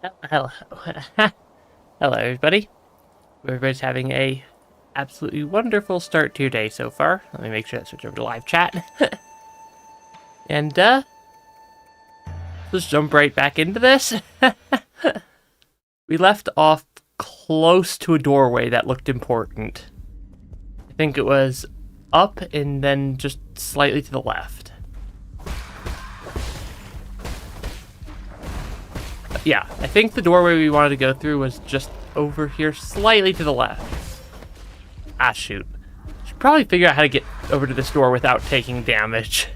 Hello, hello, everybody. Everybody's having a absolutely wonderful start to your day so far. Let me make sure I switch over to live chat. And let's jump right back into this. We left off close to a doorway that looked important. I think it was up and then just slightly to the left. Yeah, I think the doorway we wanted to go through was just over here, slightly to the left. Ah, shoot. Should probably figure out how to get over to this door without taking damage.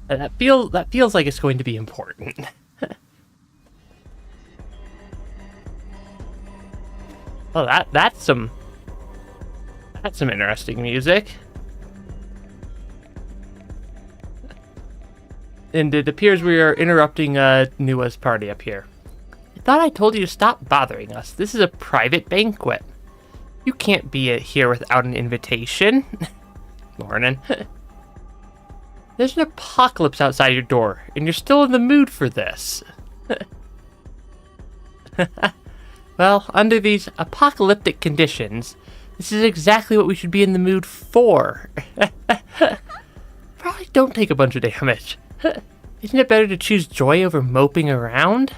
That feels like it's going to be important. Oh, that's some interesting music. And it appears we are interrupting Nua's party up here. I thought I told you to stop bothering us. This is a private banquet. You can't be here without an invitation. Morning. There's an apocalypse outside your door, and you're still in the mood for this. Well, under these apocalyptic conditions, this is exactly what we should be in the mood for. Probably don't take a bunch of damage. Isn't it better to choose joy over moping around?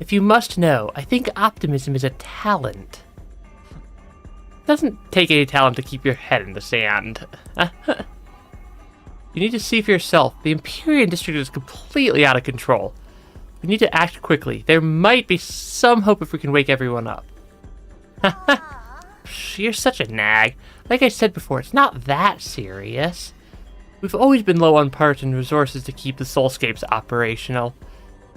If you must know, I think optimism is a talent. It doesn't take any talent to keep your head in the sand. You need to see for yourself. The Empyrean district is completely out of control. We need to act quickly. There might be some hope if we can wake everyone up. You're such a nag. Like I said before, it's not that serious. We've always been low on parts and resources to keep the soulscapes operational.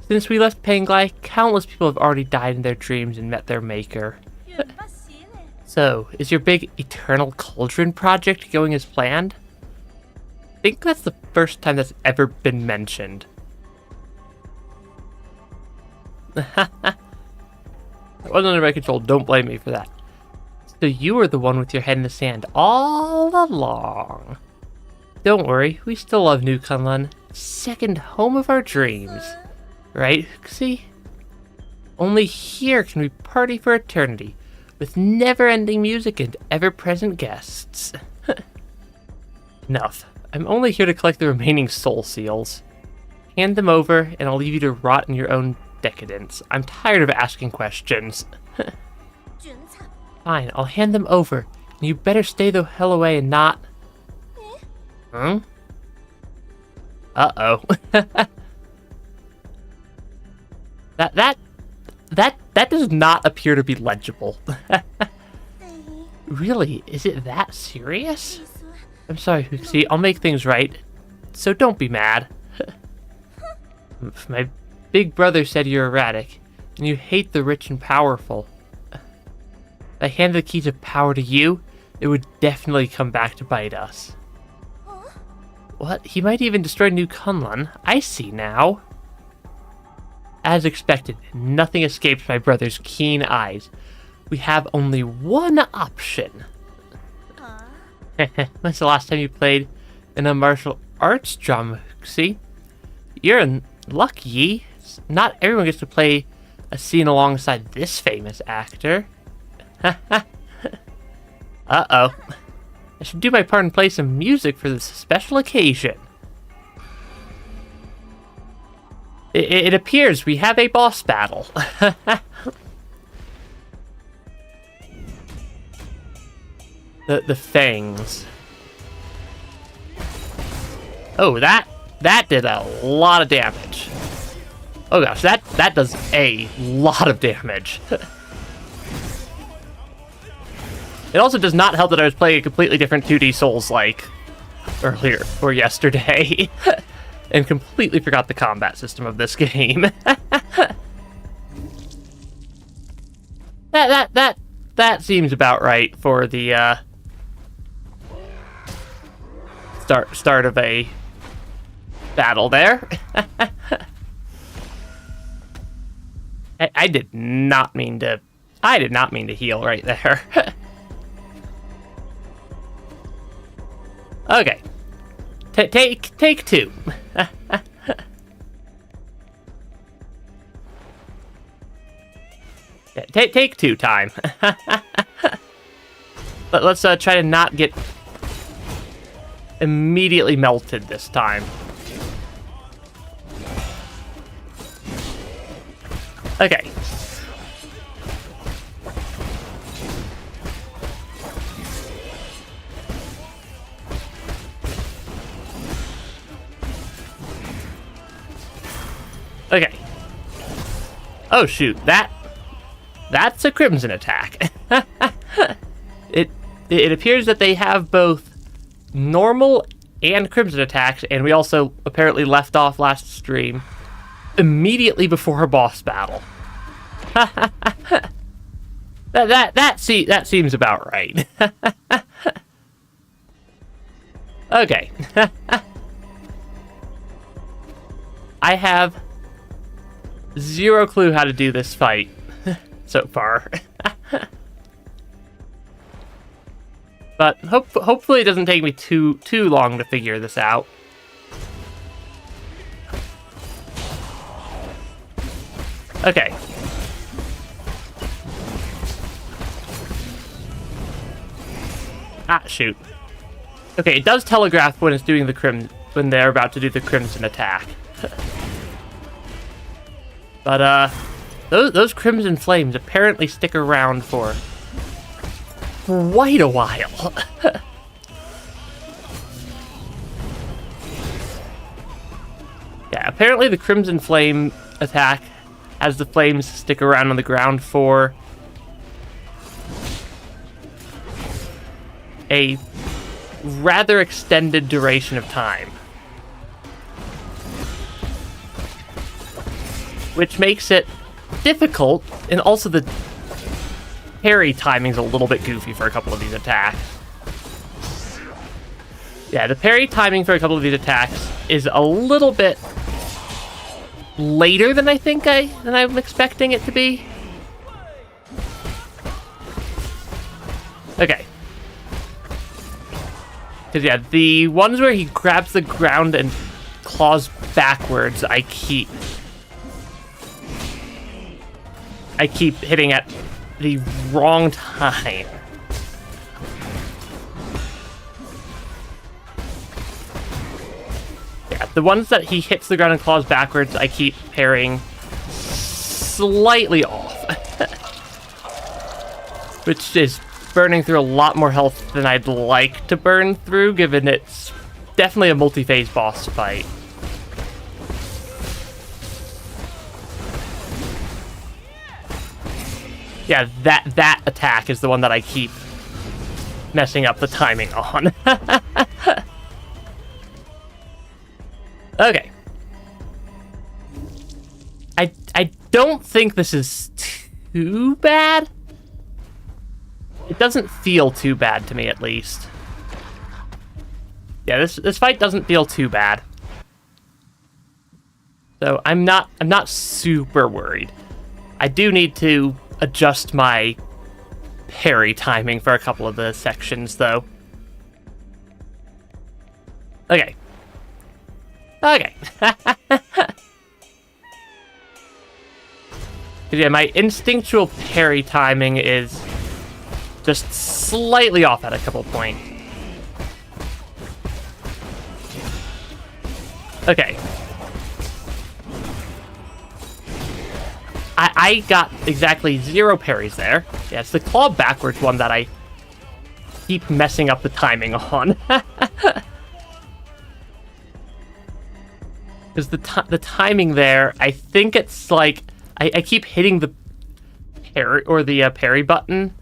Since we left Panglai, countless people have already died in their dreams and met their maker. So, is your big Eternal Cauldron project going as planned? I think that's the first time that's ever been mentioned. That wasn't under my control, don't blame me for that. So you were the one with your head in the sand all along. Don't worry, we still love New Kunlun, second home of our dreams. Right, see? Only here can we party for eternity, with never-ending music and ever-present guests. Enough. I'm only here to collect the remaining soul seals. Hand them over, and I'll leave you to rot in your own decadence. I'm tired of asking questions. Fine, I'll hand them over, and you better stay the hell away and not... Huh? Uh-oh. That does not appear to be legible. Really? Is it that serious? I'm sorry, Huxi. I'll make things right. So don't be mad. My big brother said you're erratic, and you hate the rich and powerful. If I hand the keys of power to you, it would definitely come back to bite us. What? He might even destroy New Kunlun. I see now. As expected, nothing escapes my brother's keen eyes. We have only one option. When's the last time you played in a martial arts drama, see? You're in luck, Yi. Not everyone gets to play a scene alongside this famous actor. Uh-oh. I should do my part and play some music for this special occasion. It appears we have a boss battle. The fangs. Oh, that did a lot of damage. Oh gosh, that does a lot of damage. It also does not help that I was playing a completely different 2D Souls-like earlier or yesterday, and completely forgot the combat system of this game. That seems about right for the start of a battle there. I did not mean to heal right there. Okay. Take two. Take two time. But let's try to not get immediately melted this time. Okay. Okay. Oh shoot, that's a crimson attack. It appears that they have both normal and crimson attacks, and we also apparently left off last stream immediately before her boss battle. that seems about right. Okay. I have zero clue how to do this fight so far. But hopefully it doesn't take me too long to figure this out. Okay. Ah, shoot. Okay, it does telegraph when it's doing the when they're about to do the crimson attack. But those crimson flames apparently stick around for quite a while. Yeah, apparently the crimson flame attack has the flames stick around on the ground for a rather extended duration of time. Which makes it difficult, and also the parry timing's a little bit goofy for a couple of these attacks. Yeah, the parry timing for a couple of these attacks is a little bit later than I'm expecting it to be. Okay. Because yeah, the ones where he grabs the ground and claws backwards, I keep hitting at the wrong time. Yeah, the ones that he hits the ground and claws backwards, I keep parrying slightly off. Which is burning through a lot more health than I'd like to burn through, given it's definitely a multi-phase boss fight. Yeah, that attack is the one that I keep messing up the timing on. Okay. I don't think this is too bad. It doesn't feel too bad to me, at least. Yeah, this fight doesn't feel too bad. So I'm not super worried. I do need to adjust my parry timing for a couple of the sections, though. Okay. Okay. Yeah, my instinctual parry timing is just slightly off at a couple points. Okay. I got exactly 0 parries there. Yeah, it's the claw backwards one that I keep messing up the timing on. Because the timing there, I think it's like I keep hitting the parry or the parry button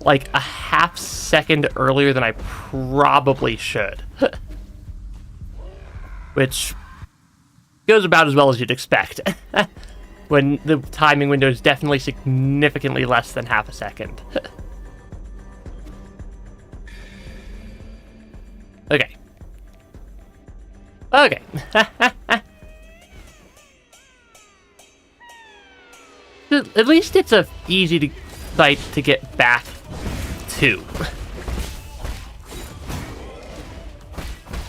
like a half second earlier than I probably should. Which goes about as well as you'd expect. When the timing window is definitely significantly less than half a second. Okay. Okay. At least it's a easy fight to get back to.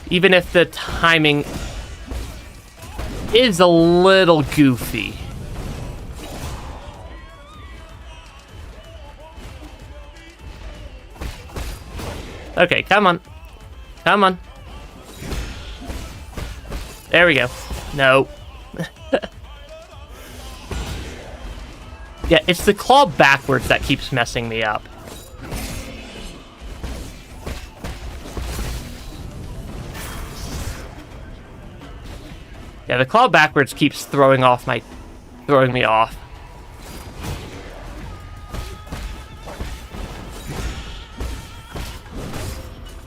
Even if the timing is a little goofy. Okay, come on. Come on. There we go. No. Yeah, it's the claw backwards that keeps messing me up. Yeah, the claw backwards keeps throwing me off.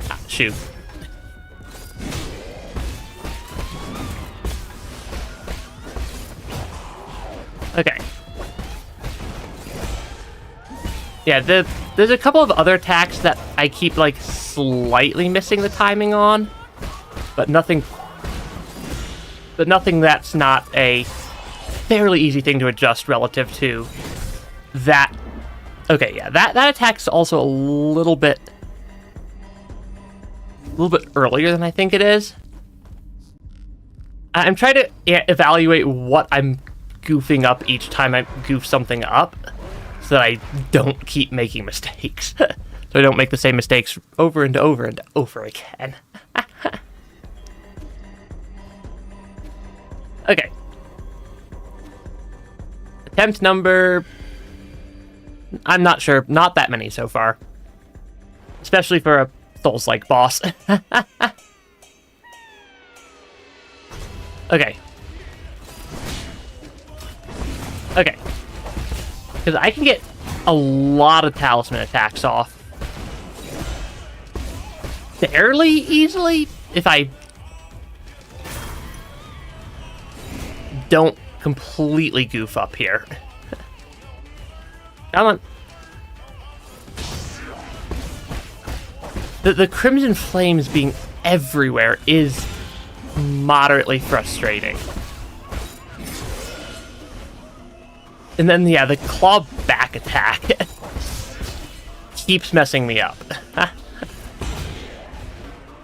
Ah, shoot. Okay. Yeah, there's a couple of other attacks that I keep, like, slightly missing the timing on, but nothing that's not a fairly easy thing to adjust relative to that. Okay, yeah, that attack's also a little bit earlier than I think it is. I'm trying to evaluate what I'm goofing up each time I goof something up, so that I don't keep making mistakes. So I don't make the same mistakes over and over and over again. Okay. Attempt number... I'm not sure. Not that many so far. Especially for a Souls-like boss. Okay. Okay. Because I can get a lot of talisman attacks off fairly easily if I don't completely goof up here. Come on. The Crimson Flames being everywhere is moderately frustrating. And then, yeah, the claw back attack keeps messing me up.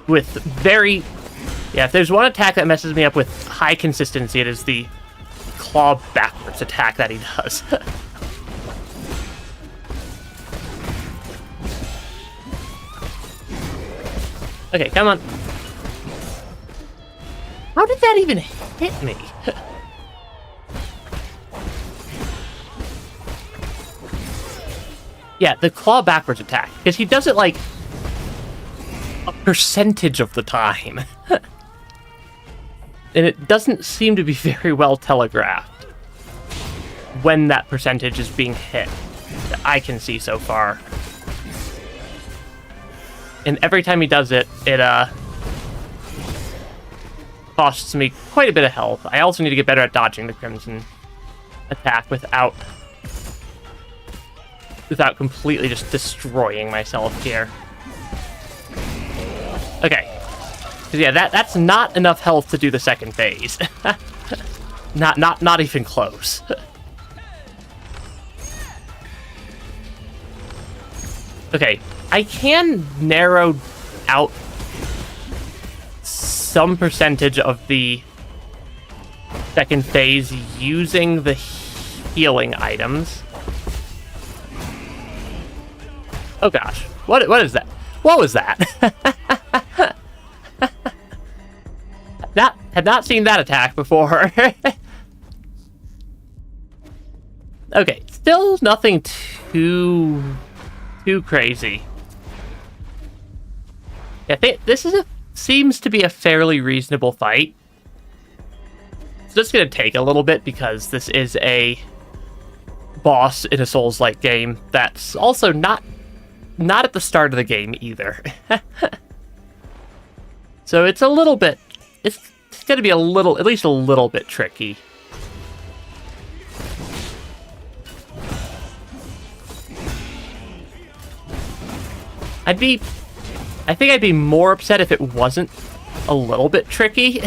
With very... Yeah, if there's one attack that messes me up with high consistency, it is the claw backwards attack that he does. Okay, come on. How did that even hit me? Yeah, the claw backwards attack. Because he does it, like, a percentage of the time. And it doesn't seem to be very well telegraphed when that percentage is being hit, that I can see so far. And every time he does it, it costs me quite a bit of health. I also need to get better at dodging the Crimson attack without completely just destroying myself here. Okay. Yeah, that's not enough health to do the second phase. not even close. Okay, I can narrow out some percentage of the second phase using the healing items. Oh gosh, what is that? What was that? Had not seen that attack before. Okay, still nothing too crazy. I think this seems to be a fairly reasonable fight. It's just gonna take a little bit because this is a boss in a Souls-like game that's also not at the start of the game either. So it's a little bit... It's going to be at least a little bit tricky. I think I'd be more upset if it wasn't a little bit tricky.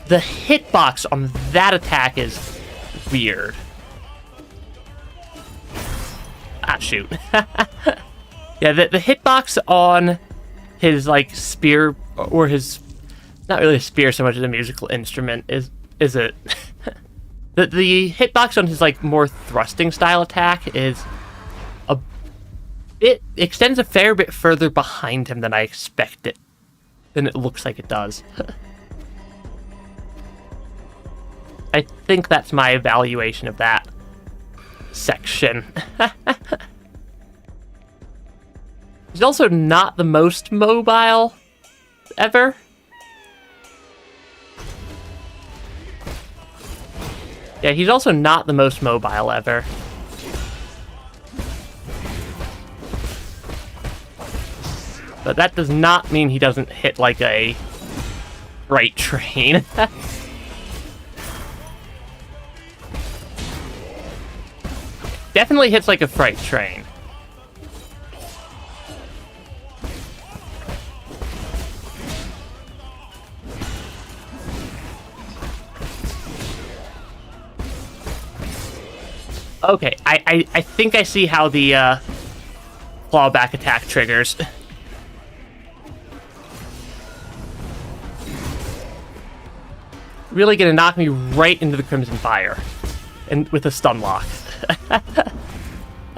The hitbox on that attack is weird. Ah, shoot. Yeah, the hitbox on his, like, spear, or his... Not really a spear so much as a musical instrument, is a... The hitbox on his, like, more thrusting style attack is it extends a fair bit further behind him than I expected. Than it looks like it does. I think that's my evaluation of that section. He's also not the most mobile ever. Yeah, he's also not the most mobile ever. But that does not mean he doesn't hit like a freight train. Definitely hits like a freight train. Okay, I think I see how the clawback attack triggers. Really gonna knock me right into the Crimson Fire. And with a stun lock.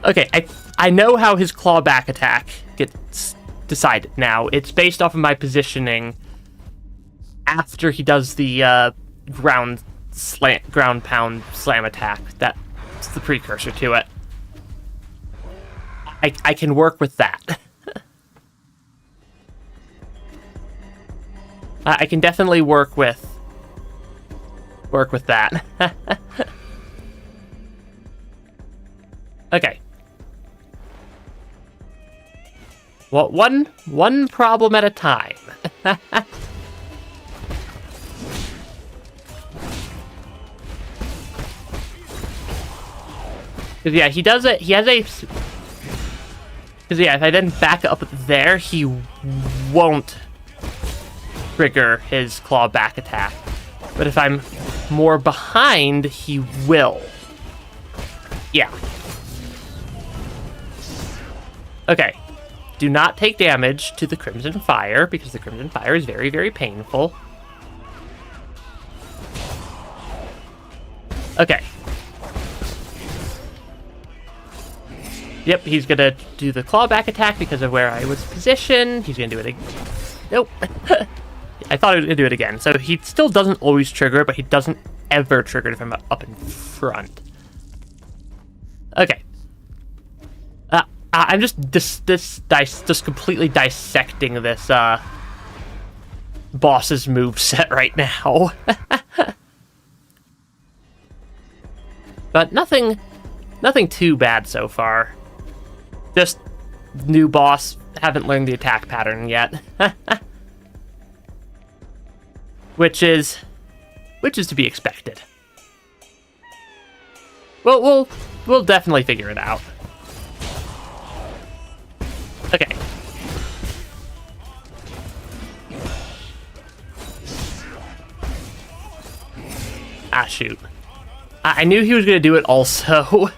Okay, I know how his clawback attack gets decided now. It's based off of my positioning after he does the ground pound slam attack. That's the precursor to it. I can work with that. I can definitely work with that. Okay. Well, one problem at a time. Cause yeah, he does it. He has a. Cause yeah, if I then back up there, he won't trigger his clawback attack. But if I'm more behind, he will. Yeah. Okay. Do not take damage to the Crimson Fire, because the Crimson Fire is very, very painful. Okay. Yep, he's gonna do the clawback attack because of where I was positioned. He's gonna do it again. Nope. I thought he was gonna do it again. So he still doesn't always trigger, but he doesn't ever trigger if I'm up in front. Okay. I'm just completely dissecting this boss's moveset right now. But nothing too bad so far. Just new boss, haven't learned the attack pattern yet. Which is to be expected. We'll definitely figure it out. Okay. Ah, shoot. I knew he was going to do it also.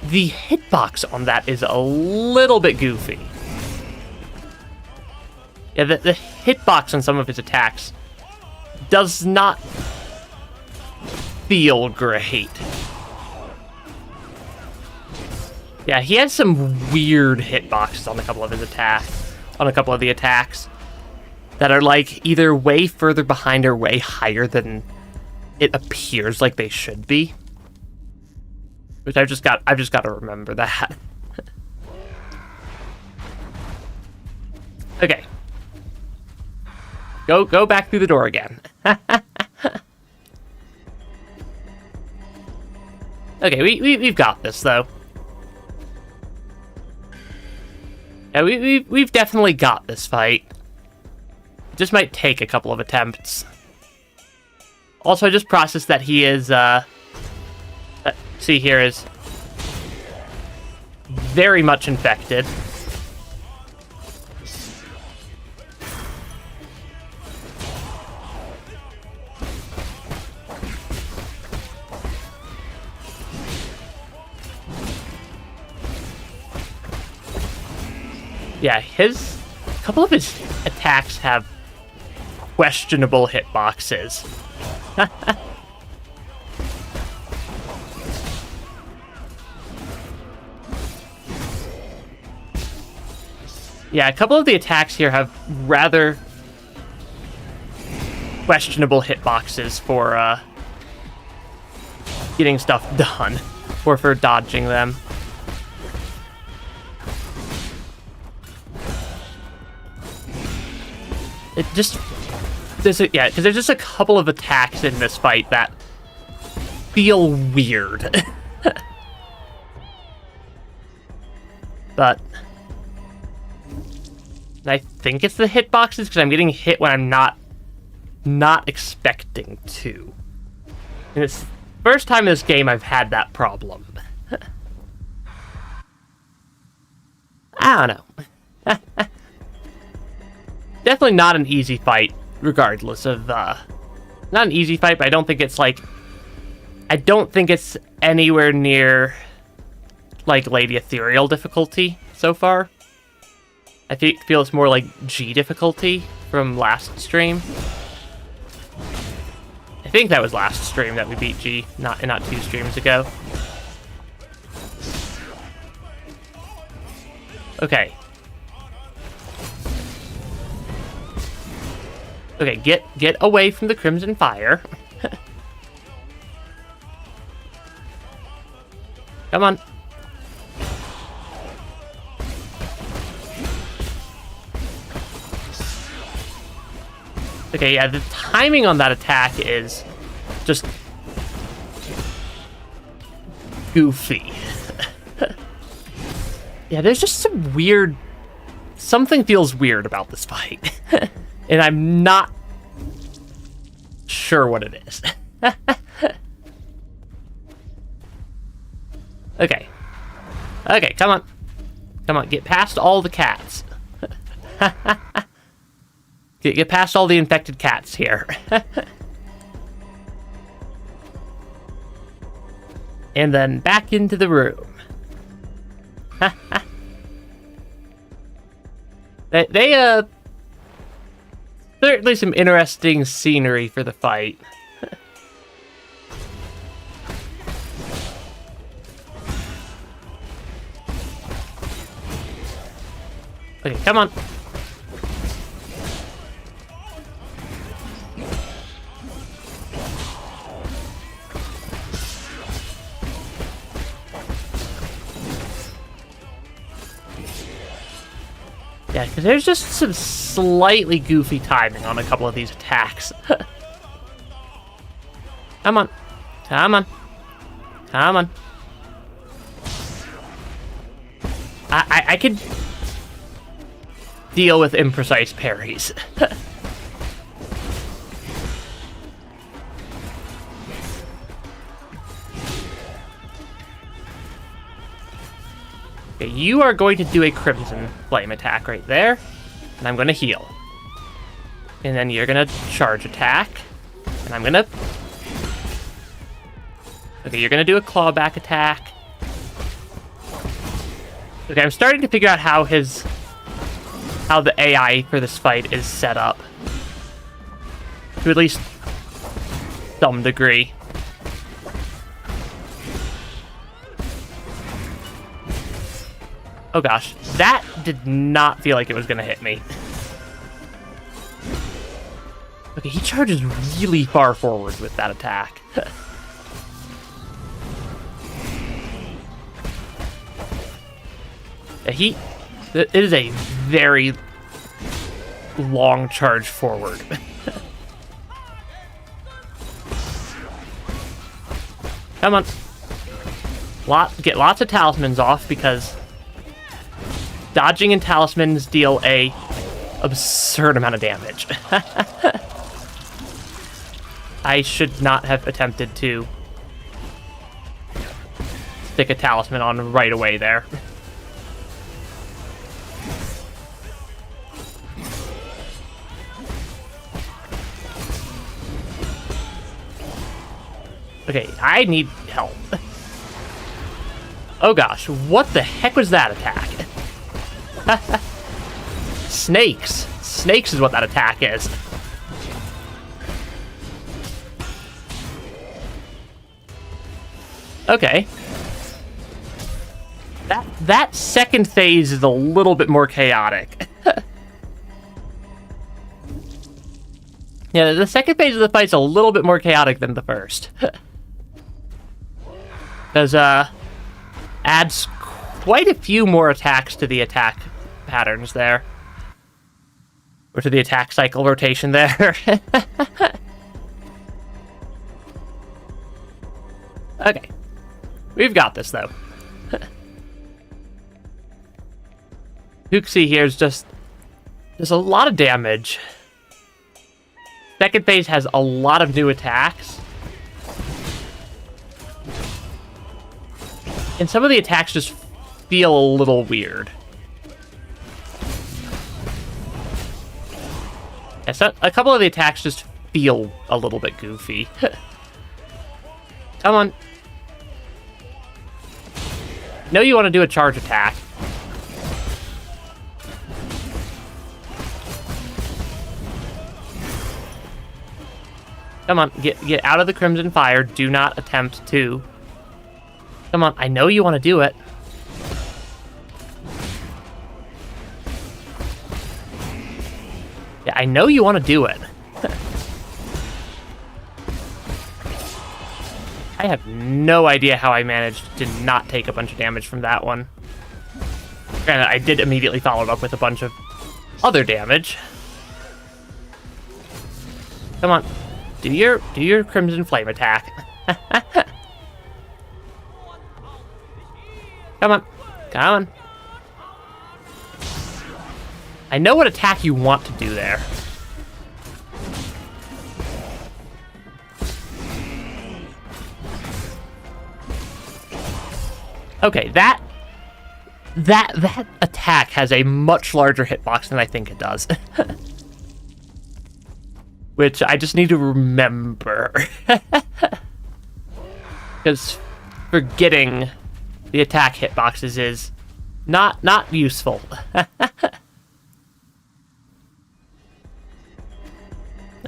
The hitbox on that is a little bit goofy. Yeah, the hitbox on some of his attacks does not feel great. Yeah, he has some weird hitboxes on a couple of his attacks, on a couple of the attacks that are like either way further behind or way higher than it appears like they should be. Which I've just got to remember that. Okay. Go back through the door again. Okay, we've got this though. Yeah, we've definitely got this fight. It just might take a couple of attempts. Also, I just processed that he is, see here is very much infected. Yeah, a couple of his attacks have questionable hitboxes. Yeah, a couple of the attacks here have rather questionable hitboxes for getting stuff done, or for dodging them. It just... yeah, because there's just a couple of attacks in this fight that feel weird. But I think it's the hitboxes, because I'm getting hit when I'm not expecting to. And it's the first time in this game I've had that problem. I don't know. Definitely not an easy fight, regardless of, not an easy fight, but I don't think it's, like, I don't think it's anywhere near, like, Lady Ethereal difficulty so far. I feel it's more like G difficulty from last stream. I think that was last stream that we beat G, not 2 streams ago. Okay. Okay, get away from the Crimson Fire. Come on. Okay, yeah, the timing on that attack is just goofy. Yeah, there's just some weird... Something feels weird about this fight. And I'm not sure what it is. Okay. Okay, come on. Come on, get past all the cats. Get past all the infected cats here. And then back into the room. They certainly some interesting scenery for the fight. Okay, come on. Yeah, because there's just some slightly goofy timing on a couple of these attacks. Come on. Come on. Come on. I could deal with imprecise parries. Okay, you are going to do a Crimson Flame attack right there, and I'm going to heal. And then you're going to charge attack, and I'm going to... Okay, you're going to do a clawback attack. Okay, I'm starting to figure out how the AI for this fight is set up. To at least some degree. Oh gosh, that did not feel like it was gonna hit me. Okay, he charges really far forward with that attack. It is a very long charge forward. Come on. Get lots of talismans off, because dodging and talismans deal a absurd amount of damage. I should not have attempted to stick a talisman on right away there. Okay, I need help. Oh gosh, what the heck was that attack? Snakes. Snakes is what that attack is. Okay. That second phase is a little bit more chaotic. Yeah, the second phase of the fight's a little bit more chaotic than the first. Because, adds quite a few more attacks to the attack patterns there. Or to the attack cycle rotation there. Okay. We've got this, though. Huxi here is just... There's a lot of damage. Second phase has a lot of new attacks. And some of the attacks just feel a little weird. Yeah, so a couple of the attacks just feel a little bit goofy. Come on. Know you want to do a charge attack. Come on, get out of the Crimson Fire. Do not attempt to. Come on, I know you want to do it. Yeah, I know you want to do it. I have no idea how I managed to not take a bunch of damage from that one. Granted, I did immediately follow it up with a bunch of other damage. Come on. Do your Crimson Flame attack. Come on. Come on. I know what attack you want to do there. Okay, that attack has a much larger hitbox than I think it does. Which I just need to remember. Because forgetting the attack hitboxes is not useful.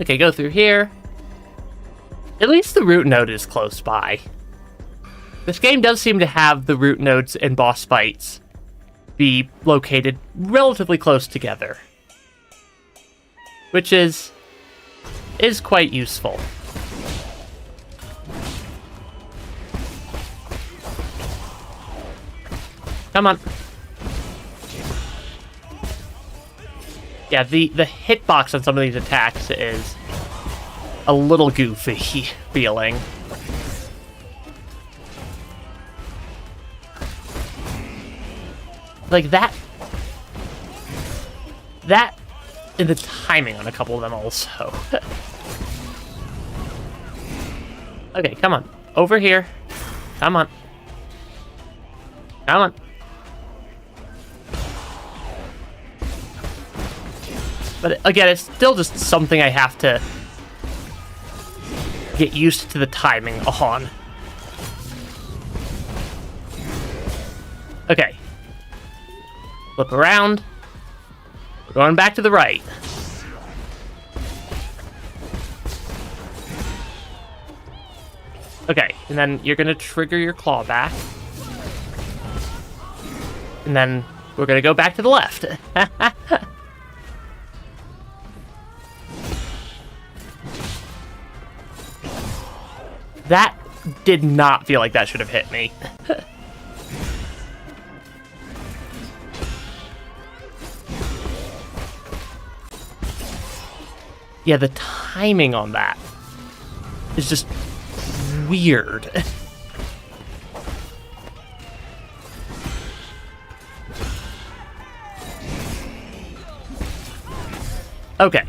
Okay, go through here. At least the root node is close by. This game does seem to have the root nodes and boss fights be located relatively close together. Which is quite useful. Come on. Yeah, the hitbox on some of these attacks is a little goofy feeling. Like that and the timing on a couple of them also. Okay, come on. Over here. Come on. Come on. But again, it's still just something I have to get used to the timing on. Okay. Flip around. We're going back to the right. Okay, and then you're gonna trigger your claw back. And then we're gonna go back to the left. That did not feel like that should have hit me. Yeah, the timing on that is just weird. Okay.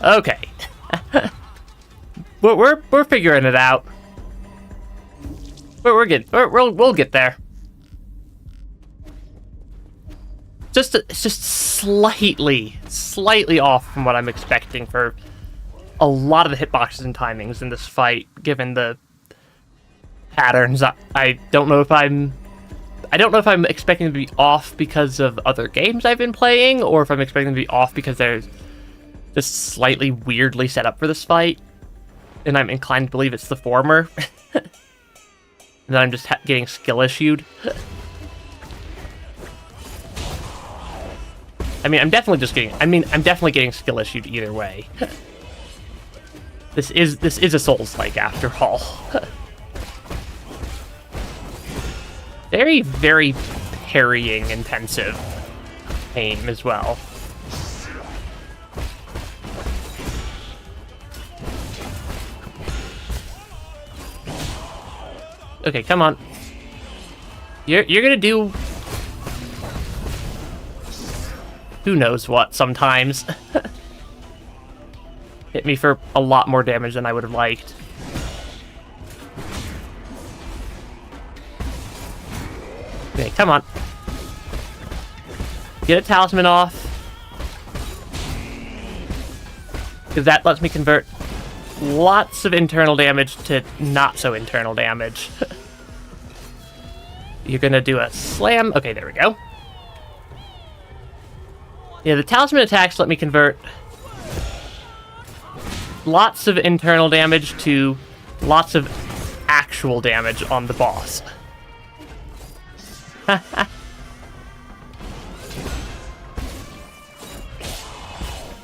Okay. We're figuring it out. We're good. We'll get there. It's just slightly off from what I'm expecting for a lot of the hitboxes and timings in this fight, given the patterns. I don't know if I'm expecting them to be off because of other games I've been playing, or if I'm expecting them to be off because they're just slightly weirdly set up for this fight, and I'm inclined to believe it's the former. And then I'm just getting skill issued. I mean, I'm definitely just getting... I'm definitely getting skill issued either way. This is a Souls-like, after all. Very, very parrying intensive aim as well. Okay, come on. You're gonna do... who knows what sometimes. Hit me for a lot more damage than I would have liked. Okay, come on. Get a talisman off. Because that lets me convert lots of internal damage to not so internal damage. You're gonna do a slam. Okay, there we go. Yeah, the talisman attacks let me convert lots of internal damage to lots of actual damage on the boss.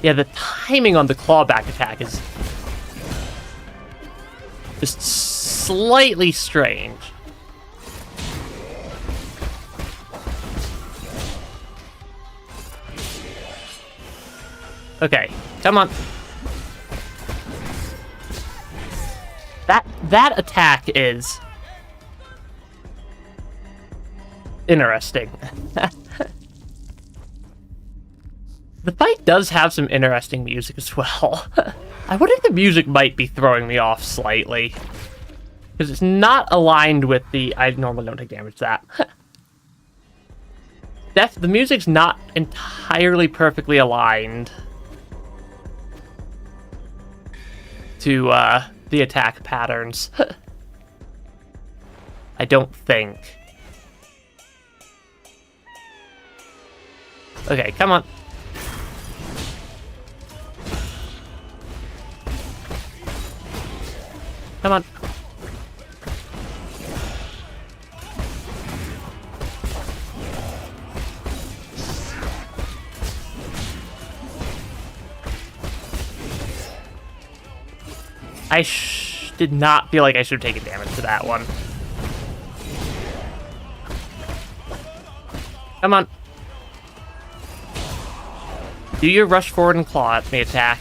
Yeah, the timing on the clawback attack is just slightly strange. Okay, come on. That attack is interesting. The fight does have some interesting music as well. I wonder if the music might be throwing me off slightly. Because it's not aligned with the... I normally don't take damage to that. The music's not entirely perfectly aligned to the attack patterns. I don't think. Okay, come on. Come on. I did not feel like I should have taken damage to that one. Come on. Do your rush forward and claw at me attack.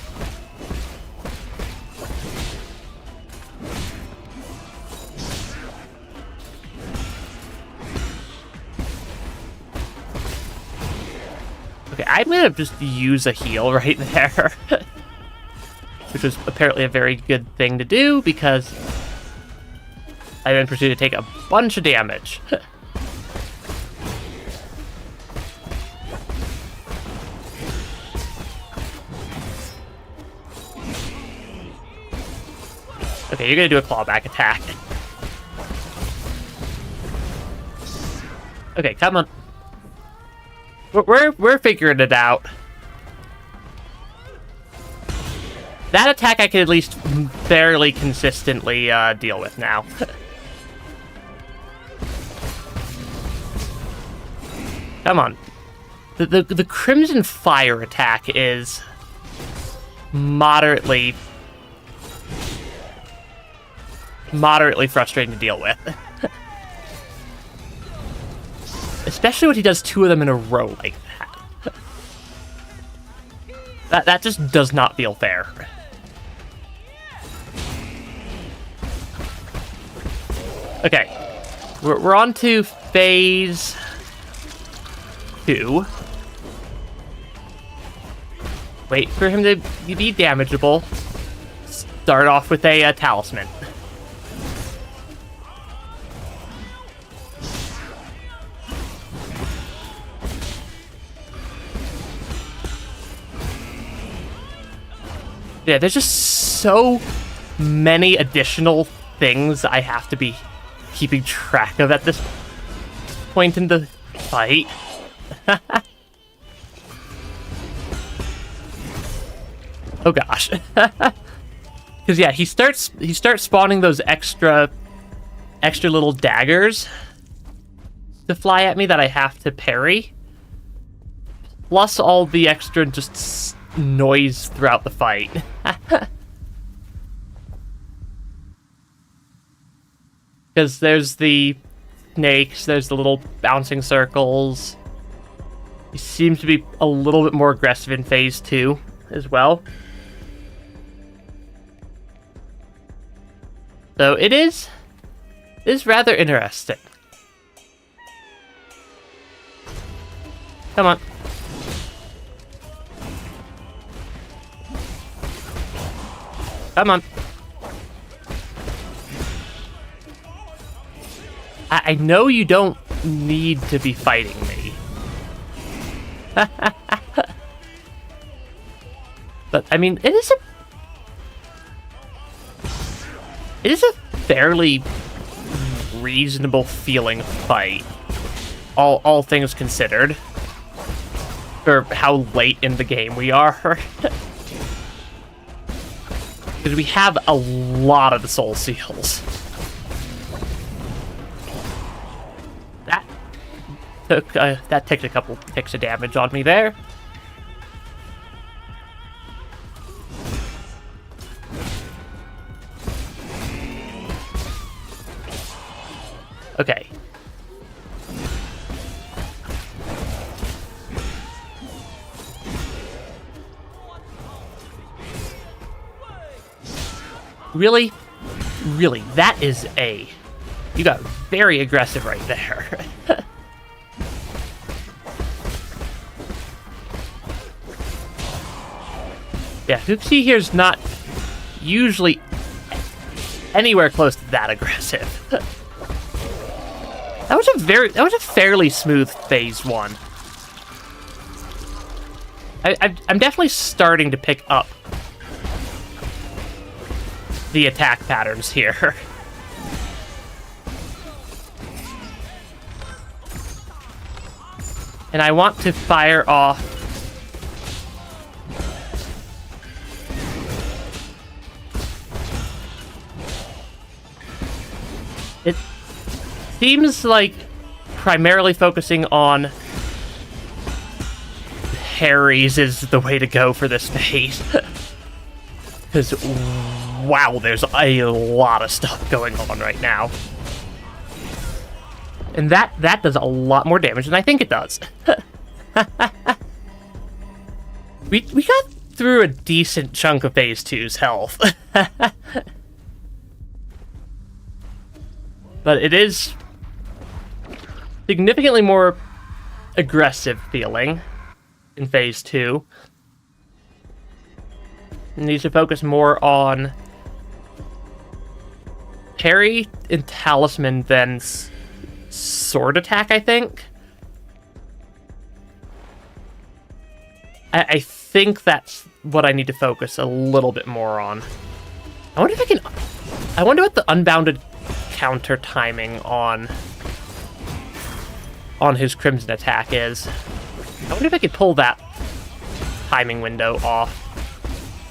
Okay, I'm gonna just use a heal right there. Which was apparently a very good thing to do, because I then proceeded to take a bunch of damage. Okay, you're gonna do a clawback attack. Okay, come on. We're figuring it out. That attack I can at least fairly consistently deal with now. Come on. The Crimson Fire attack is moderately frustrating to deal with. Especially when he does two of them in a row like that. That just does not feel fair. Okay, we're on to phase 2. Wait for him to be damageable. Start off with a talisman. Yeah, there's just so many additional things I have to be keeping track of at this point in the fight. Oh gosh. Because yeah, he starts spawning those extra little daggers to fly at me that I have to parry. plus all the extra just noise throughout the fight. Because there's the snakes, there's the little bouncing circles. He seems to be a little bit more aggressive in phase 2 as well. So it is rather interesting. Come on. Come on. I know you don't need to be fighting me. But, I mean, it is a fairly reasonable feeling fight, all things considered, for how late in the game we are. Because we have a lot of the soul seals. That took a couple ticks of damage on me there. Okay. Really? Really? That is A. You got very aggressive right there. Yeah, Hoopsie here's not usually anywhere close to that aggressive. That was a fairly smooth phase 1. I'm definitely starting to pick up the attack patterns here. And I want to fire off it seems like primarily focusing on parries is the way to go for this phase. Because, wow, there's a lot of stuff going on right now. And that does a lot more damage than I think it does. We got through a decent chunk of phase 2's health. But it is significantly more aggressive feeling in phase 2. It needs to focus more on parry and talisman than sword attack, I think. I think that's what I need to focus a little bit more on. I wonder what the unbounded counter timing on his crimson attack is. I wonder if I could pull that timing window off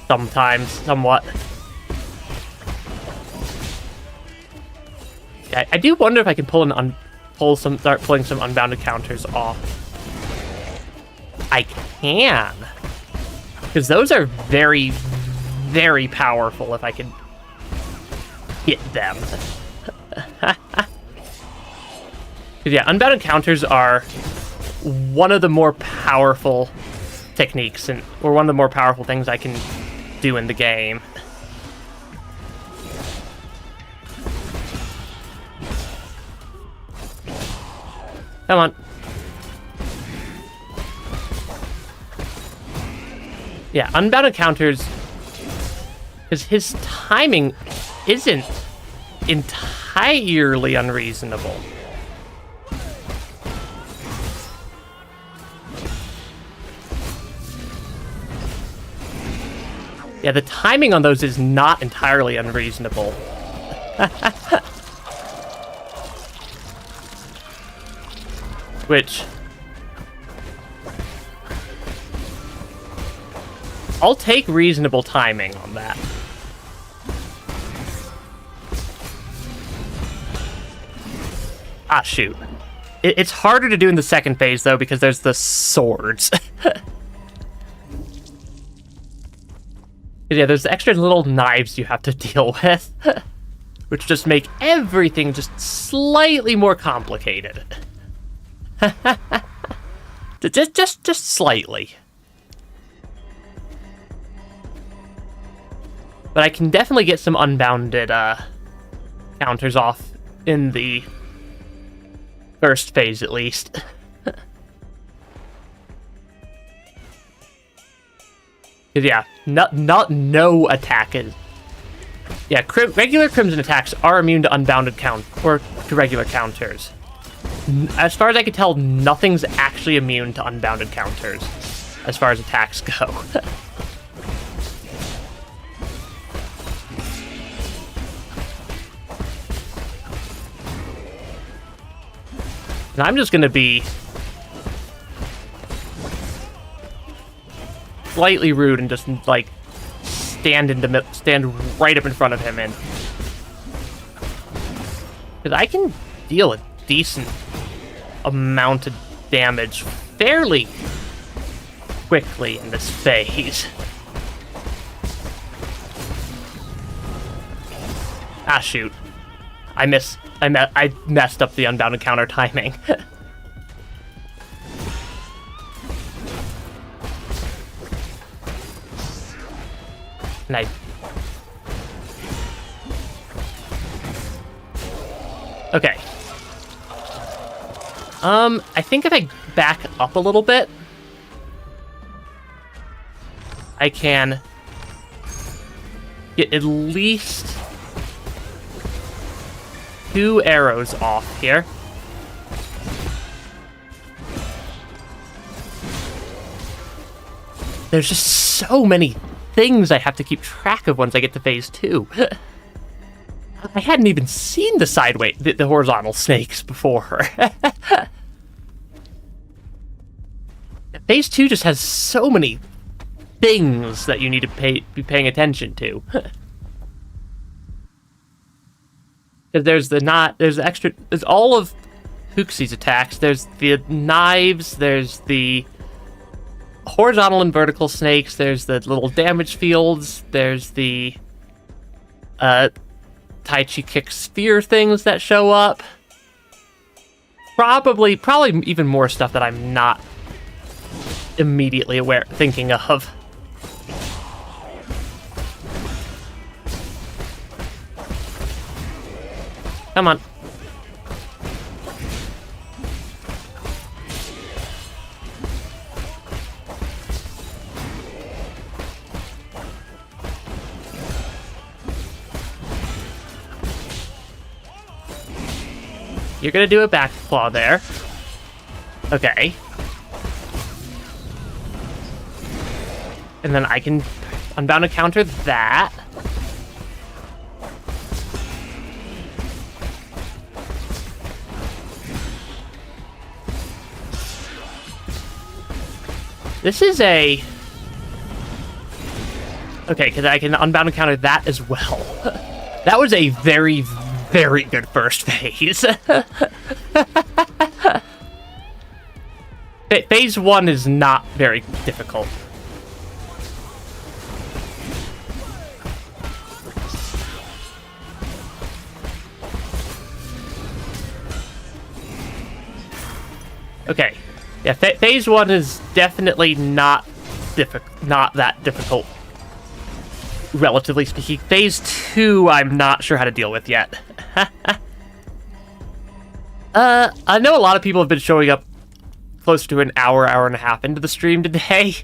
somewhat. Yeah, I do wonder if I can start pulling some unbounded counters off. I can, because those are very, very powerful if I can hit them. Yeah, unbounded counters are one of the more powerful techniques, or one of the more powerful things I can do in the game. Come on. Yeah, unbounded counters, because his timing isn't entirely unreasonable. Yeah, the timing on those is not entirely unreasonable. Which, I'll take reasonable timing on that. Ah, shoot. It's harder to do in the second phase, though, because there's the swords. Yeah, there's extra little knives you have to deal with, which just make everything just slightly more complicated. just slightly. But I can definitely get some unbounded counters off in the first phase, at least. Yeah, no attack is... Yeah, regular Crimson attacks are immune to unbounded or to regular counters. As far as I can tell, nothing's actually immune to unbounded counters, as far as attacks go. And I'm just gonna be slightly rude and just like stand right up in front of him, and because I can deal a decent amount of damage fairly quickly in this phase. Ah, shoot! I messed up the unbounded counter timing. And okay. I think if I back up a little bit, I can get at least 2 arrows off here. There's just so many things I have to keep track of once I get to phase 2. I hadn't even seen the sideways, the horizontal snakes before. Phase 2 just has so many things that you need to be paying attention to. There's there's all of Huxley's attacks. There's the knives, there's the horizontal and vertical snakes, there's the little damage fields, there's the Tai Chi kick sphere things that show up. Probably even more stuff that I'm not immediately thinking of. Come on. You're gonna do a back claw there. Okay. And then I can unbound to counter that. This is a... Okay, because I can unbound and counter that as well. That was a very, very good first phase. Phase 1 is not very difficult. Okay. Yeah, phase 1 is definitely not that difficult, relatively speaking. Phase 2, I'm not sure how to deal with yet. I know a lot of people have been showing up close to an hour and a half into the stream today.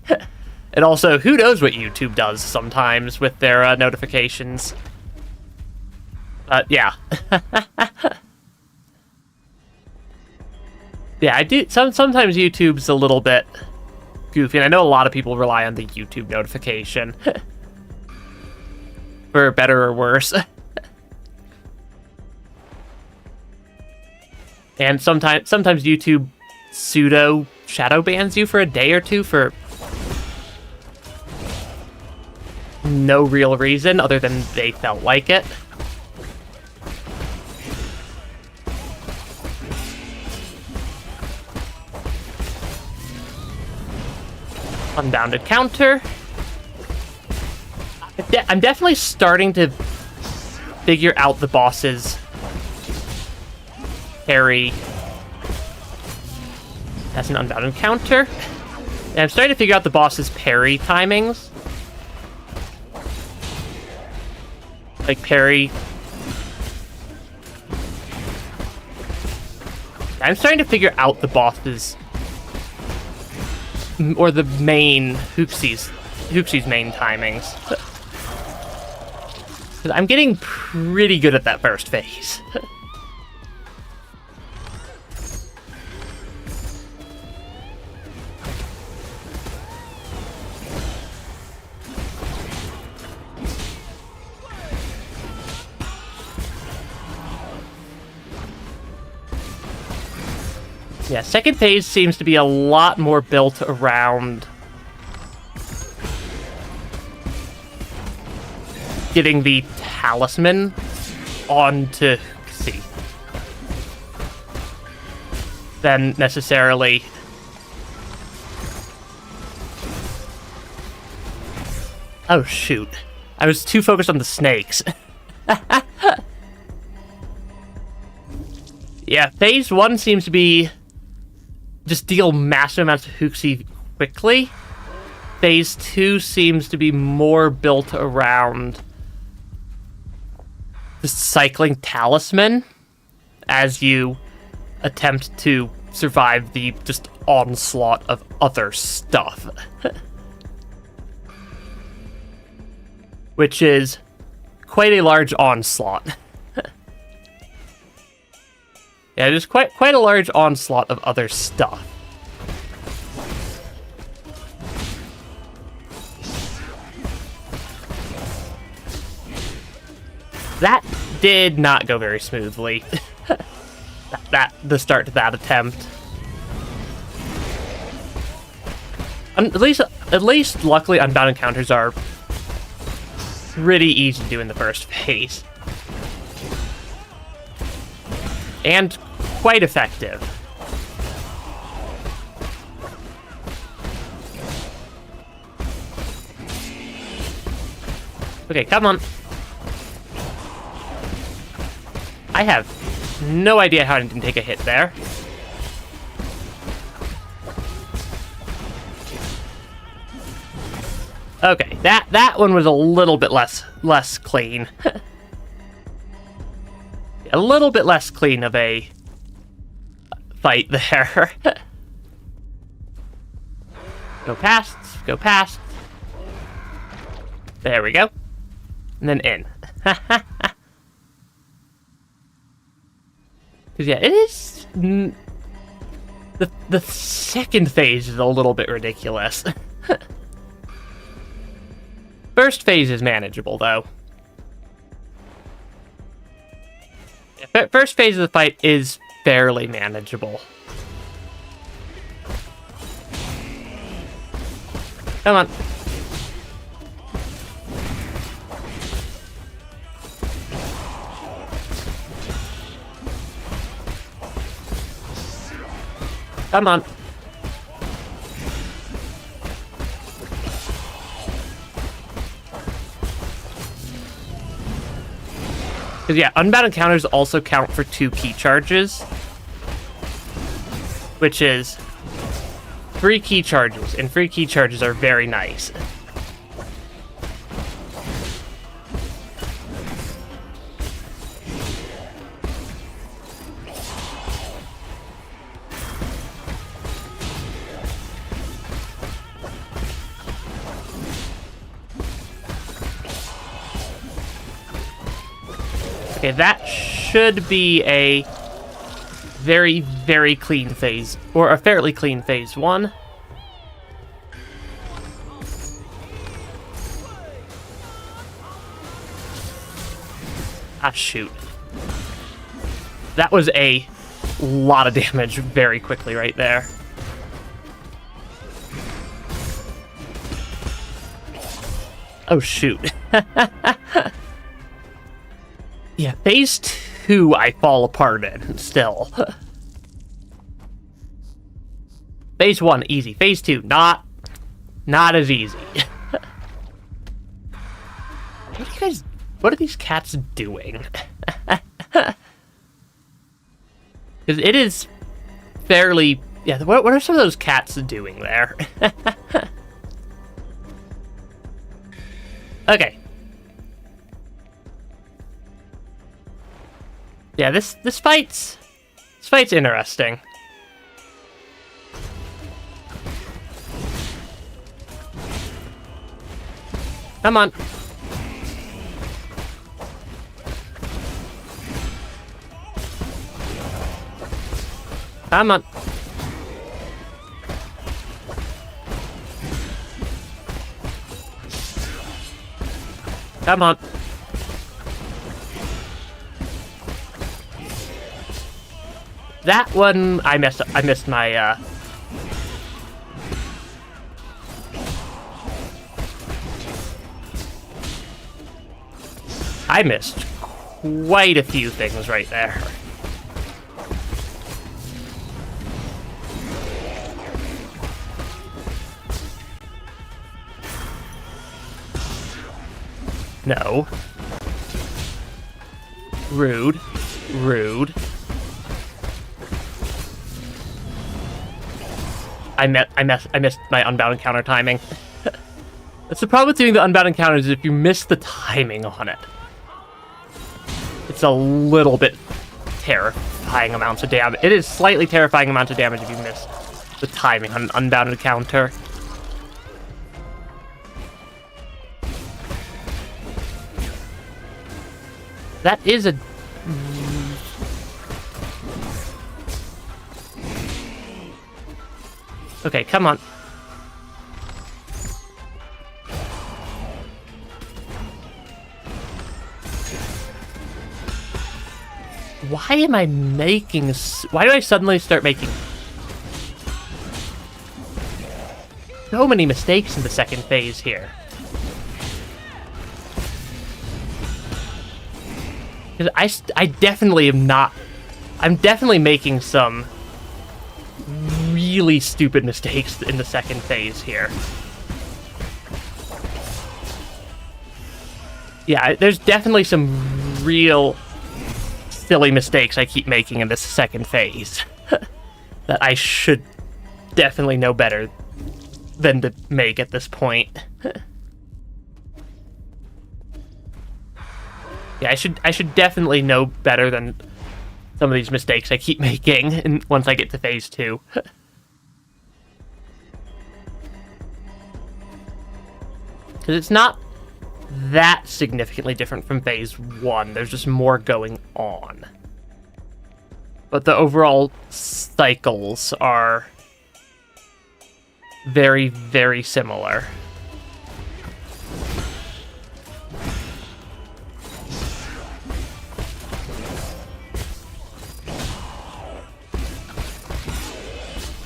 And also, who knows what YouTube does sometimes with their notifications. Yeah. Yeah, I do. Sometimes YouTube's a little bit goofy, and I know a lot of people rely on the YouTube notification. For better or worse. And sometimes YouTube pseudo shadow bans you for a day or two for no real reason other than they felt like it. Unbounded counter. I'm definitely starting to figure out the boss's parry. That's an unbounded counter. And I'm starting to figure out the boss's parry timings. Like parry. I'm starting to figure out the boss's, or the main Hoopsie's main timings. I'm getting pretty good at that first phase. Yeah, second phase seems to be a lot more built around getting the talisman onto Hoopsie than necessarily oh shoot. I was too focused on the snakes. Yeah, phase 1 seems to be just deal massive amounts of Hoopsie quickly. Phase 2 seems to be more built around the cycling talisman as you attempt to survive the just onslaught of other stuff. Which is quite a large onslaught. Yeah, there's quite a large onslaught of other stuff. That did not go very smoothly. The start to that attempt. At least, luckily, unbound encounters are pretty easy to do in the first phase. And quite effective. Okay, come on. I have no idea how I didn't take a hit there. Okay, that one was a little bit less clean. A little bit less clean of a fight there. Go past, go past. There we go. And then in. Because yeah, it is... The second phase is a little bit ridiculous. First phase is manageable, though. Yeah, first phase of the fight is fairly manageable. Come on. Come on. Because yeah, unbound encounters also count for 2 key charges, which is 3 key charges, and 3 key charges are very nice. Okay, that should be a very, very clean phase, or a fairly clean phase 1. Ah, shoot. That was a lot of damage very quickly right there. Oh, shoot. Yeah, phase 2 I fall apart in, still. Phase 1, easy. Phase 2, not Not as easy. What are these cats doing? Because it is fairly... Yeah, what are some of those cats doing there? Okay. Yeah, this fight's interesting. Come on. Come on. Come on. That one, I missed my, I missed quite a few things right there. No. Rude. Rude. I missed my unbound encounter timing. That's the problem with doing the unbound encounters, is if you miss the timing on it. It's a little bit terrifying amounts of damage. It is slightly terrifying amounts of damage if you miss the timing on an unbound encounter. That is a... Okay, come on. Why am I making... Why do I suddenly start making so many mistakes in the second phase here? Because I definitely am not... I'm definitely making some really stupid mistakes in the second phase here. Yeah, there's definitely some real silly mistakes I keep making in this second phase that I should definitely know better than to make at this point. Yeah, I should definitely know better than some of these mistakes I keep making once I get to phase 2. Because it's not that significantly different from phase 1. There's just more going on. But the overall cycles are very, very similar.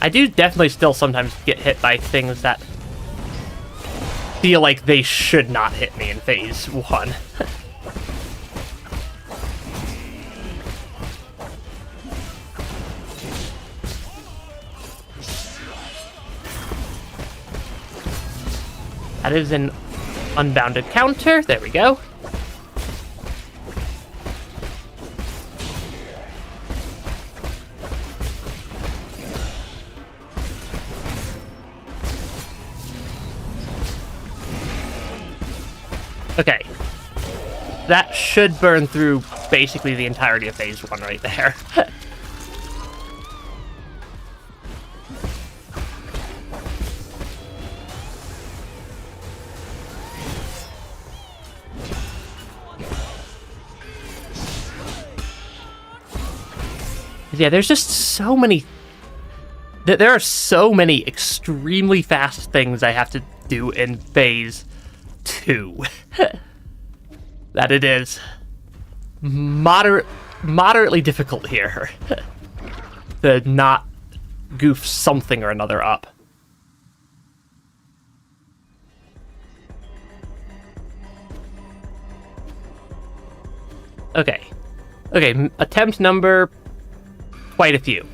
I do definitely still sometimes get hit by things that feel like they should not hit me in phase 1. That is an unbounded counter. There we go. Okay. That should burn through basically the entirety of phase 1 right there. Yeah, there's just so many... There are so many extremely fast things I have to do in phase 2 that it is moderately difficult here to not goof something or another up. Okay. Okay, attempt number... quite a few.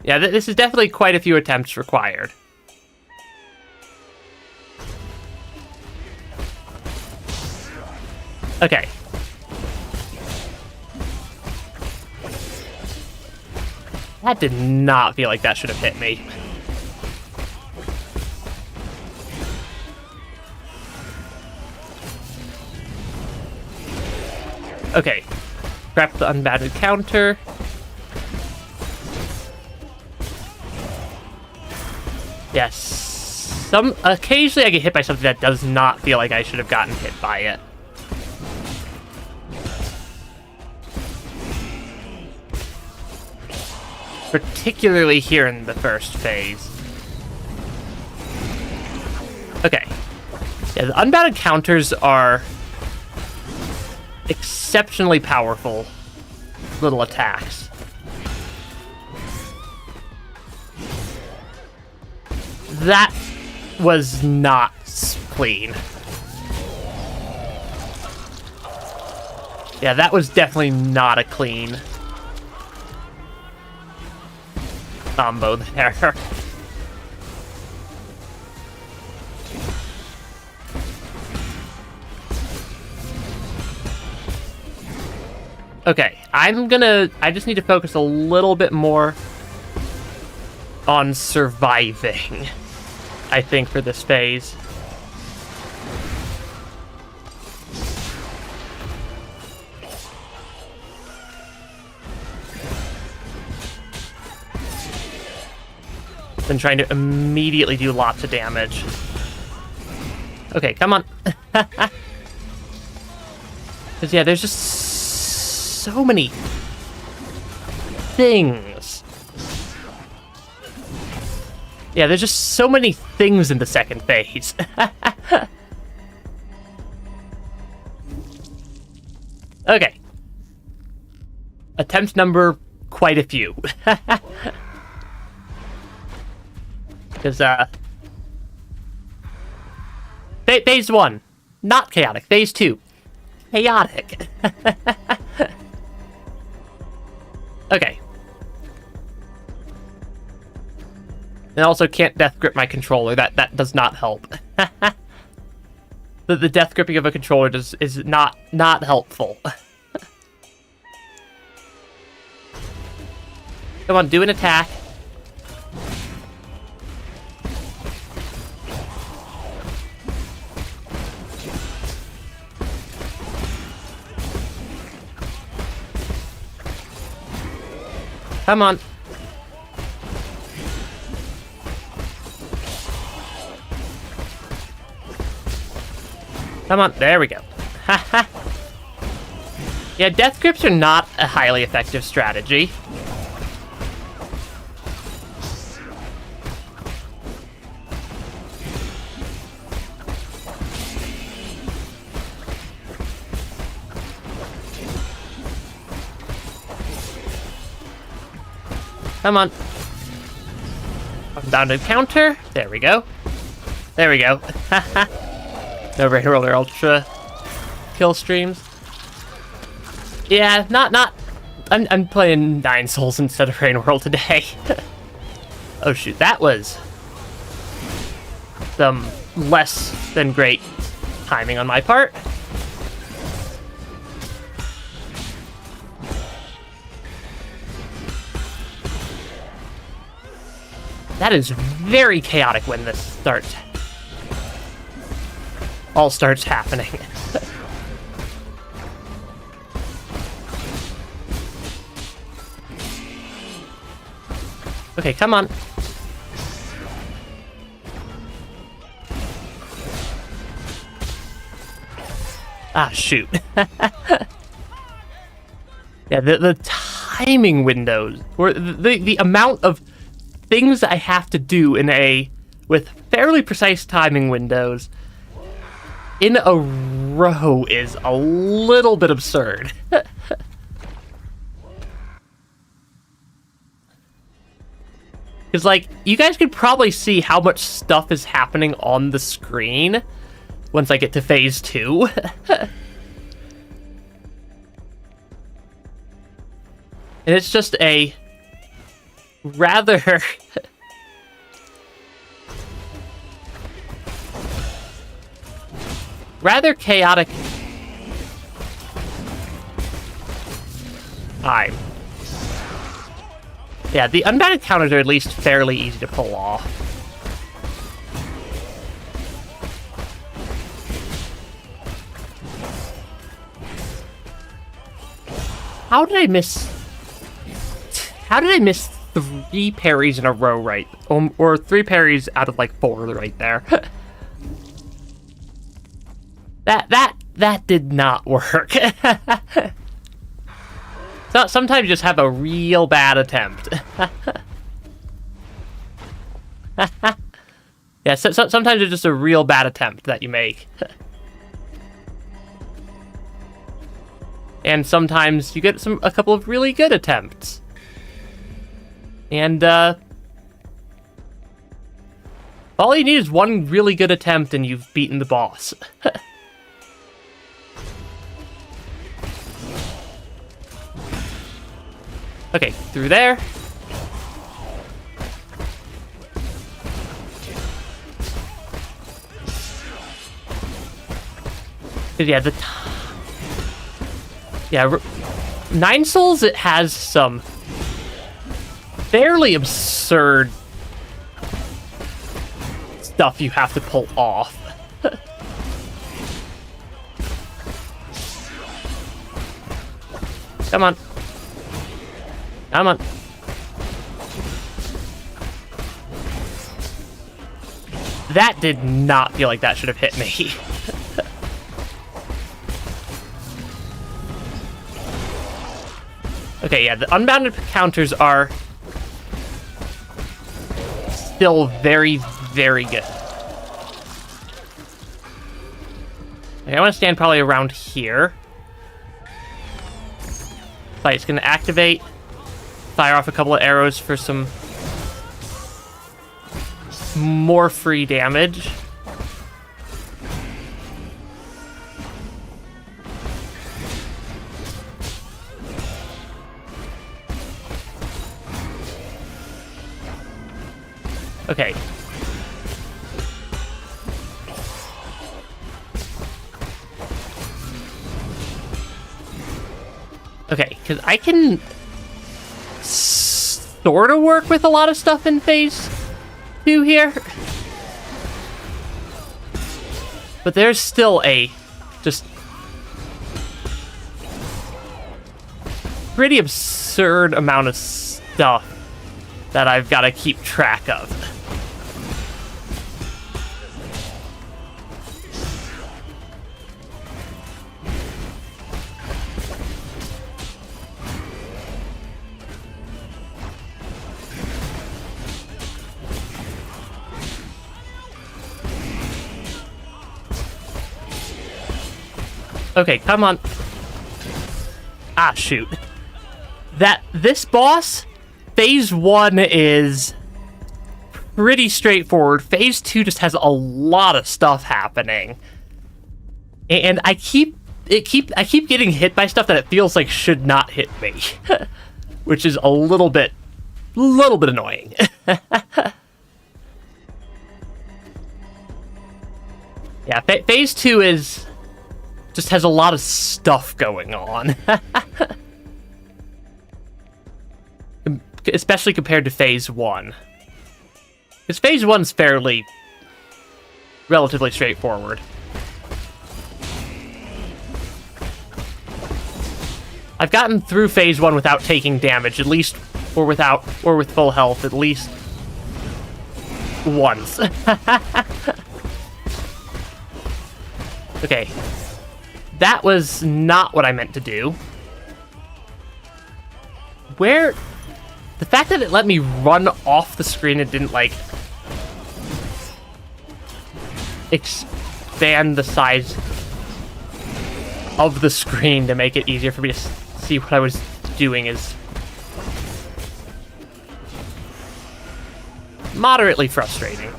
Yeah, this is definitely quite a few attempts required. Okay. That did not feel like that should have hit me. Okay. Grab the unbounded counter. Yes. Occasionally I get hit by something that does not feel like I should have gotten hit by it. Particularly here in the first phase. Okay. Yeah, the unbounded counters are exceptionally powerful little attacks. That was not clean. Yeah, that was definitely not a clean combo there. Okay, I just need to focus a little bit more on surviving, I think, for this phase. Than trying to immediately do lots of damage. Okay, come on. Because, yeah, there's just so many things. Yeah, there's just so many things in the second phase. Okay. Attempt number quite a few. Because, phase 1, not chaotic. Phase 2, chaotic. Okay. And also can't death grip my controller. That does not help. The death gripping of a controller is not helpful. Come on, do an attack. Come on. Come on, there we go. Haha. Yeah, death grips are not a highly effective strategy. Come on. Unbounded counter. There we go. There we go. No Rain Roller Ultra kill streams. Yeah, not. I'm playing 9 Souls instead of Rain World today. Oh shoot, that was some less than great timing on my part. That is very chaotic when this starts. All starts happening. Okay, come on. Ah, shoot. Yeah, the timing windows, or the amount of things I have to do with fairly precise timing windows in a row is a little bit absurd. Because, like, you guys could probably see how much stuff is happening on the screen once I get to phase 2. And it's just rather rather chaotic time. Yeah, the unbounded counters are at least fairly easy to pull off. How did I miss 3 parries in a row right? Or 3 parries out of like 4 right there. That did not work. So, sometimes you just have a real bad attempt. Yeah, sometimes it's just a real bad attempt that you make. And sometimes you get a couple of really good attempts. And, all you need is one really good attempt and you've beaten the boss. Okay, through there. Yeah, 9 Souls, it has some fairly absurd stuff you have to pull off. Come on. Come on. That did not feel like that should have hit me. Okay, yeah, the unbounded counters are still very, very good. Okay, I want to stand probably around here. Right, it's going to activate. Fire off a couple of arrows for some more free damage. Okay. Okay, because I can sort of work with a lot of stuff in phase 2 here. But there's still a just pretty absurd amount of stuff that I've got to keep track of. Okay, come on. Ah, shoot. This boss, phase 1 is pretty straightforward. Phase 2 just has a lot of stuff happening. And I keep getting hit by stuff that it feels like should not hit me. Which is a little bit annoying. Yeah, phase 2 just has a lot of stuff going on. Especially compared to phase 1. Because phase 1's relatively straightforward. I've gotten through phase 1 without taking damage, at least, or with full health, at least once. Okay. That was not what I meant to do. The fact that it let me run off the screen and didn't, like, expand the size of the screen to make it easier for me to see what I was doing is moderately frustrating.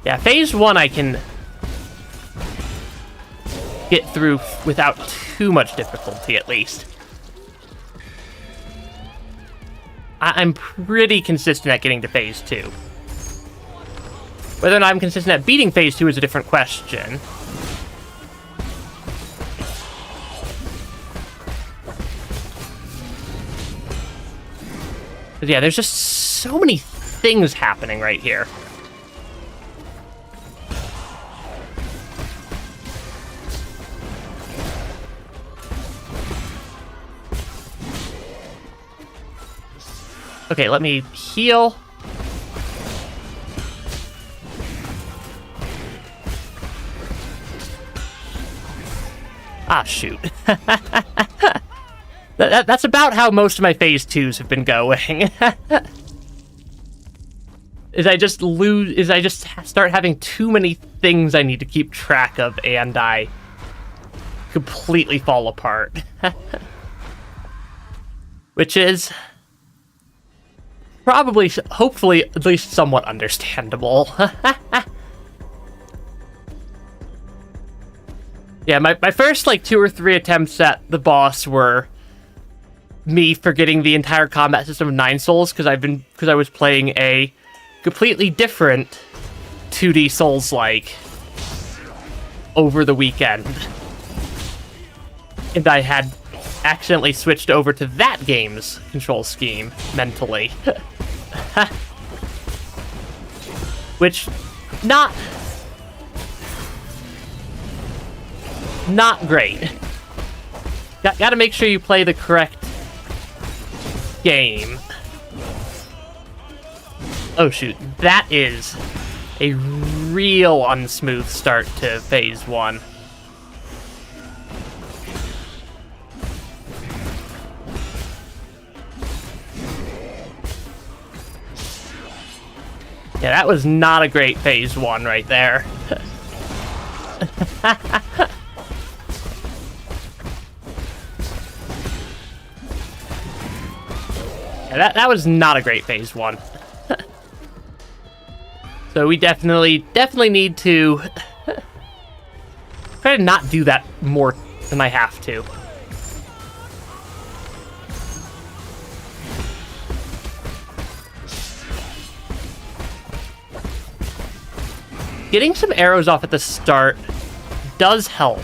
Yeah, phase 1 I can get through without too much difficulty, at least. I'm pretty consistent at getting to phase 2. Whether or not I'm consistent at beating phase 2 is a different question. But yeah, there's just so many things happening right here. Okay, let me heal. Ah, shoot. That's about how most of my phase 2s have been going. I just start having too many things I need to keep track of, and I completely fall apart. Which is probably, hopefully, at least somewhat understandable. Yeah, my first, like, 2 or 3 attempts at the boss were me forgetting the entire combat system of 9 Souls, because I was playing a completely different 2D Souls-like over the weekend. And I had accidentally switched over to that game's control scheme mentally. Which, not great. Gotta make sure you play the correct game. Oh shoot, that is a real unsmooth start to phase 1. Yeah, that was not a great phase 1 right there. Yeah, that was not a great phase 1. So we definitely need to try to not do that more than I have to. Getting some arrows off at the start does help.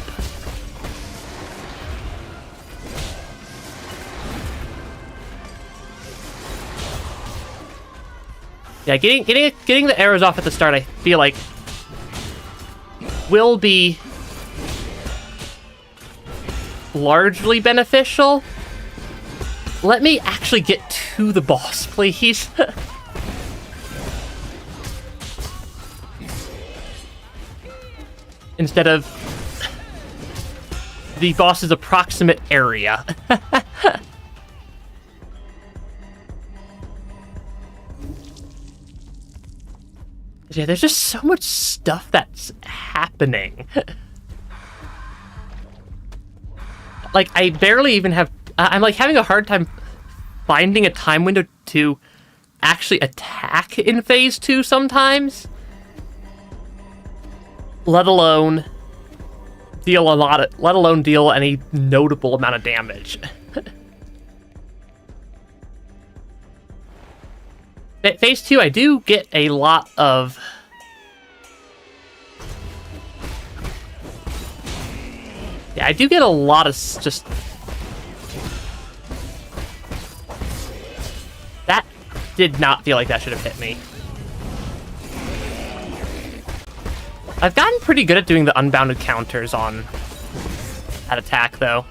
Yeah, getting the arrows off at the start, I feel like, will be largely beneficial. Let me actually get to the boss, please. Instead of the boss's approximate area. Yeah, there's just so much stuff that's happening. Like, I barely even have... I'm, like, having a hard time finding a time window to actually attack in phase 2 sometimes. Let alone deal any notable amount of damage. At phase 2, I do get a lot of... Yeah, I do get a lot of just... That did not feel like that should have hit me. I've gotten pretty good at doing the unbounded counters on that attack, though.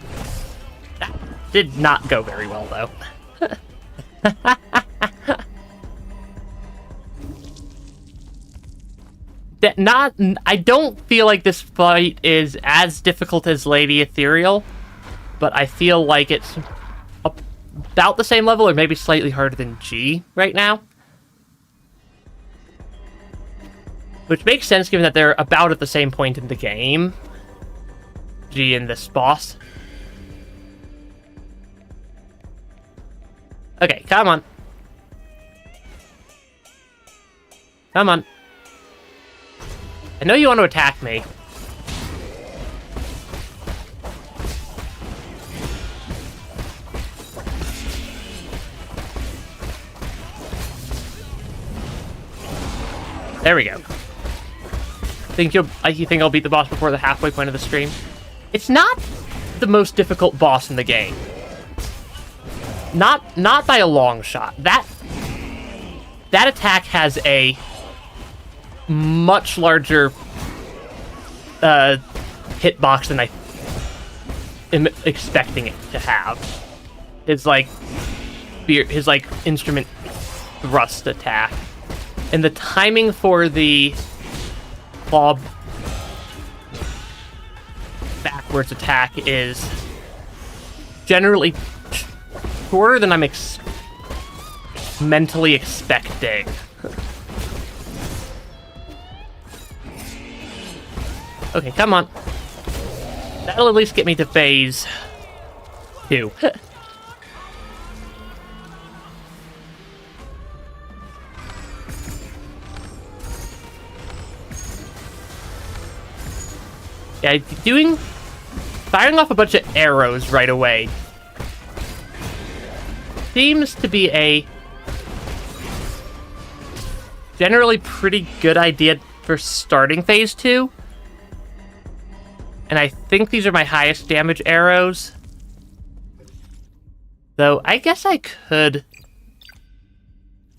That did not go very well, though. I don't feel like this fight is as difficult as Lady Ethereal, but I feel like it's about the same level, or maybe slightly harder than G right now. Which makes sense given that they're about at the same point in the game. G and this boss. Okay, come on. Come on. I know you want to attack me. There we go. You think I'll beat the boss before the halfway point of the stream? It's not the most difficult boss in the game. Not by a long shot. That attack has a much larger hitbox than I am expecting it to have. His instrument thrust attack. And the timing for the claw backwards attack is generally shorter than I'm mentally expecting. Okay, come on. That'll at least get me to phase 2. Yeah, firing off a bunch of arrows right away seems to be a generally pretty good idea for starting phase 2. And I think these are my highest damage arrows. Though I guess I could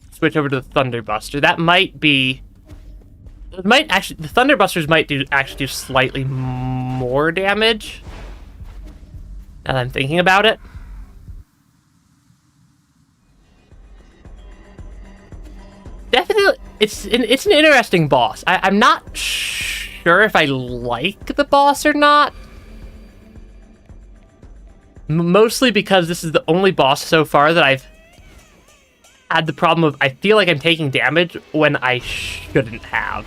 switch over to the Thunderbuster. That might be... the Thunderbusters might actually do slightly more damage. Now that I'm thinking about it. Definitely, it's an interesting boss. I'm not sure if I like the boss or not. Mostly because this is the only boss so far that I've had the problem of I feel like I'm taking damage when I shouldn't have.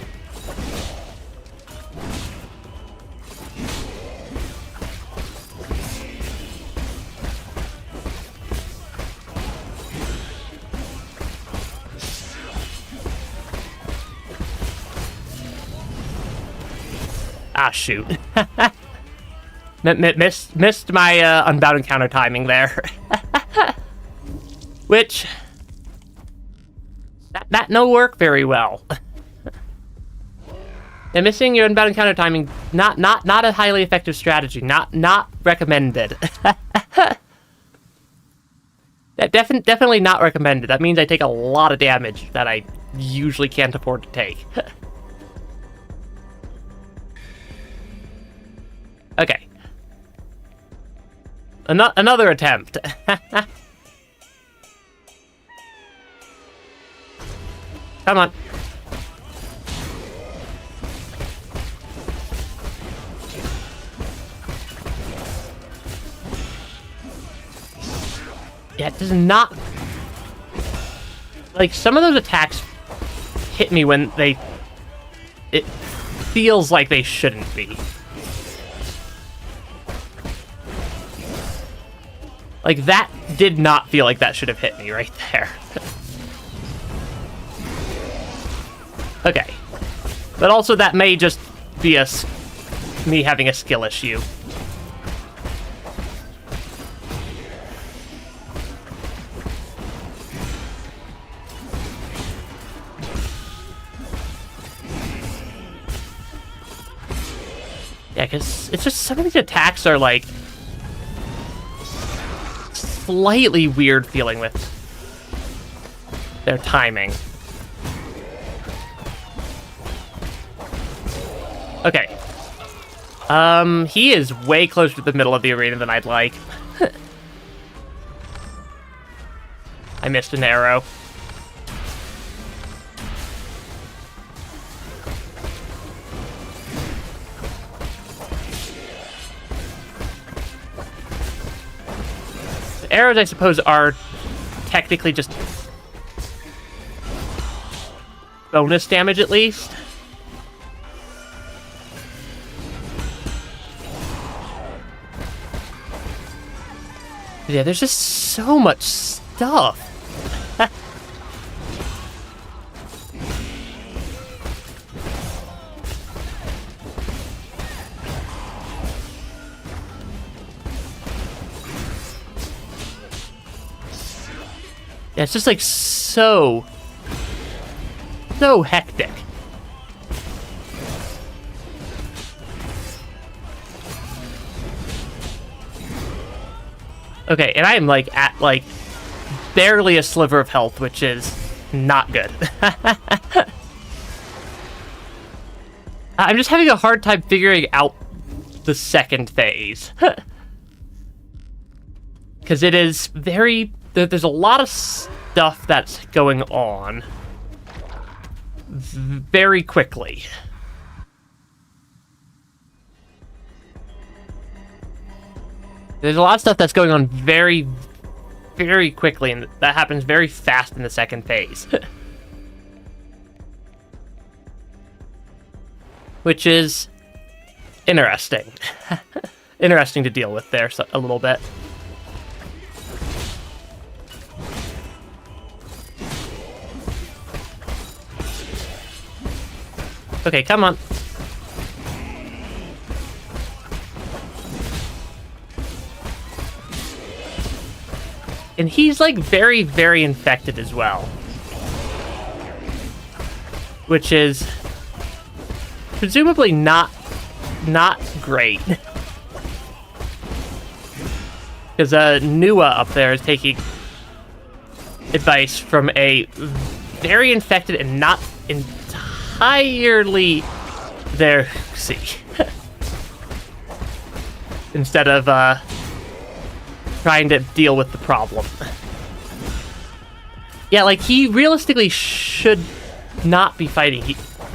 Ah, shoot. Missed my unbound encounter timing there. Which... That no work very well. And missing your unbound encounter timing, not a highly effective strategy. Not recommended. That definitely not recommended. That means I take a lot of damage that I usually can't afford to take. Okay. Another attempt. Come on. Yeah, it does not... like, some of those attacks hit me when it feels like they shouldn't be. Like, that did not feel like that should have hit me right there. Okay. But also that may just be me having a skill issue. Yeah, because it's just some of these attacks are like slightly weird feeling with their timing. Okay. He is way closer to the middle of the arena than I'd like. I missed an arrow. The arrows, I suppose, are technically just bonus damage, at least. Yeah, there's just so much stuff. Yeah, it's just like so hectic. Okay, and I am like at like barely a sliver of health, which is not good. I'm just having a hard time figuring out the second phase. Because it is very... There's a lot of stuff that's going on very quickly. There's a lot of stuff that's going on very, very quickly, and that happens very fast in the second phase. Which is interesting. Interesting to deal with there a little bit. Okay, come on. And he's like very, very infected as well. Which is presumably not great. Because Nua up there is taking advice from a very infected and not entirely there, see. Instead of trying to deal with the problem. Yeah, like he realistically should not be fighting.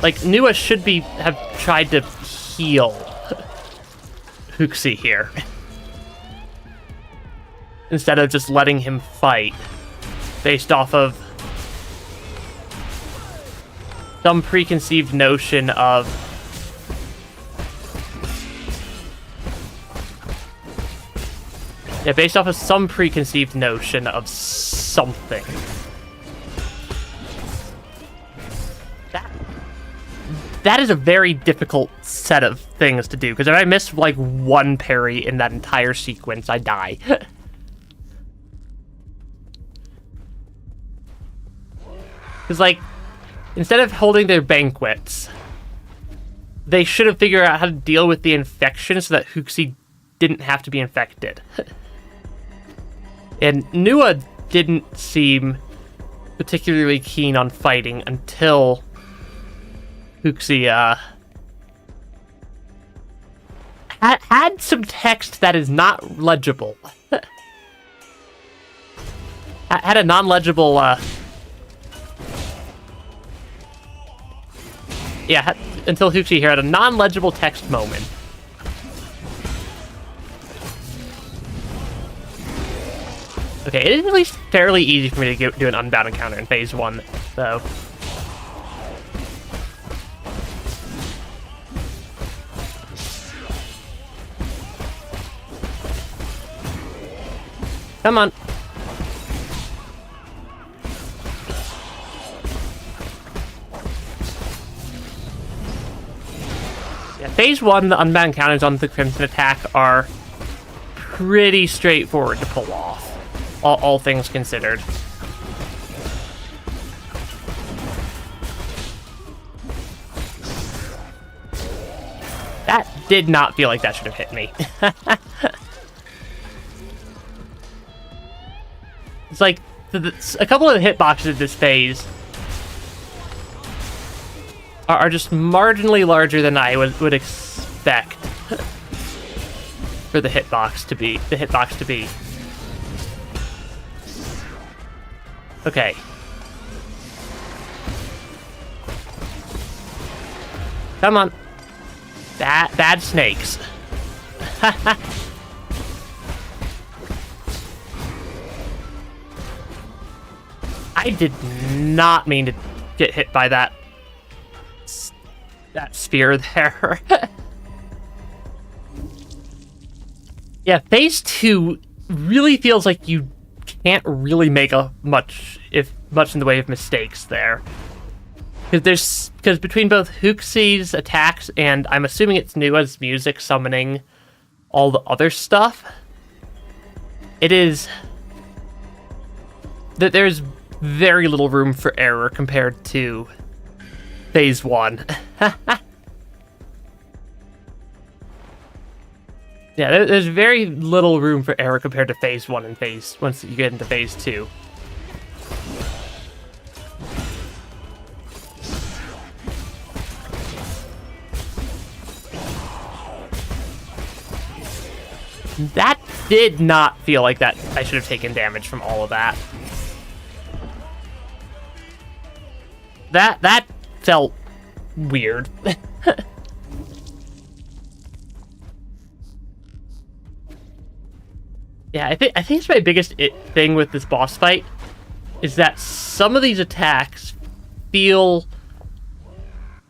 Like Nua should have tried to heal Huxi here. Instead of just letting him fight based off of some preconceived notion of based off of some preconceived notion of something. That is a very difficult set of things to do, because if I miss like one parry in that entire sequence, I die. Because like, instead of holding their banquets, they should have figured out how to deal with the infection so that Huxi didn't have to be infected. And Nua didn't seem particularly keen on fighting until Huxi had some text that is not legible. Had a non-legible until Huxi here had a non-legible text moment. Okay, it is at least fairly easy for me to do an unbound encounter in phase 1, though. Come on. Yeah, phase 1, the unbound counters on the Crimson attack are pretty straightforward to pull off, all things considered. That did not feel like that should have hit me. It's like, a couple of the hitboxes of this phase are just marginally larger than I would expect for the hitbox to be. Okay. Come on. Bad snakes. I did not mean to get hit by that sphere there. Yeah, phase 2 really feels like you can't really make much in the way of mistakes there. Because between both Huxi's attacks and I'm assuming it's Nua's music summoning all the other stuff, it is that there's very little room for error compared to phase 1. Yeah, there's very little room for error compared to phase 1 and once you get into phase 2. That did not feel like that I should have taken damage from all of that. That felt weird. Yeah, I think it's my biggest thing with this boss fight is that some of these attacks feel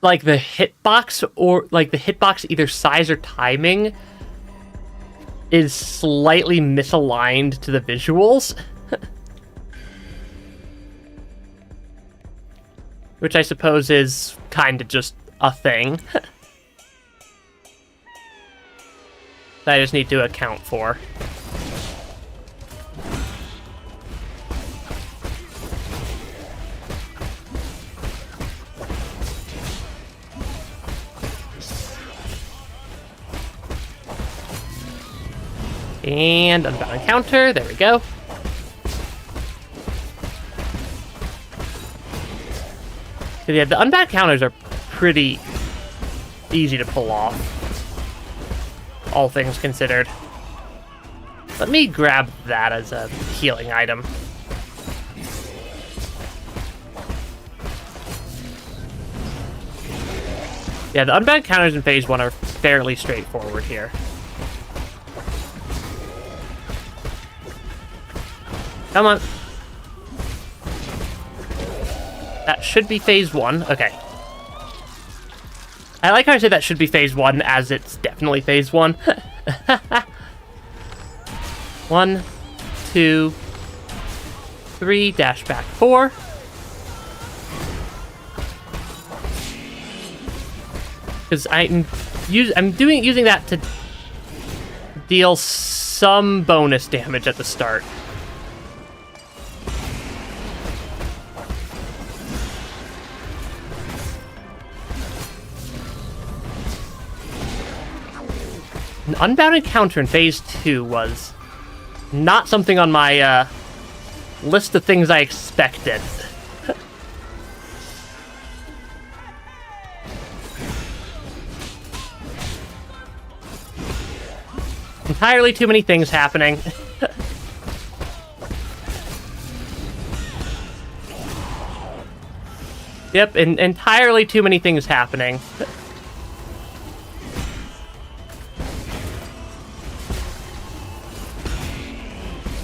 like the hitbox either size or timing is slightly misaligned to the visuals. Which I suppose is kind of just a thing. That I just need to account for. And unbound encounter, there we go. So yeah, the unbound counters are pretty easy to pull off, all things considered. Let me grab that as a healing item. Yeah, the unbound counters in phase 1 are fairly straightforward here. Come on. That should be phase 1. Okay. I like how I say that should be phase 1, as it's definitely phase 1. 1, 2, 3, dash back 4. Because I'm using that to deal some bonus damage at the start. An unbound encounter in phase 2 was not something on my list of things I expected. Entirely too many things happening. Yep, entirely too many things happening.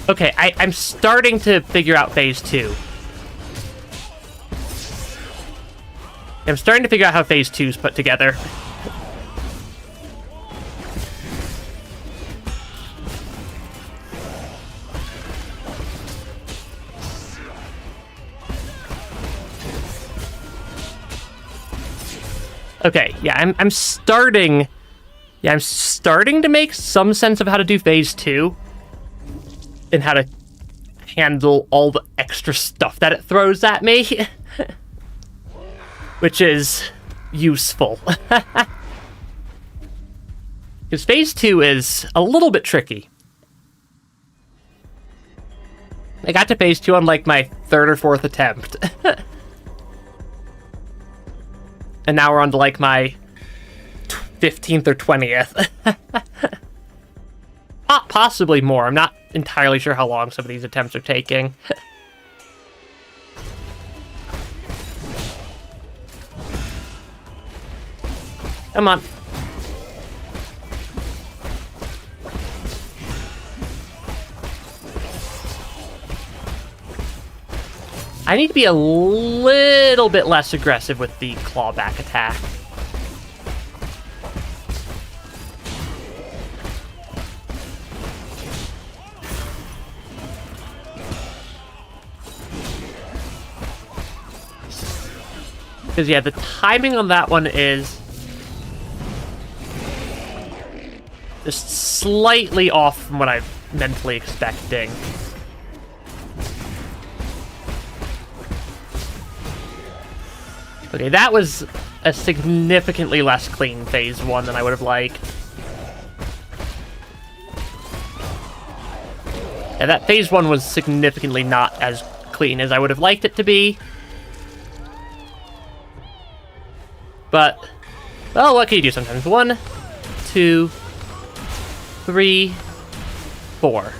Okay, I'm starting to figure out phase 2. I'm starting to figure out how phase 2's put together. Okay, yeah, I'm starting to make some sense of how to do phase 2. And how to handle all the extra stuff that it throws at me. Which is useful. Because phase 2 is a little bit tricky. I got to phase 2 on like my 3rd or 4th attempt. And now we're on to like my 15th or 20th. Possibly more. I'm not entirely sure how long some of these attempts are taking. Come on. I need to be a little bit less aggressive with the clawback attack. Because, yeah, the timing on that one is just slightly off from what I'm mentally expecting. Okay, that was a significantly less clean phase 1 than I would have liked. Yeah, that phase 1 was significantly not as clean as I would have liked it to be. But, well, what can you do sometimes? 1, 2, 3, 4.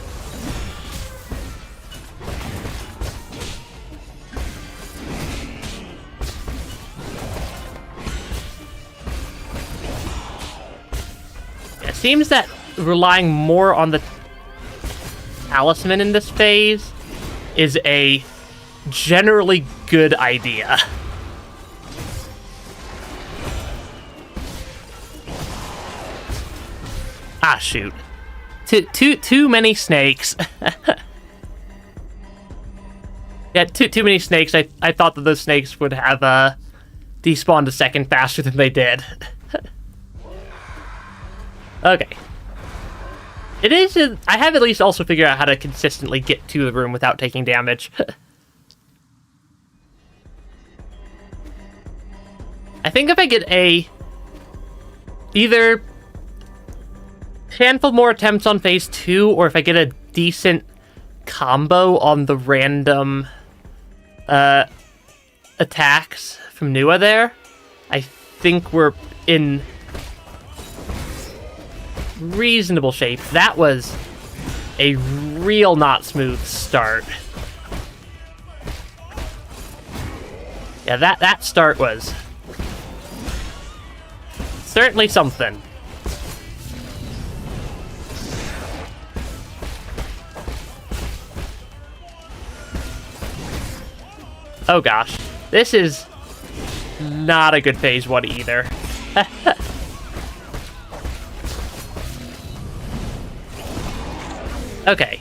It seems that relying more on the talisman in this phase is a generally good idea. Ah, shoot. Too many snakes. Yeah, too many snakes. I thought that those snakes would have despawned a second faster than they did. Okay. It is... I have at least also figured out how to consistently get to the room without taking damage. I think if I get either handful more attempts on phase 2, or if I get a decent combo on the random attacks from Nua there, I think we're in reasonable shape. That was a real not smooth start. Yeah, that start was certainly something. Oh gosh, this is not a good phase 1 either. Okay.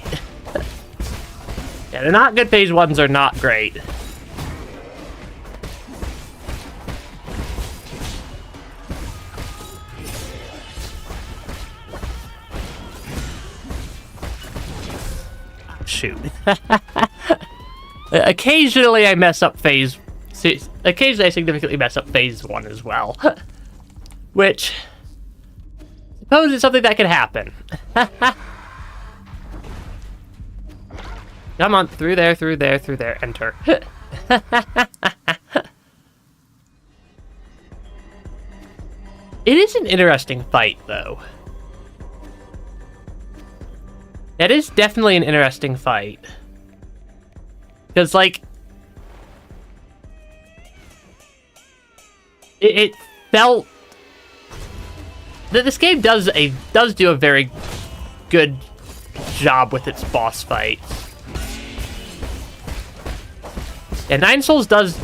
Yeah, the not good phase 1s are not great. Shoot. Occasionally I mess up occasionally I significantly mess up phase 1 as well. Which, I suppose is something that can happen. Come on, through there, enter. It is an interesting fight, though. It is definitely an interesting fight. Because, like, it felt that this game does do a very good job with its boss fights. Yeah, Nine Souls does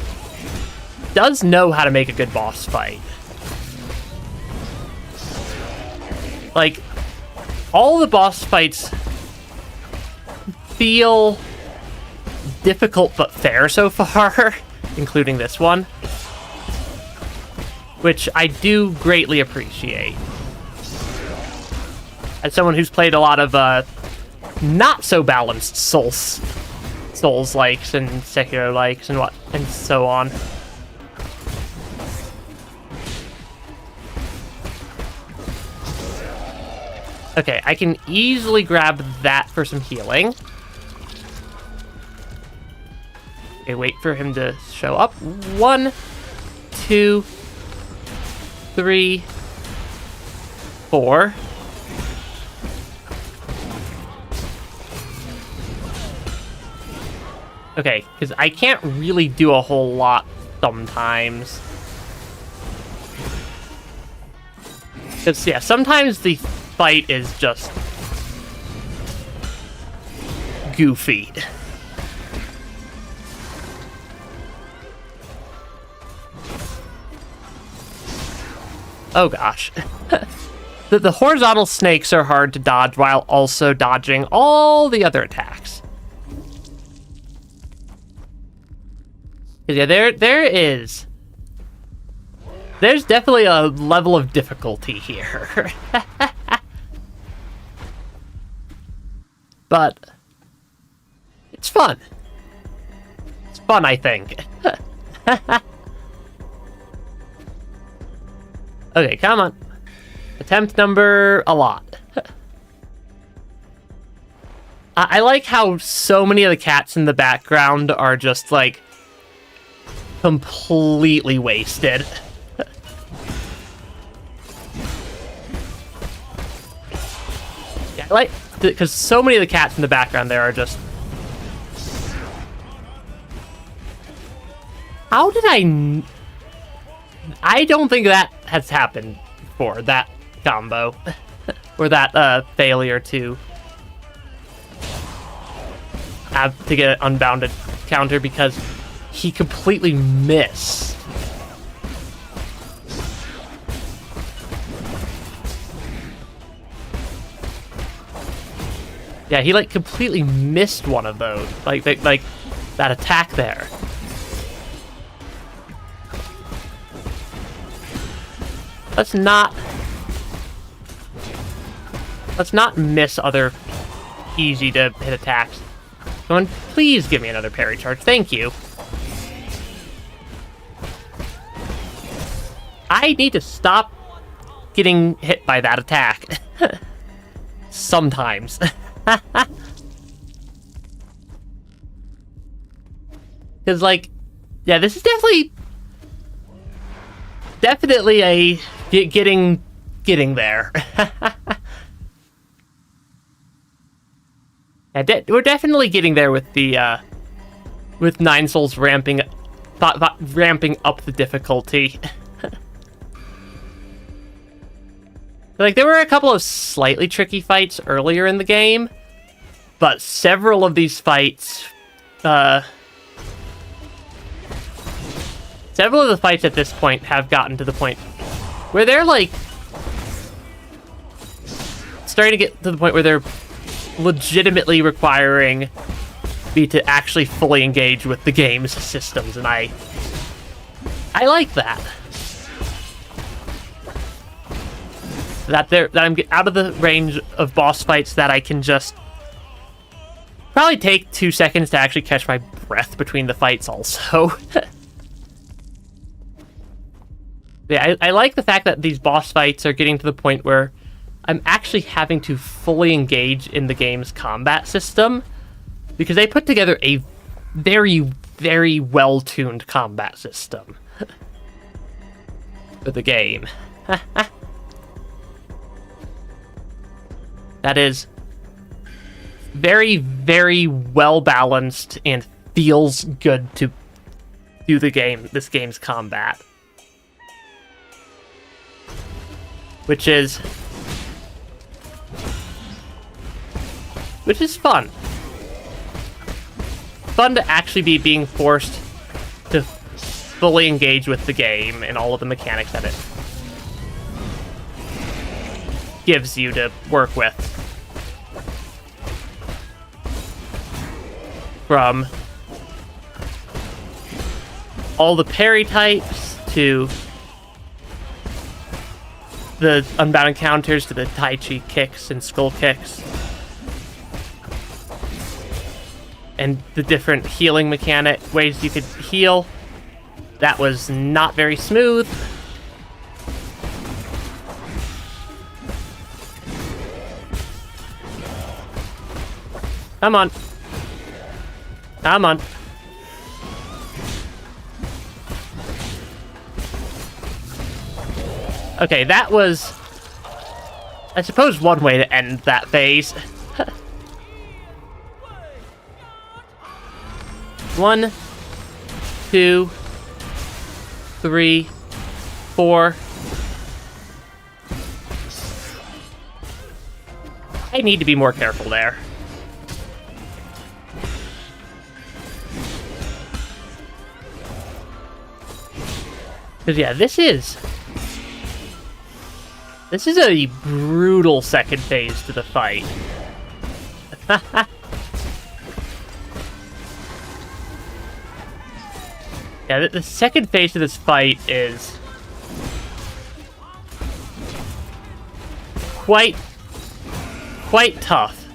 know how to make a good boss fight. Like, all the boss fights feel difficult but fair so far, including this one, which I do greatly appreciate. As someone who's played a lot of not so balanced Souls likes and Sekiro likes and so on. Okay, I can easily grab that for some healing. Okay, wait for him to show up. 1, 2, 3, 4. Okay, because I can't really do a whole lot sometimes. Because, yeah, sometimes the fight is just goofy. Oh gosh. The horizontal snakes are hard to dodge while also dodging all the other attacks. Yeah, there's definitely a level of difficulty here. But it's fun. It's fun, I think. Okay, come on. Attempt number a lot. I like how so many of the cats in the background are just, like, completely wasted. Yeah, like, because so many of the cats in the background there are just... How did I don't think that has happened before, that combo. Or that, failure to have to get an unbounded counter, because he completely missed. Yeah, he, like, completely missed one of those. Like that attack there. Let's not miss other easy to hit attacks. Come on, please give me another parry charge. Thank you. I need to stop getting hit by that attack. Sometimes. Because, like, yeah, this is definitely a getting there. Yeah, we're definitely getting there with the with Nine Souls ramping up the difficulty. Like, there were a couple of slightly tricky fights earlier in the game, but several of these fights, several of the fights at this point have gotten to the point where they're, like, starting to get to the point where they're legitimately requiring me to actually fully engage with the game's systems, and I like that. That I'm out of the range of boss fights that I can just probably take 2 seconds to actually catch my breath between the fights also. Yeah, I like the fact that these boss fights are getting to the point where I'm actually having to fully engage in the game's combat system, because they put together a very, very well-tuned combat system for the game. That is very, very well-balanced and feels good to do this game's combat. Which is fun. Fun to actually be being forced to fully engage with the game and all of the mechanics that it gives you to work with. From all the parry types to the unbound counters to the Tai Chi kicks and skull kicks. And the different healing ways you could heal. That was not very smooth. Come on. Come on. Okay, that was, I suppose, one way to end that phase. 1, 2, 3, 4. I need to be more careful there. Because, yeah, this is a brutal second phase to the fight. Yeah, the second phase to this fight is quite tough.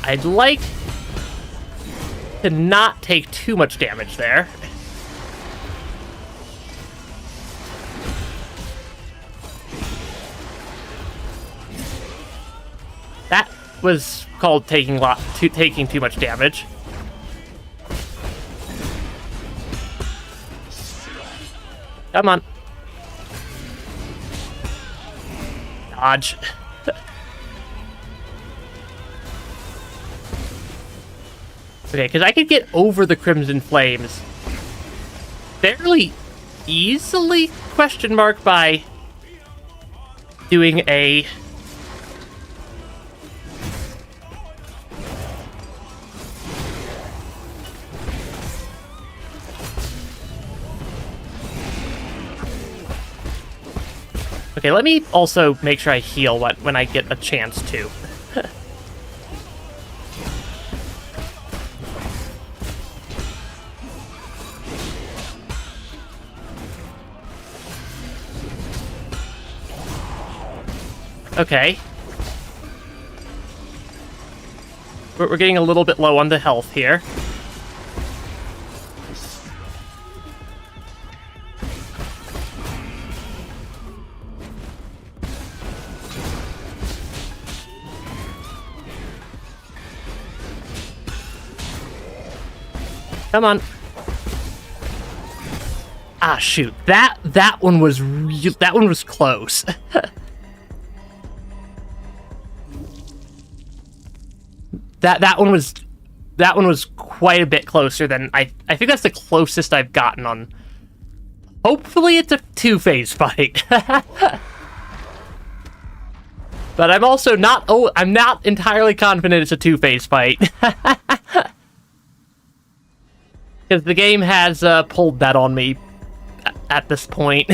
I'd like to not take too much damage there. was called taking too much damage. Come on. Dodge. Okay, because I could get over the Crimson Flames fairly easily, question mark, by doing a... Okay, let me also make sure I heal when I get a chance to. Okay. We're getting a little bit low on the health here. Come on. Ah, shoot. That one was close. That one was quite a bit closer than I think that's the closest I've gotten on. Hopefully it's a 2-phase fight. But I'm also not I'm not entirely confident it's a 2-phase fight. Because the game has pulled that on me at this point.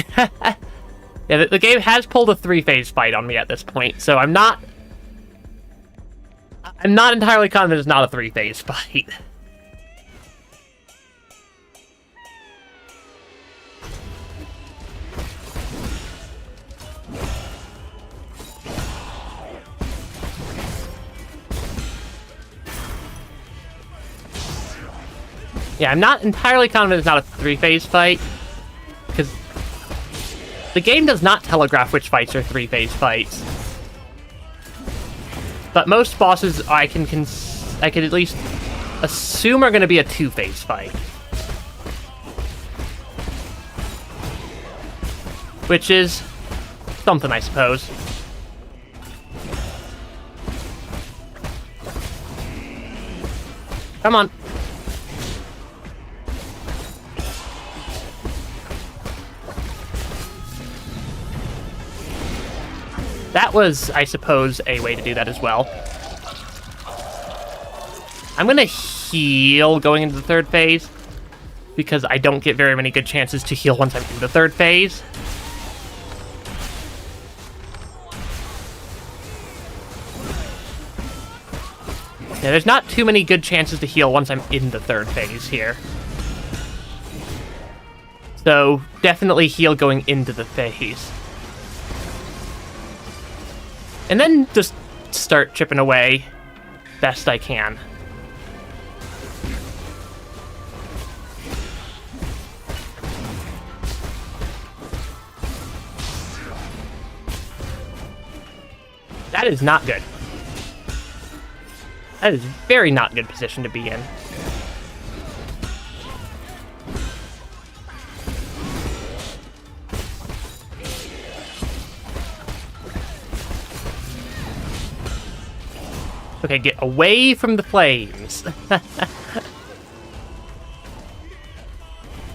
Yeah, the game has pulled a 3-phase fight on me at this point, so I'm not entirely confident it's not a 3-phase fight. Yeah, I'm not entirely confident it's not a 3-phase fight, because the game does not telegraph which fights are 3-phase fights. But most bosses I can at least assume are going to be a 2-phase fight. Which is something, I suppose. Come on. That was, I suppose, a way to do that as well. I'm gonna heal going into the 3rd phase, because I don't get very many good chances to heal once I'm in the 3rd phase. Yeah, there's not too many good chances to heal once I'm in the 3rd phase here. So, definitely heal going into the phase. And then just start chipping away best I can. That is not good. That is very not good position to be in. Okay, get away from the flames.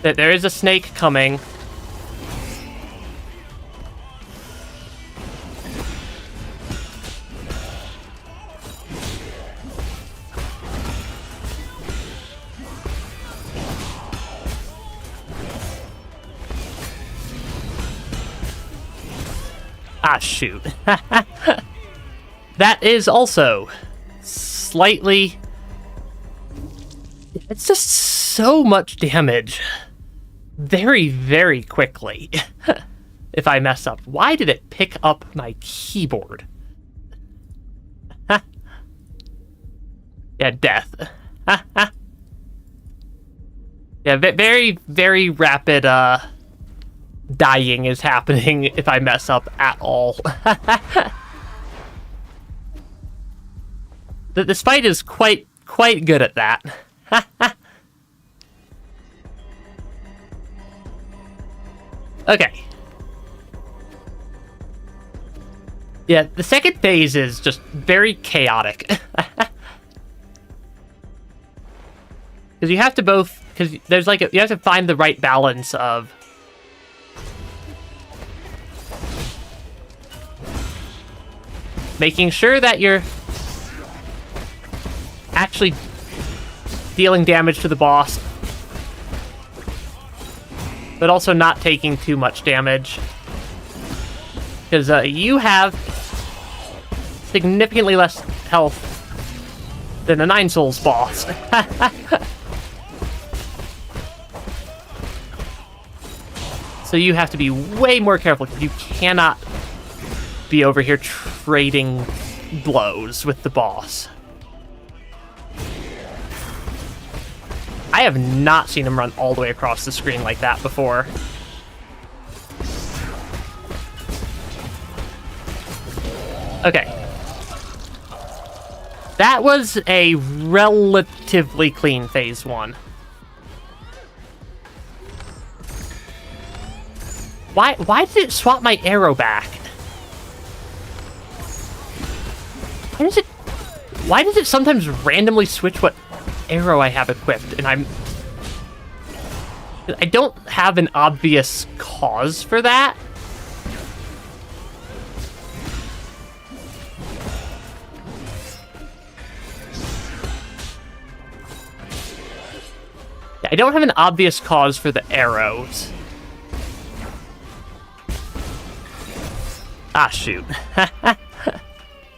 There is a snake coming. Ah, shoot. That is also slightly... It's just so much damage. Very, very quickly. If I mess up. Why did it pick up my keyboard? Yeah, death. Yeah, very, very rapid, dying is happening if I mess up at all. This fight is quite good at that. Okay. Yeah, the second phase is just very chaotic. Because you have to both... Because there's like... you have to find the right balance of... making sure that you're... actually dealing damage to the boss. But also not taking too much damage. Because you have significantly less health than a 9 Souls boss. So you have to be way more careful, because you cannot be over here trading blows with the boss. I have not seen him run all the way across the screen like that before. Okay. That was a relatively clean phase 1. Why did it swap my arrow back? Why does it sometimes randomly switch what arrow I have equipped? And I don't have an obvious cause for that. I don't have an obvious cause for the arrows. Ah, shoot.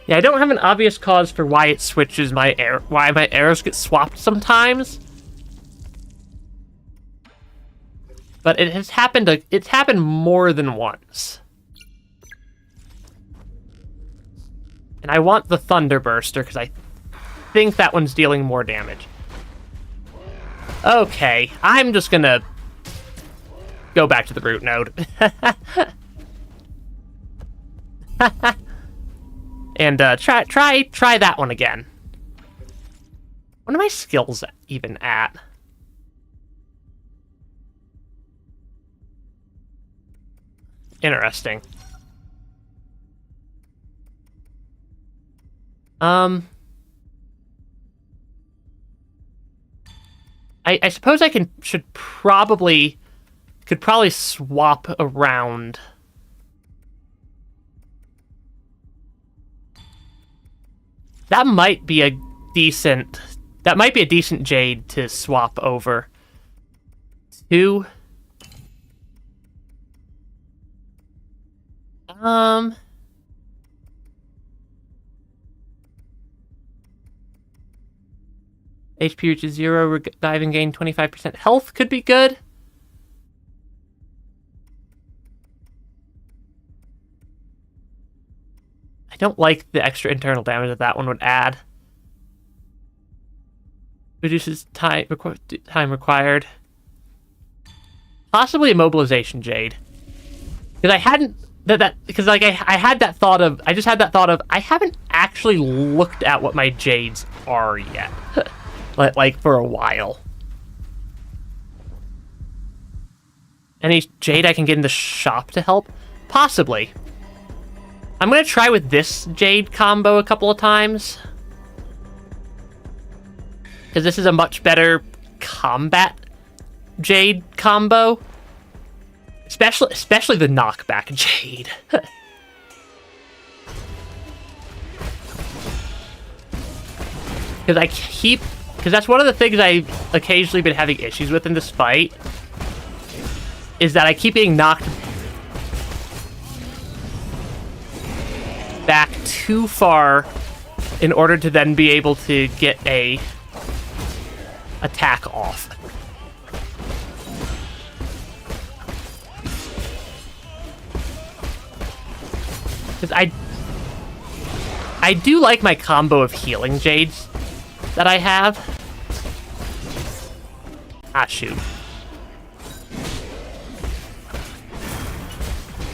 Yeah, I don't have an obvious cause for why it switches why my arrows get swapped sometimes. But it has happened. It's happened more than once. And I want the Thunder Burster because I think that one's dealing more damage. Okay, I'm just gonna go back to the root node. And try that one again. What are my skills even at? Interesting. I suppose I could probably swap around. That might be a decent Jade to swap over to. HP reaches 0, revive and gain 25% health could be good. I don't like the extra internal damage that one would add. Reduces time required. Possibly Immobilization Jade. Because I hadn't... Because like I had that thought of... I just had that thought of... I haven't actually looked at what my Jades are yet. Like, for a while. Any Jade I can get in the shop to help? Possibly. I'm going to try with this Jade combo a couple of times. Because this is a much better combat Jade combo. Especially the knockback Jade. Because that's one of the things I've occasionally been having issues with in this fight. Is that I keep being knocked back too far in order to then be able to get a attack off. Because I do like my combo of healing Jades that I have. Ah, shoot.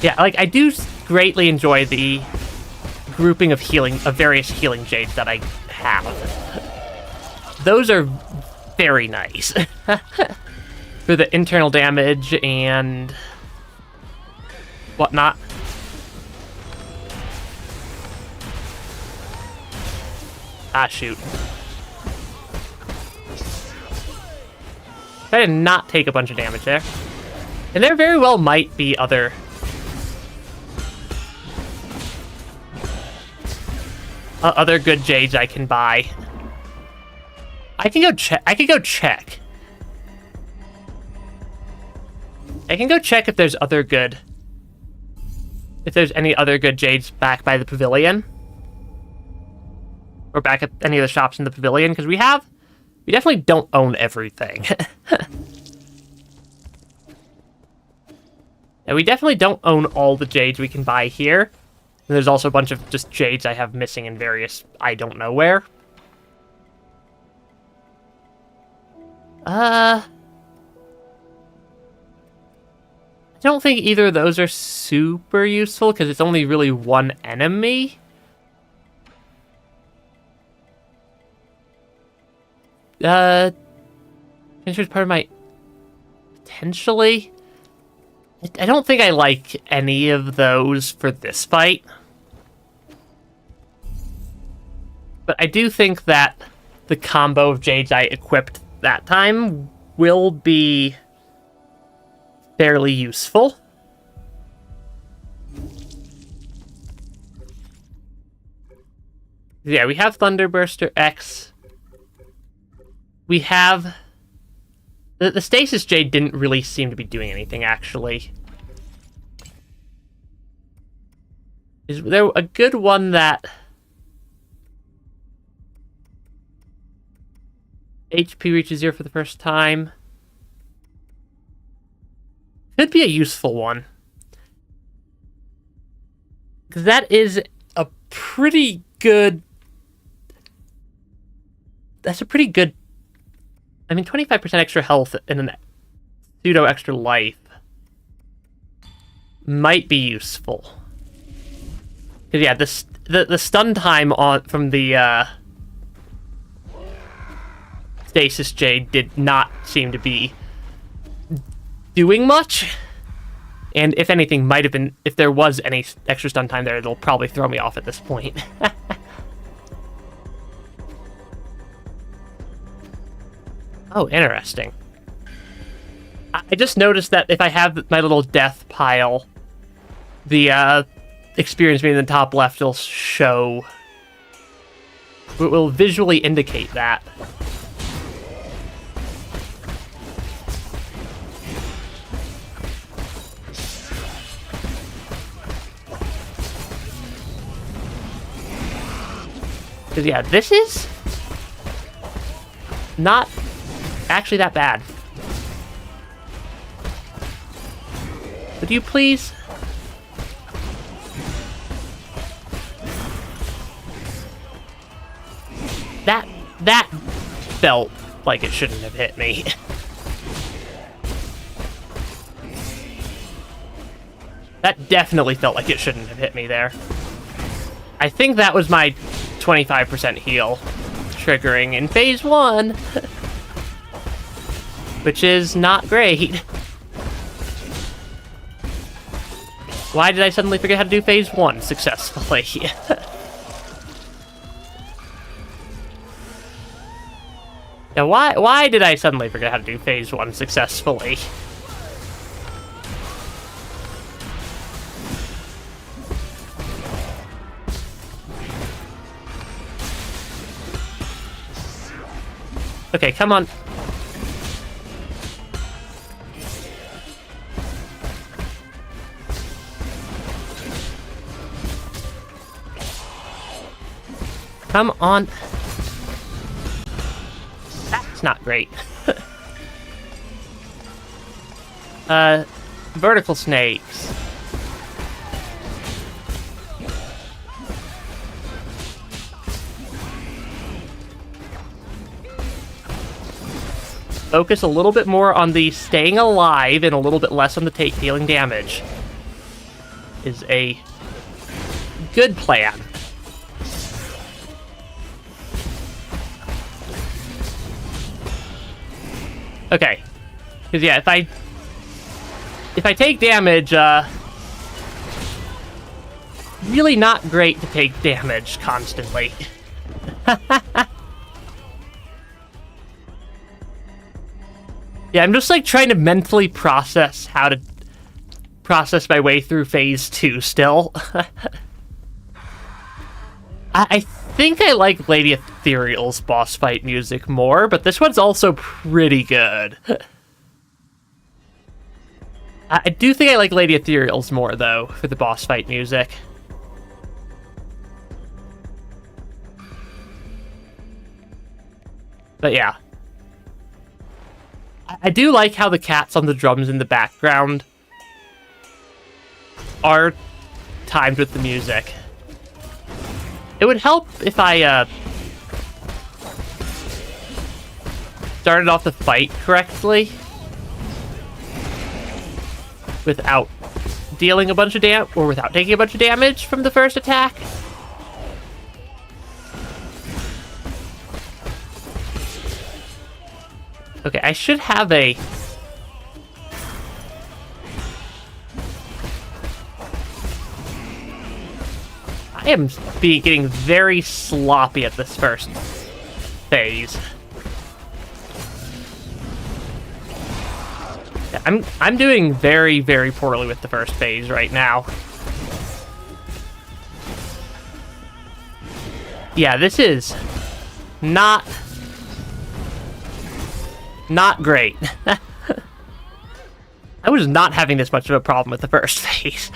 Yeah, like, I do greatly enjoy the grouping of various healing Jades that I have. Those are very nice. For the internal damage and whatnot. Ah, shoot. I did not take a bunch of damage there. And there very well might be other... other good Jades I can buy. I can go check. I can go check if there's other good... if there's any other good Jades back by the pavilion. Or back at any of the shops in the pavilion, because we definitely don't own everything. And we definitely don't own all the Jades we can buy here. And there's also a bunch of just Jades I have missing in various... I don't know where. I don't think either of those are super useful, because it's only really one enemy. Here's part of my... potentially... I don't think I like any of those for this fight. But I do think that the combo of Jades I equipped that time will be fairly useful. Yeah, we have Thunderburster X. We have... The Stasis Jade didn't really seem to be doing anything, actually. Is there a good one that... HP reaches 0 for the first time? Could be a useful one. Because that is a pretty good... That's a pretty good... I mean, 25% extra health and a pseudo extra life might be useful. Because yeah, the stun time from the Stasis Jade did not seem to be doing much. And if anything, might have been, if there was any extra stun time there, it'll probably throw me off at this point. Oh, interesting. I just noticed that if I have my little death pile, the experience meter in the top left will show... It will visually indicate that. Because yeah, this is not actually that bad. Would you please? That felt like it shouldn't have hit me. That definitely felt like it shouldn't have hit me there. I think that was my 25% heal triggering in phase 1. Which is not great. Why did I suddenly forget how to do phase 1 successfully? Now, why did I suddenly forget how to do phase 1 successfully? Okay, come on. Come on. That's not great. Vertical snakes. Focus a little bit more on the staying alive and a little bit less on the dealing damage. Is a good plan. Okay. Because, yeah, if I take damage, really not great to take damage constantly. Yeah, I'm just, like, trying to mentally process how to process my way through phase 2 still. I think I like Lady Ethereal's boss fight music more, but this one's also pretty good. I do think I like Lady Ethereal's more, though, for the boss fight music. But yeah. I do like how the cats on the drums in the background are timed with the music. It would help if I started off the fight correctly without dealing a bunch of damage, or without taking a bunch of damage from the first attack. Okay, I should have a... I am getting very sloppy at this first phase. Yeah, I'm doing very, very poorly with the first phase right now. Yeah, this is not great. I was not having this much of a problem with the first phase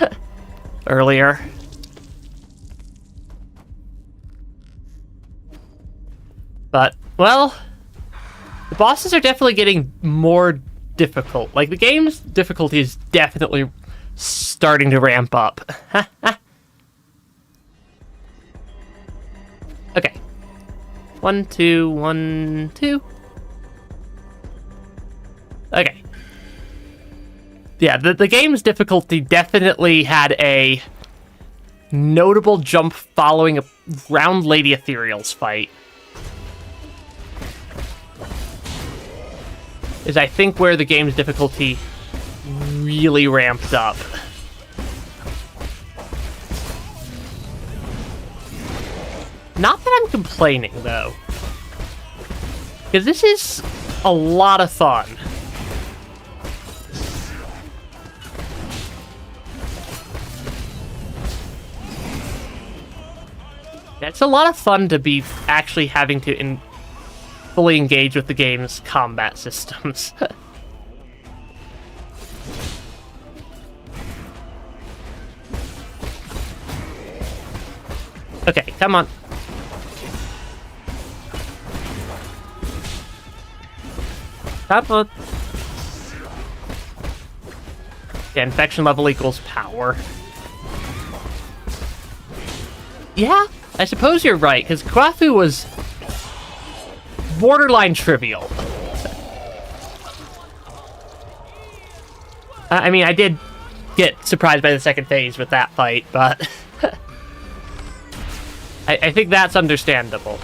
earlier. But, well, the bosses are definitely getting more difficult. Like, the game's difficulty is definitely starting to ramp up. Okay. 1, 2, 1, 2. Okay. Yeah, the game's difficulty definitely had a notable jump following around Lady Ethereal's fight. Is, I think, where the game's difficulty really ramped up. Not that I'm complaining, though. Because this is a lot of fun. It's a lot of fun to be actually having to fully engage with the game's combat systems. Okay, come on. Come on. Yeah, infection level equals power. Yeah, I suppose you're right, because Kwafu was borderline trivial. I mean, I did get surprised by the second phase with that fight, but I think that's understandable.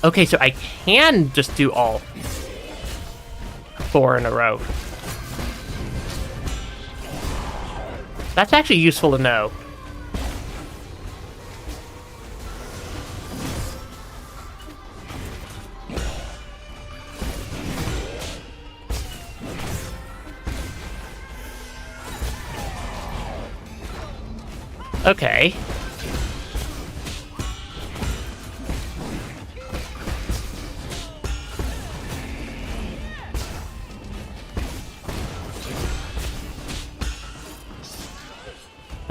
Okay, so I can just do all 4 in a row. That's actually useful to know. Okay.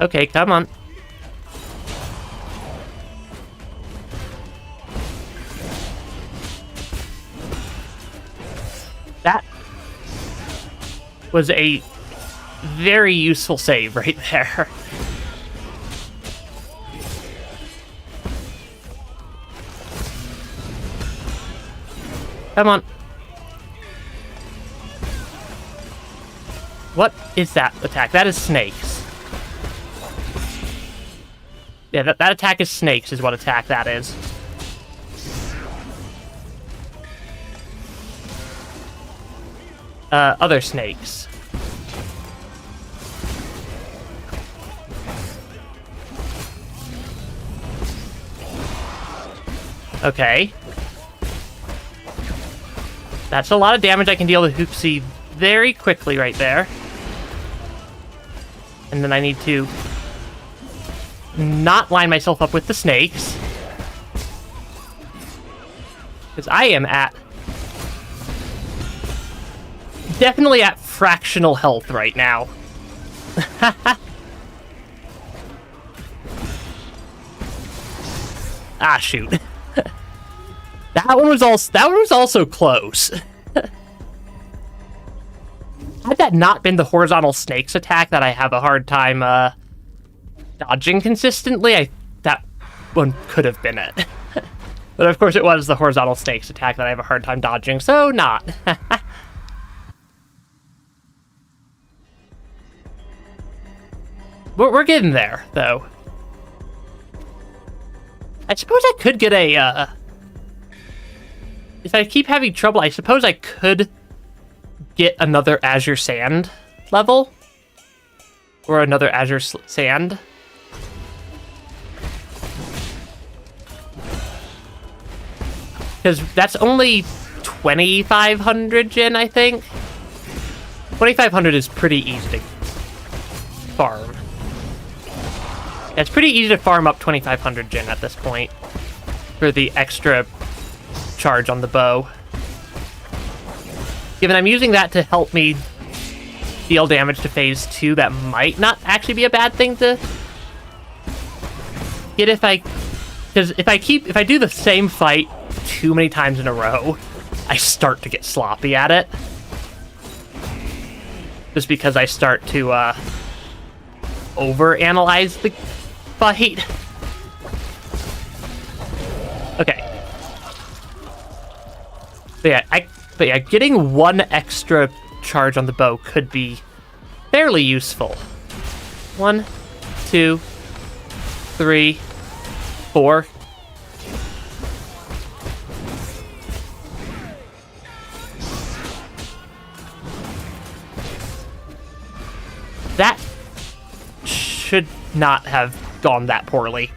Okay, come on. That was a very useful save right there. Come on. What is that attack? That is snakes. Yeah, that attack is snakes is what attack that is. other snakes. Okay. That's a lot of damage I can deal with Hoopsie very quickly right there. And then I need to not line myself up with the snakes. Because I am definitely at fractional health right now. Ah, shoot. That one was also close. Had that not been the horizontal snakes attack that I have a hard time dodging consistently, that one could have been it. But of course it was the horizontal snakes attack that I have a hard time dodging, so not. We're getting there, though. I suppose I could get a, if I keep having trouble, I suppose I could get another Azure Sand level. Or another Azure Sand. Because that's only 2,500 Jin, I think. 2,500 is pretty easy to farm. Yeah, it's pretty easy to farm up 2,500 Jin at this point. For the extra charge on the bow. Given I'm using that to help me deal damage to phase 2, that might not actually be a bad thing to get because if I do the same fight too many times in a row, I start to get sloppy at it. Just because I start to overanalyze the fight. Okay. But yeah, getting one extra charge on the bow could be fairly useful. 1, 2, 3, 4. That should not have gone that poorly.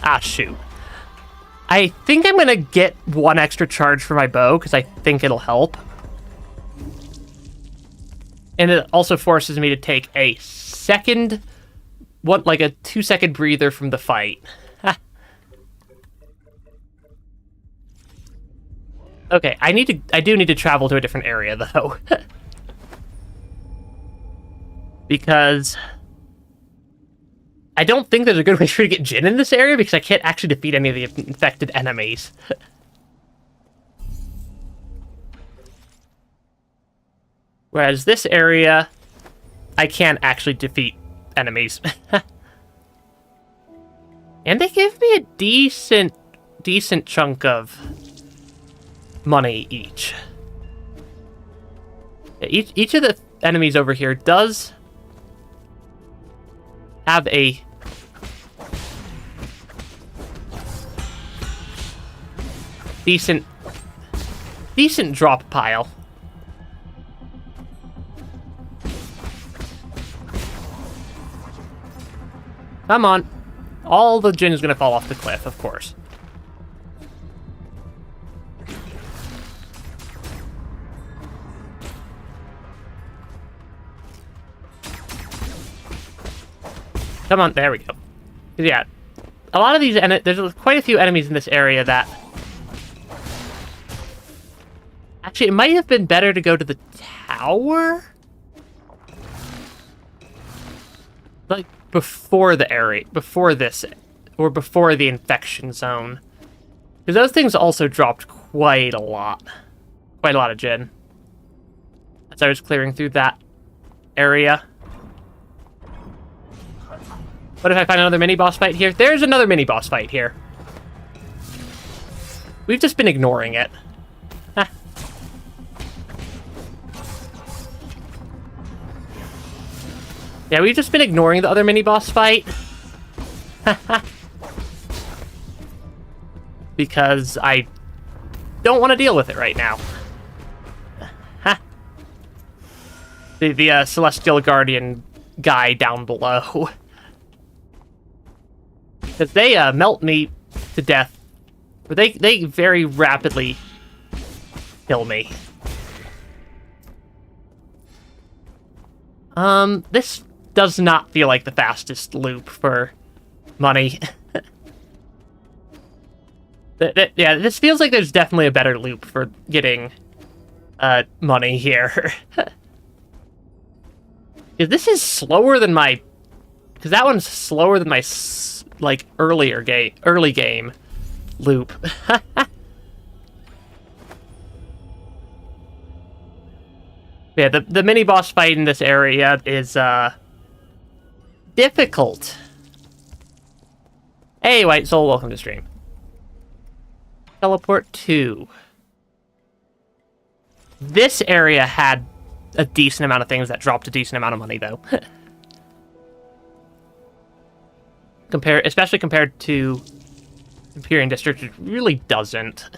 Ah, shoot. I think I'm gonna get one extra charge for my bow, because I think it'll help. And it also forces me to take a second, like a 2-second breather from the fight. Okay, I do need to travel to a different area, though. Because I don't think there's a good way for me to get Jin in this area, because I can't actually defeat any of the infected enemies. Whereas this area, I can actually defeat enemies. And they give me a decent chunk of money each. Each of the enemies over here does have a decent drop pile. Come on. All the Jin is going to fall off the cliff, of course. Come on, there we go. Yeah, a lot of these, and there's quite a few enemies in this area that... Actually, it might have been better to go to the tower? Like, before the area, before this, or before the infection zone. Because those things also dropped quite a lot. Quite a lot of Jin. As I was clearing through that area. What if I find another mini-boss fight here? There's another mini-boss fight here. We've just been ignoring it. Yeah, we've just been ignoring the other mini-boss fight. Because I don't want to deal with it right now. The Celestial Guardian guy down below. Because they melt me to death. But they very rapidly kill me. This does not feel like the fastest loop for money. Yeah, this feels like there's definitely a better loop for getting money here. This is slower than my... Because that one's slower than my, like, early game loop. Yeah, the mini-boss fight in this area is, difficult. Hey, White Soul, welcome to stream. Teleport 2. This area had a decent amount of things that dropped a decent amount of money, though. Especially compared to Empyrean District, it really doesn't.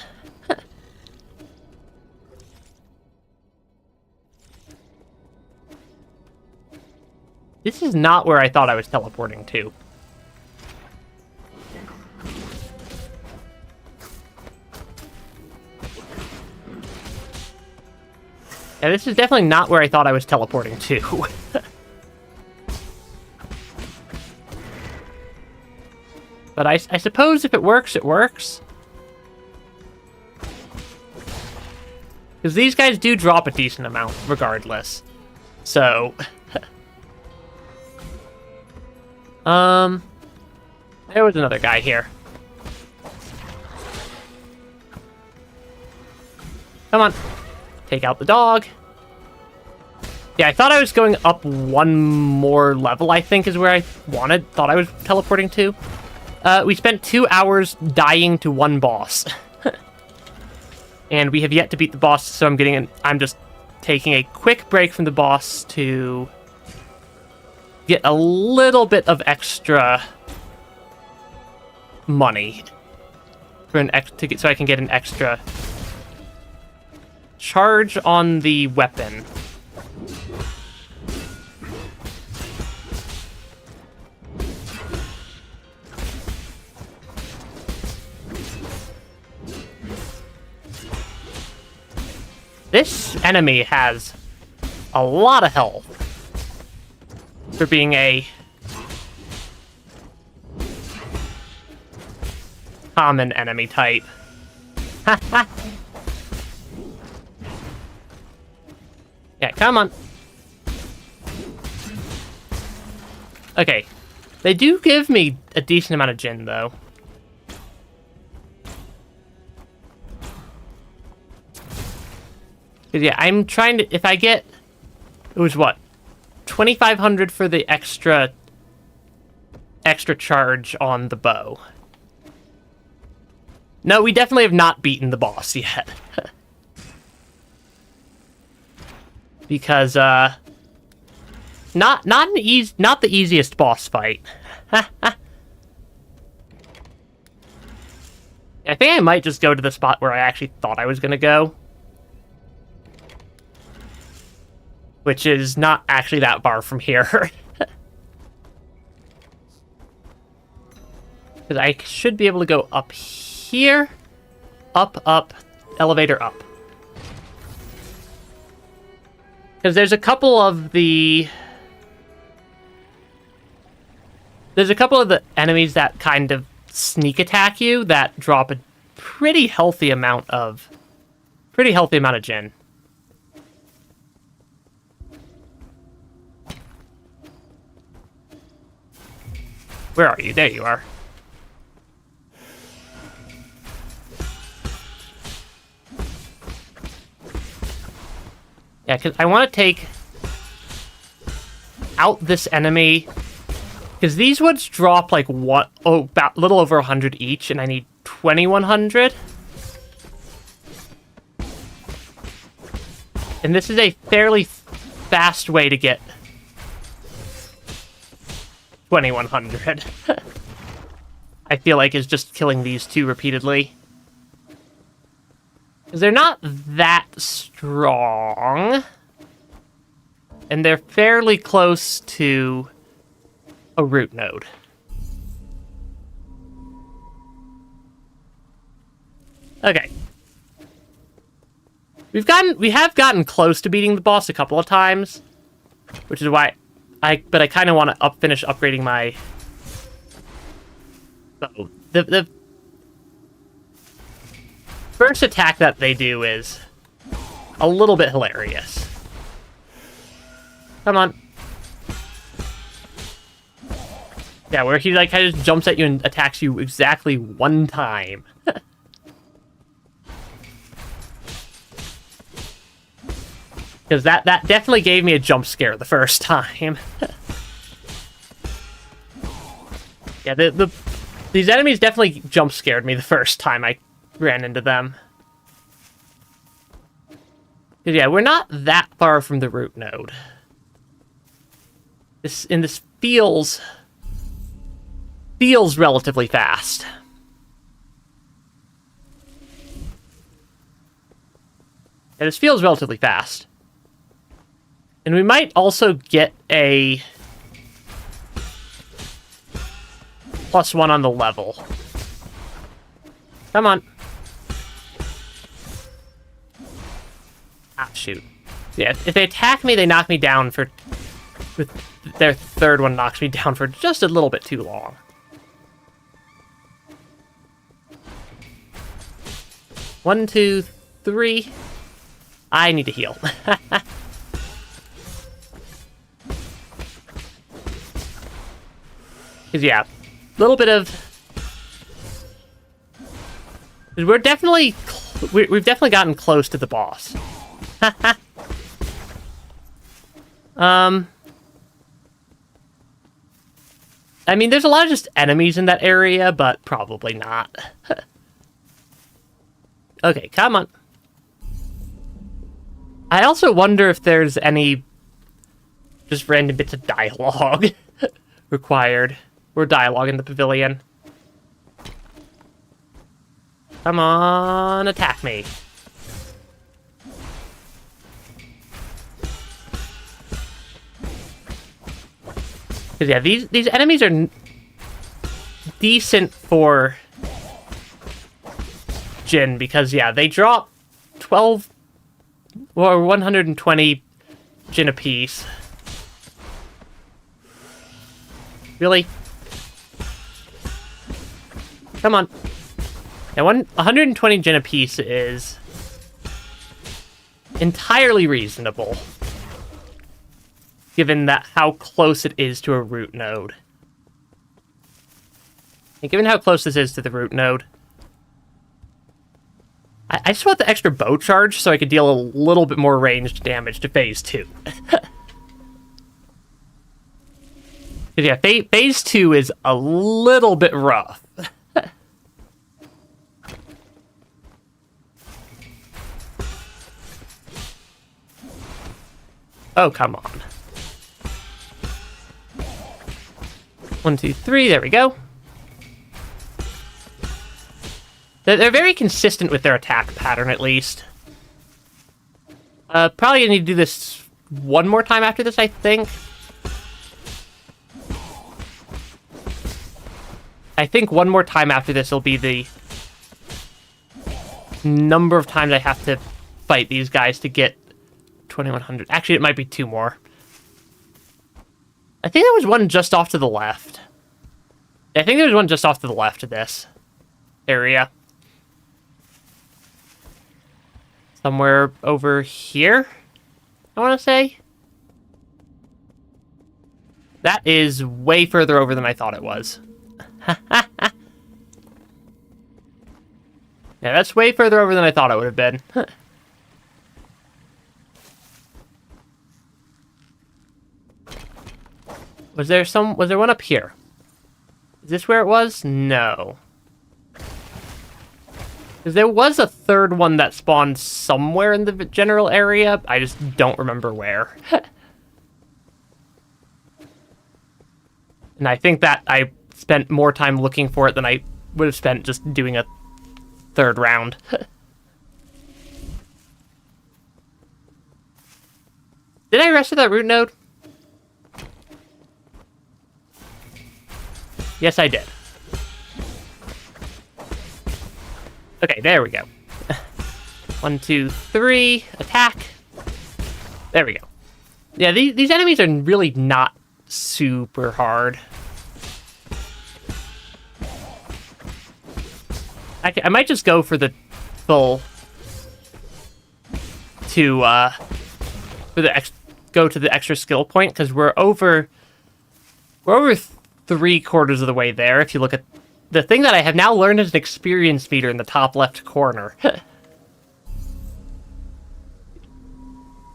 This is not where I thought I was teleporting to. Yeah, this is definitely not where I thought I was teleporting to. But I suppose if it works, it works. Because these guys do drop a decent amount, regardless. So... There was another guy here. Come on. Take out the dog. Yeah, I thought I was going up one more level, I think is where I thought I was teleporting to. We spent 2 hours dying to one boss. And we have yet to beat the boss, so I'm just taking a quick break from the boss to get a little bit of extra money for so I can get an extra charge on the weapon. This enemy has a lot of health for being a common enemy type. Yeah, come on. Okay. They do give me a decent amount of gin, though. Because, yeah, I'm trying to... If I get... It was what? 2,500 for the extra charge on the bow. No, we definitely have not beaten the boss yet. Because, not the easiest boss fight. I think I might just go to the spot where I actually thought I was gonna go. Which is not actually that far from here. Because I should be able to go up here. Up, elevator up. Because there's a couple of the... There's a couple of the enemies that kind of sneak attack you that drop a pretty healthy amount of gin. Where are you? There you are. Yeah, because I want to take out this enemy. Because these ones drop like what? Oh, about a little over 100 each, and I need 2,100. And this is a fairly fast way to get 2100. I feel like is just killing these two repeatedly. Because they're not that strong. And they're fairly close to a root node. Okay. We have gotten close to beating the boss a couple of times, which is why I kind of want to finish upgrading my. So the first attack that they do is a little bit hilarious. Come on. Yeah, where he like kind of just jumps at you and attacks you exactly one time. Because that definitely gave me a jump scare the first time. Yeah, these enemies definitely jump scared me the first time I ran into them. Because yeah, we're not that far from the root node. This feels relatively fast. Yeah, this feels relatively fast. And we might also get a +1 on the level. Come on. Ah, shoot. Yeah, if they attack me, they knock me down for... Their third one knocks me down for just a little bit too long. One, two, three. I need to heal. Because, yeah, a little bit of... We've definitely gotten close to the boss. I mean, there's a lot of just enemies in that area, but probably not. Okay, come on. I also wonder if there's any just random bits of dialogue required. Or dialogue in the pavilion. Come on, attack me. Because yeah, these enemies are decent for Jin, because yeah, they drop 12 or 120 Jin apiece. Really? Come on. Now, 120 Jin apiece is entirely reasonable, given that how close it is to a root node. And given how close this is to the root node, I just want the extra bow charge so I could deal a little bit more ranged damage to phase 2. Yeah, phase 2 is a little bit rough. Oh, come on. 1, 2, 3, there we go. They're very consistent with their attack pattern, at least. Probably gonna need to do this one more time after this, I think. I think one more time after this will be the number of times I have to fight these guys to get 2100. Actually, it might be 2 more. I think there was one just off to the left. I think there was one just off to the left of this area. Somewhere over here, I want to say. That is way further over than I thought it was. Yeah, that's way further over than I thought it would have been. Was there one up here? Is this where it was? No. Because there was a third one that spawned somewhere in the general area. I just don't remember where. And I think that I spent more time looking for it than I would have spent just doing a third round. Did I rest of that root node? Yes, I did. Okay, there we go. 1, 2, 3, attack. There we go. Yeah, these enemies are really not super hard. I might just go for the full go to the extra skill point, because we're over 3/4 of the way there. If you look at the thing that I have now learned is an experience meter in the top left corner.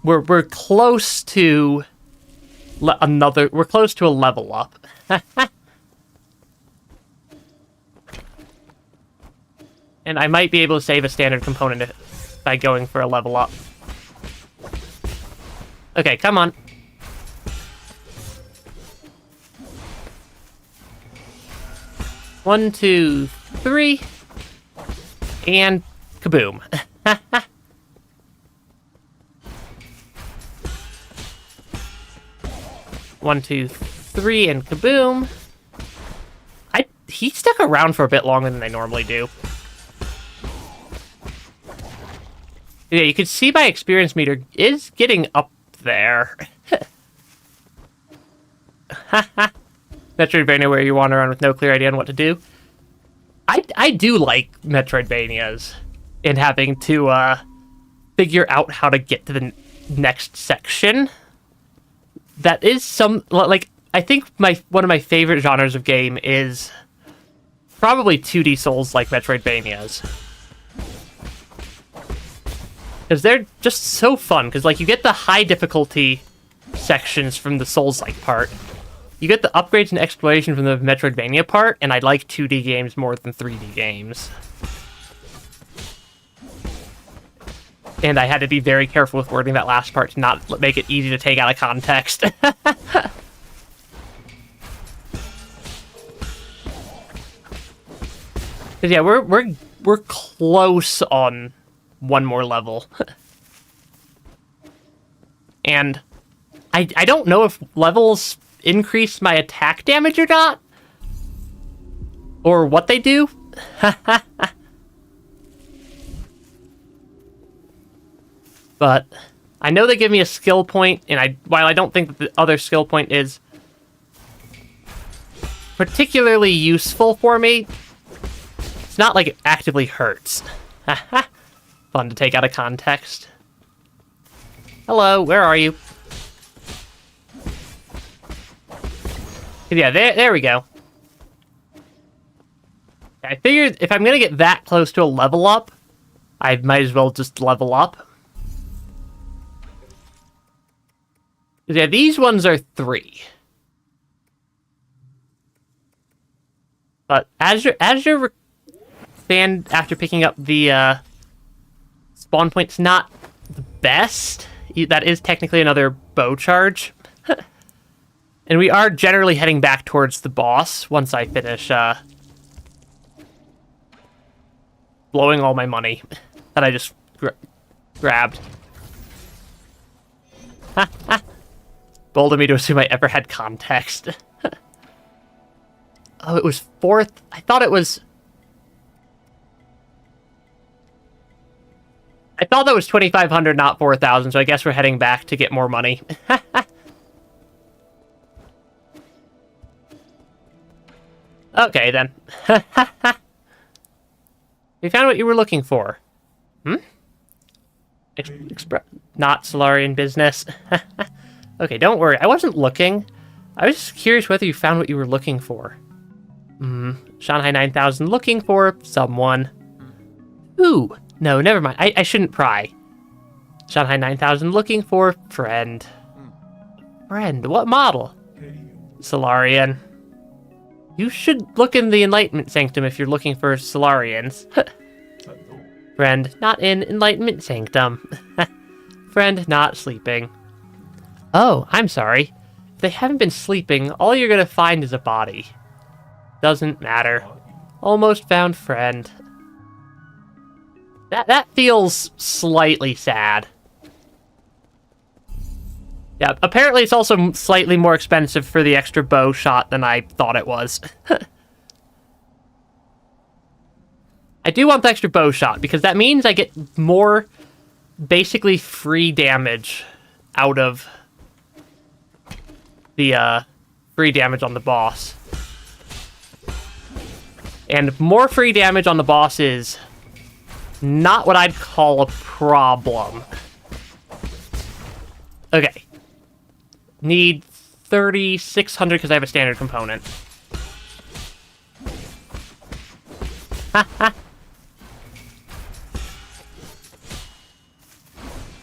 We're close to we're close to a level up. And I might be able to save a standard component by going for a level up. Okay, come on. One, two, three, and kaboom. One, two, three, and kaboom. He stuck around for a bit longer than they normally do. Yeah, you can see my experience meter is getting up there. Metroidvania where you wander around with no clear idea on what to do. I do like Metroidvanias and having to figure out how to get to the next section. That is I think one of my favorite genres of game is probably 2D Souls like Metroidvanias. Because they're just so fun, because like you get the high difficulty sections from the Souls-like part. You get the upgrades and exploration from the Metroidvania part, and I like 2D games more than 3D games. And I had to be very careful with wording that last part to not make it easy to take out of context. Cause yeah, we're close on one more level. And I don't know if levels increase my attack damage or not, or what they do. But I know they give me a skill point, and while I don't think that the other skill point is particularly useful for me, it's not like it actively hurts. Fun to take out of context. Hello, where are you? Yeah, there we go. I figured if I'm gonna get that close to a level up, I might as well just level up. Yeah, these ones are 3. But as your fan after picking up the spawn point's not the best. That is technically another bow charge. And we are generally heading back towards the boss once I finish blowing all my money that I just grabbed. Bold of me to assume I ever had context. Oh, it was 4th? I thought it was... I thought that was 2,500, not 4,000, so I guess we're heading back to get more money. Okay, then. You found what you were looking for. Hmm? Not Solarian business. Okay, don't worry. I wasn't looking. I was just curious whether you found what you were looking for. Shanghai 9000 looking for someone. Ooh. No, never mind. I shouldn't pry. Shanghai 9000 looking for friend. Friend? What model? Solarian. You should look in the Enlightenment Sanctum if you're looking for Solarians. Friend, not in Enlightenment Sanctum. Friend, not sleeping. Oh, I'm sorry. they haven't been sleeping, all you're gonna find is a body. Doesn't matter. Almost found friend. That feels slightly sad. Yeah, apparently it's also slightly more expensive for the extra bow shot than I thought it was. I do want the extra bow shot, because that means I get more, basically, free damage out of the, free damage on the boss. And more free damage on the boss is not what I'd call a problem. Okay. Need 3,600 because I have a standard component.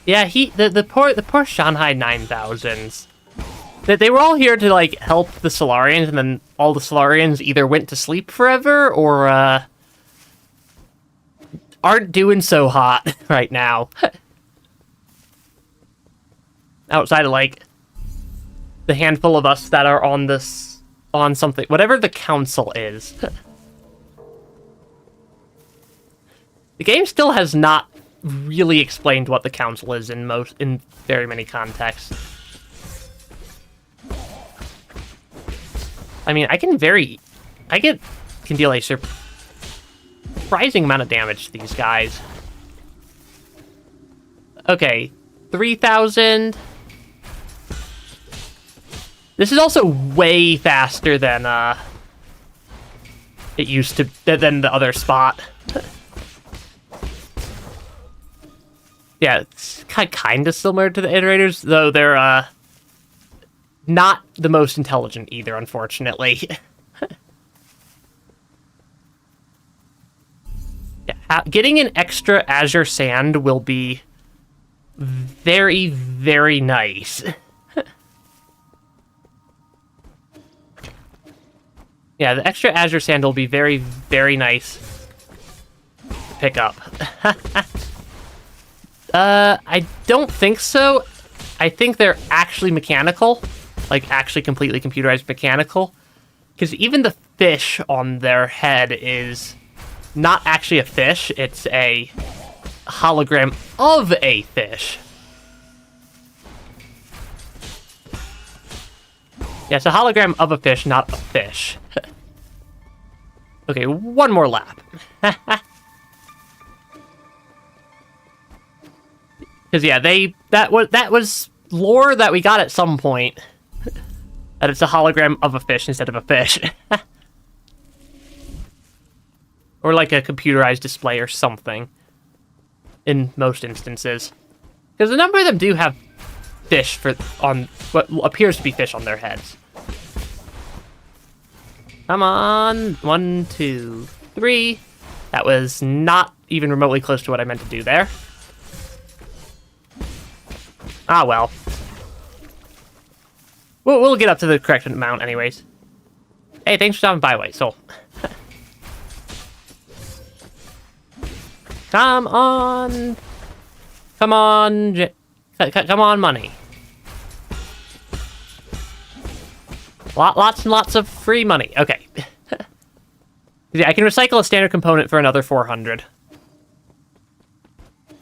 Yeah, the poor Shanghai 9000s. They were all here to, like, help the Solarians, and then all the Solarians either went to sleep forever, or, aren't doing so hot right now. Outside of, like, the handful of us that are on something, whatever the council is. The game still has not really explained what the council is in very many contexts. I mean, I can deal a surprising amount of damage to these guys. Okay, 3,000. This is also way faster than it used to, than the other spot. Yeah, it's kind of similar to the iterators, though they're not the most intelligent either, unfortunately. Yeah, getting an extra Azure Sand will be very, very nice. Yeah, the extra Azure Sand will be very, very nice to pick up. I don't think so. I think they're actually mechanical. Like, actually completely computerized mechanical. Because even the fish on their head is not actually a fish. It's a hologram of a fish. Yeah, it's a hologram of a fish, not a fish. Okay, one more lap. Because yeah, that was lore that we got at some point. That it's a hologram of a fish instead of a fish. Or like a computerized display or something. In most instances. Because a number of them do have fish on what appears to be fish on their heads. Come on. 1, 2, 3. That was not even remotely close to what I meant to do there. Ah, well. We'll get up to the correct amount anyways. Hey, thanks for stopping by, White Soul. Come on. Come on. Come on, money. Lots and lots of free money. Okay. Yeah, I can recycle a standard component for another 400.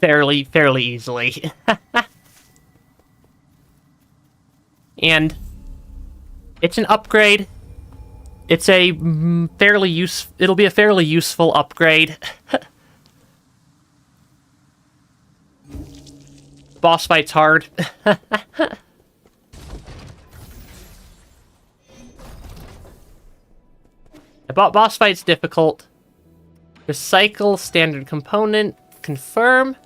Fairly easily. And it's an upgrade. It's a it'll be a fairly useful upgrade. Boss fight's hard. Boss fight's difficult. Recycle standard component. Confirm.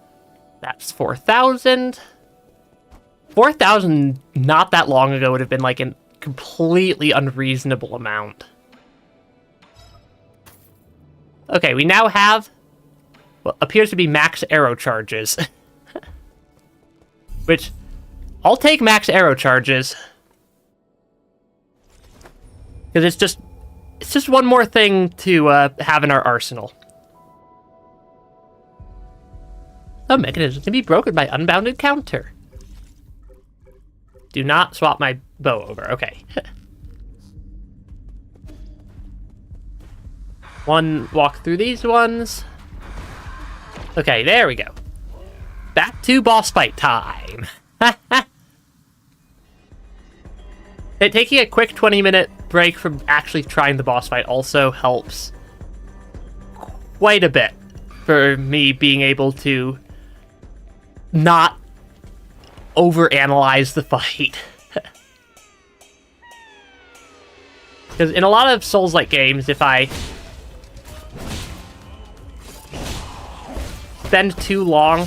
That's 4,000. 4,000 not that long ago would have been like a completely unreasonable amount. Okay, we now have what appears to be max arrow charges. Which, I'll take max arrow charges. Because it's just one more thing to have in our arsenal. A mechanism can be broken by unbounded counter. Do not swap my bow over. Okay. One walk through these ones. Okay, there we go. Back to boss fight time. Taking a quick 20-minute break from actually trying the boss fight also helps quite a bit for me being able to not overanalyze the fight. Because in a lot of Souls-like games, if I spend too long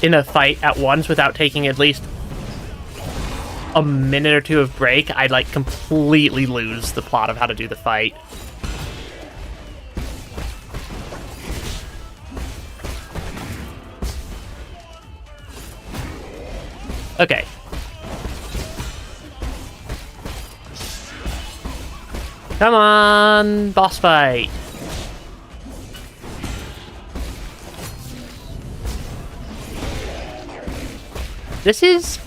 in a fight at once without taking at least a minute or two of break, I'd like completely lose the plot of how to do the fight. Okay. Come on, boss fight. This is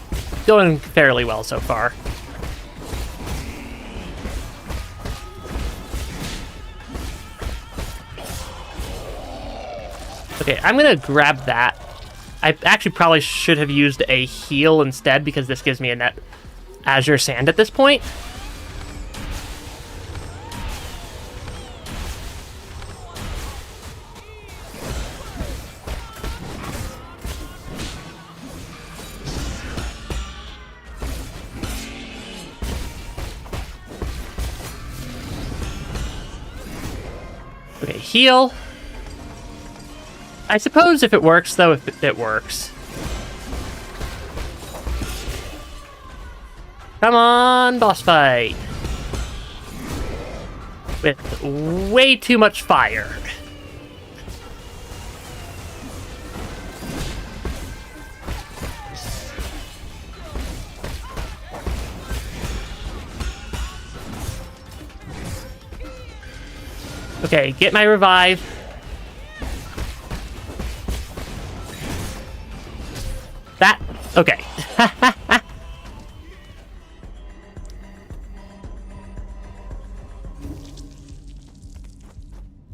going fairly well so far. Okay, I'm gonna grab that. I actually probably should have used a heal instead because this gives me a net Azure Sand at this point. Okay, heal. I suppose if it works, though, if it works. Come on, boss fight. With way too much fire. Okay, get my revive. That, okay.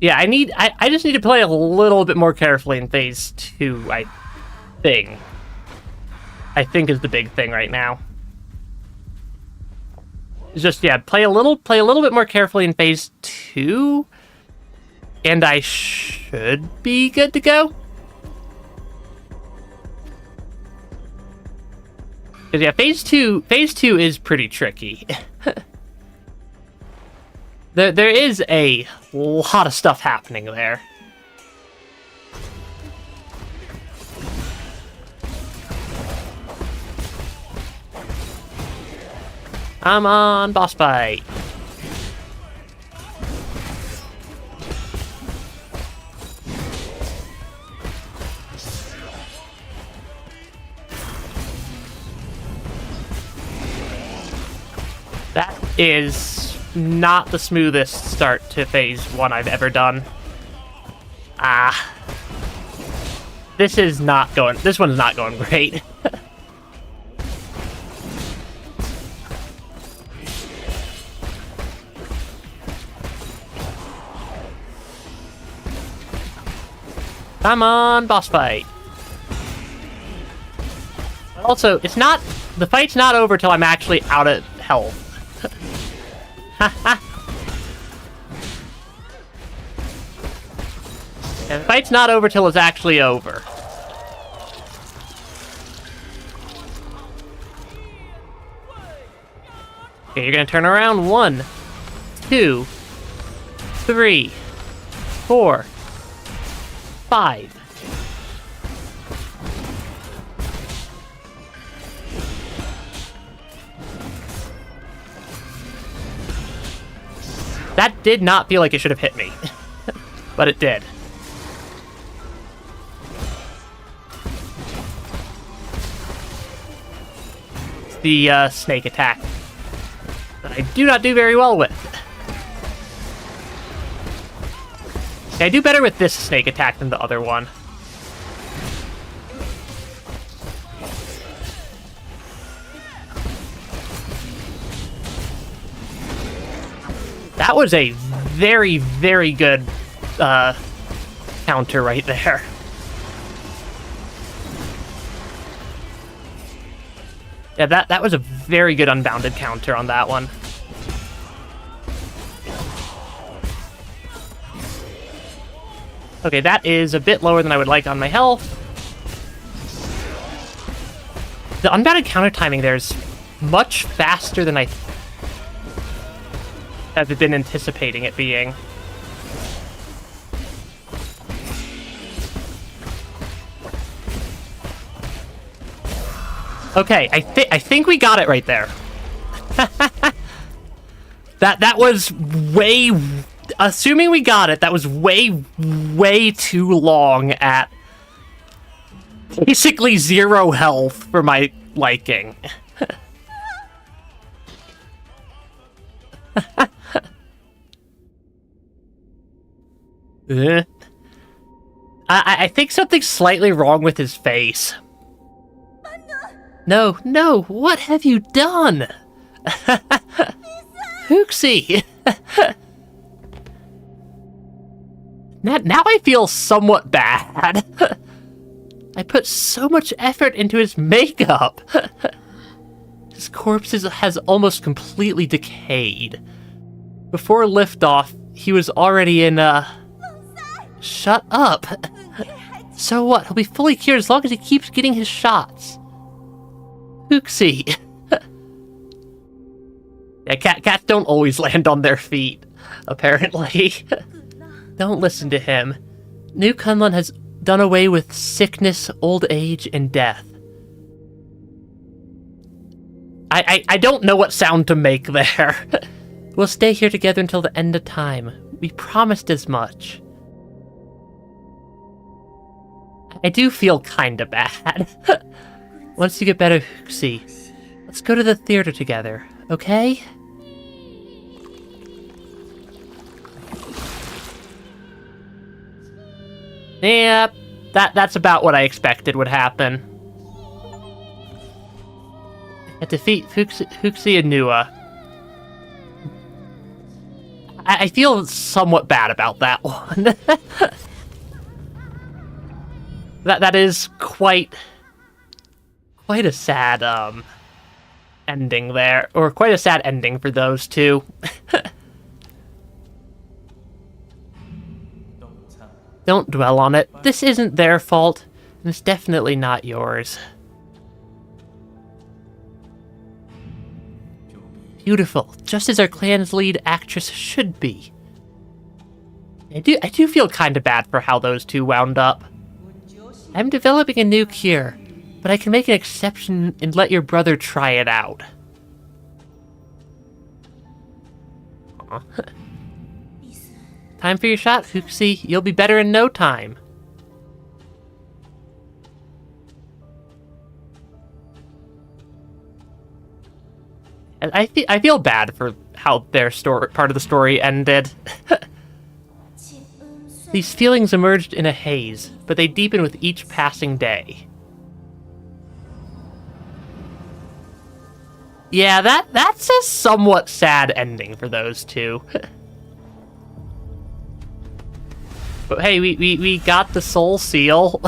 Yeah, I just need to play a little bit more carefully in phase 2, I think. I think is the big thing right now. It's just, yeah, play a little bit more carefully in phase 2, and I should be good to go. Because yeah, phase two is pretty tricky. There is a lot of stuff happening there. I'm on boss fight. That is not the smoothest start to phase 1 I've ever done. This one's not going great. Come on, boss fight. Also, the fight's not over till I'm actually out of health. And the fight's not over till it's actually over. Okay, you're gonna turn around. 1, 2, 3, 4, 5. That did not feel like it should have hit me, but it did. It's the snake attack that I do not do very well with. I do better with this snake attack than the other one. That was a very, very good counter right there. Yeah, that was a very good unbounded counter on that one. Okay, that is a bit lower than I would like on my health. The unbounded counter timing there is much faster than I have been anticipating it being. Okay, I think we got it right there. that was way... Assuming we got it, that was way too long at basically 0 health for my liking. I think something's slightly wrong with his face. No, what have you done? Hooksy! Now I feel somewhat bad. I put so much effort into his makeup. His corpse has almost completely decayed. Before liftoff, he was already in, Shut up! So what? He'll be fully cured as long as he keeps getting his shots. Hooksy. Yeah, cats don't always land on their feet, apparently. Don't listen to him. New Kunlun has done away with sickness, old age, and death. I don't know what sound to make there. We'll stay here together until the end of time. We promised as much. I do feel kinda bad. Once you get better, Hooksy, let's go to the theater together, okay? Yep, that's about what I expected would happen. At defeat Hooksy and Nua. I feel somewhat bad about that one. that is quite a sad ending there, or quite a sad ending for those two. Don't dwell on it. This isn't their fault, and it's definitely not yours. Beautiful, just as our clan's lead actress should be. I do feel kind of bad for how those two wound up. I'm developing a new cure, but I can make an exception and let your brother try it out. Time for your shot, Hooksy. You'll be better in no time. I feel bad for how their part of the story ended. These feelings emerged in a haze, but they deepen with each passing day. Yeah, that's a somewhat sad ending for those two. But hey, we got the soul seal.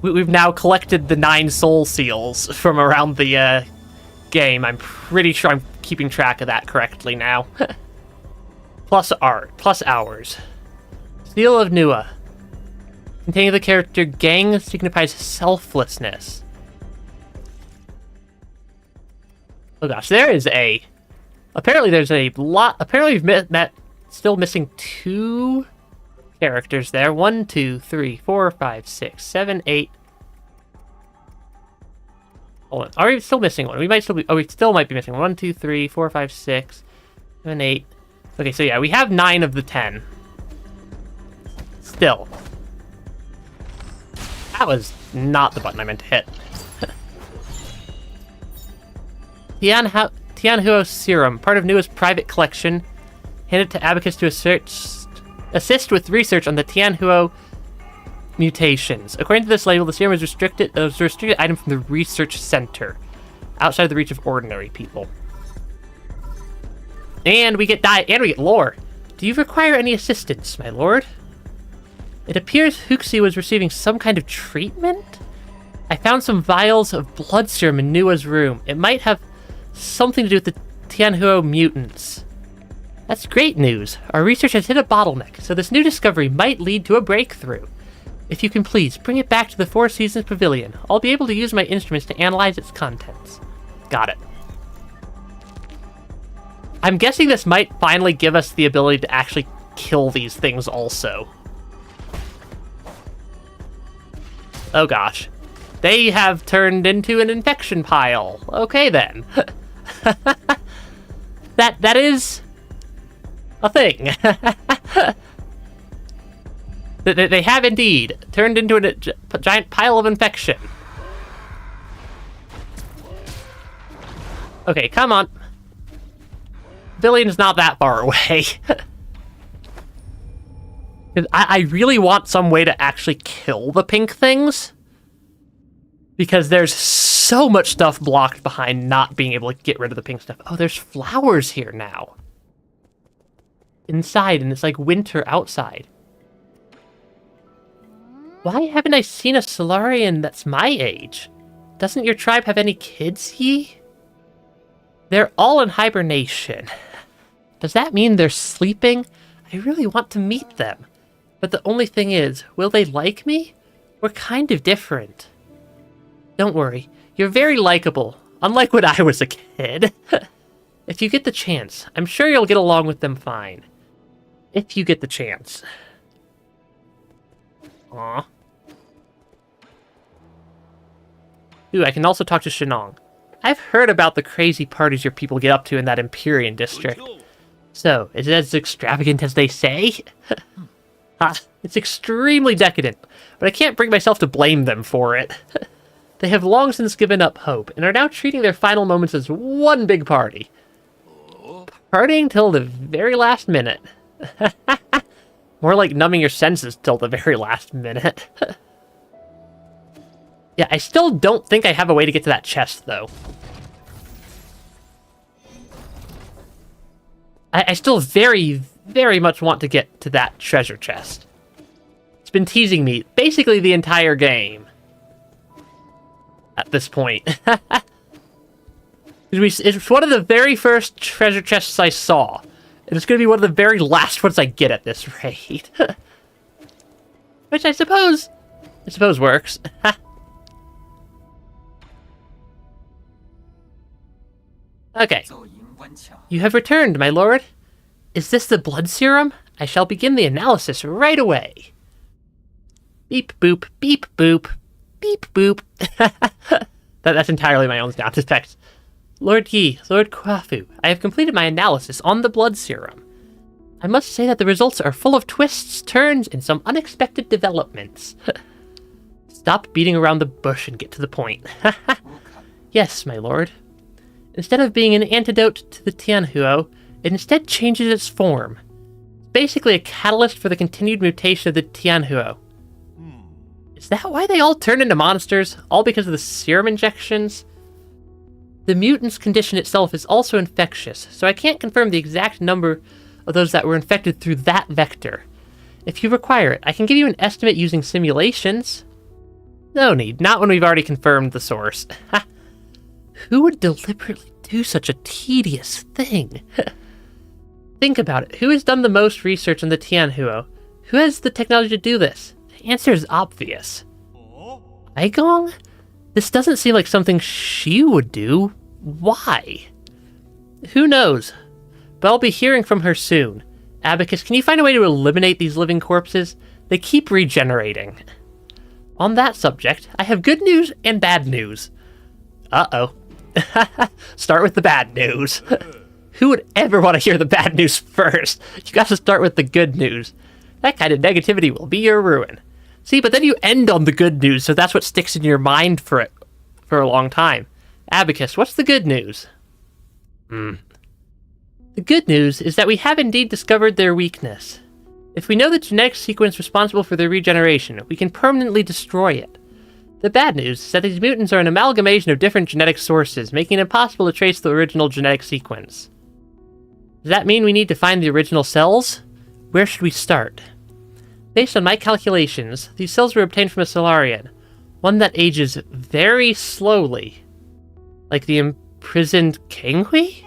We've now collected the 9 soul seals from around the game. I'm pretty sure I'm keeping track of that correctly now. Plus art, plus hours. Seal of Nua. Containing the character Gang signifies selflessness. Oh gosh, there is a... Apparently there's a lot... Apparently we've met still missing 2 characters there. 1, 2, 3, 4, 5, 6, 7, 8... Hold on. Are we still missing one? We might still be... Oh, we still might be missing 1, 2, 3, 4, 5, 6, 7, 8... Okay, so yeah, we have 9 of the 10. Still. That was not the button I meant to hit. Tianhuo Serum, part of Nua's private collection, handed to Abacus to assist with research on the Tianhuo mutations. According to this label, the serum is a restricted item from the research center, outside of the reach of ordinary people. And we get and we get lore. Do you require any assistance, my lord? It appears Huxi was receiving some kind of treatment? I found some vials of blood serum in Nua's room. It might have something to do with the Tianhuo mutants. That's great news. Our research has hit a bottleneck, so this new discovery might lead to a breakthrough. If you can please, bring it back to the Four Seasons Pavilion. I'll be able to use my instruments to analyze its contents. Got it. I'm guessing this might finally give us the ability to actually kill these things also. Oh gosh. They have turned into an infection pile. Okay then. That is a thing. They have indeed turned into a giant pile of infection. Okay, come on. Pavillion's not that far away. I really want some way to actually kill the pink things. Because there's so much stuff blocked behind not being able to get rid of the pink stuff. Oh, there's flowers here now. Inside, and it's like winter outside. Why haven't I seen a Solarian that's my age? Doesn't your tribe have any kids, Yi? They're all in hibernation. Does that mean they're sleeping? I really want to meet them. But the only thing is, will they like me? We're kind of different. Don't worry, you're very likable, unlike when I was a kid. If you get the chance, I'm sure you'll get along with them fine. If you get the chance. Aww. Ooh, I can also talk to Shenong. I've heard about the crazy parties your people get up to in that Empyrean district. So, is it as extravagant as they say? It's extremely decadent, but I can't bring myself to blame them for it. They have long since given up hope, and are now treating their final moments as one big party. Partying till the very last minute. More like numbing your senses till the very last minute. Yeah, I still don't think I have a way to get to that chest, though. I still very, very much want to get to that treasure chest. It's been teasing me basically the entire game. At this point. It's one of the very first treasure chests I saw. And it's going to be one of the very last ones I get at this rate. Which I suppose works. Okay. You have returned, my lord. Is this the blood serum? I shall begin the analysis right away. Beep boop, beep boop, beep boop. That's entirely my own sound effects. Lord Yi, Lord Kwafu, I have completed my analysis on the blood serum. I must say that the results are full of twists, turns, and some unexpected developments. Stop beating around the bush and get to the point. Yes, my lord. Instead of being an antidote to the Tianhuo, it instead changes its form. It's basically a catalyst for the continued mutation of the Tianhuo. Is that why they all turn into monsters? All because of the serum injections? The mutant's condition itself is also infectious, so I can't confirm the exact number of those that were infected through that vector. If you require it, I can give you an estimate using simulations. No need, not when we've already confirmed the source. Who would deliberately do such a tedious thing? Think about it. Who has done the most research on the Tianhuo? Who has the technology to do this? The answer is obvious. Aigong? This doesn't seem like something she would do. Why? Who knows? But I'll be hearing from her soon. Abacus, can you find a way to eliminate these living corpses? They keep regenerating. On that subject, I have good news and bad news. Uh-oh. Start with the bad news. Who would ever want to hear the bad news first? You got to start with the good news. That kind of negativity will be your ruin. See, but then you end on the good news, so that's what sticks in your mind for a long time. Abacus, what's the good news? The good news is that we have indeed discovered their weakness. If we know the genetic sequence responsible for their regeneration, we can permanently destroy it. The bad news is that these mutants are an amalgamation of different genetic sources, making it impossible to trace the original genetic sequence. Does that mean we need to find the original cells? Where should we start? Based on my calculations, these cells were obtained from a Solarian, one that ages very slowly. Like the imprisoned Kanghui?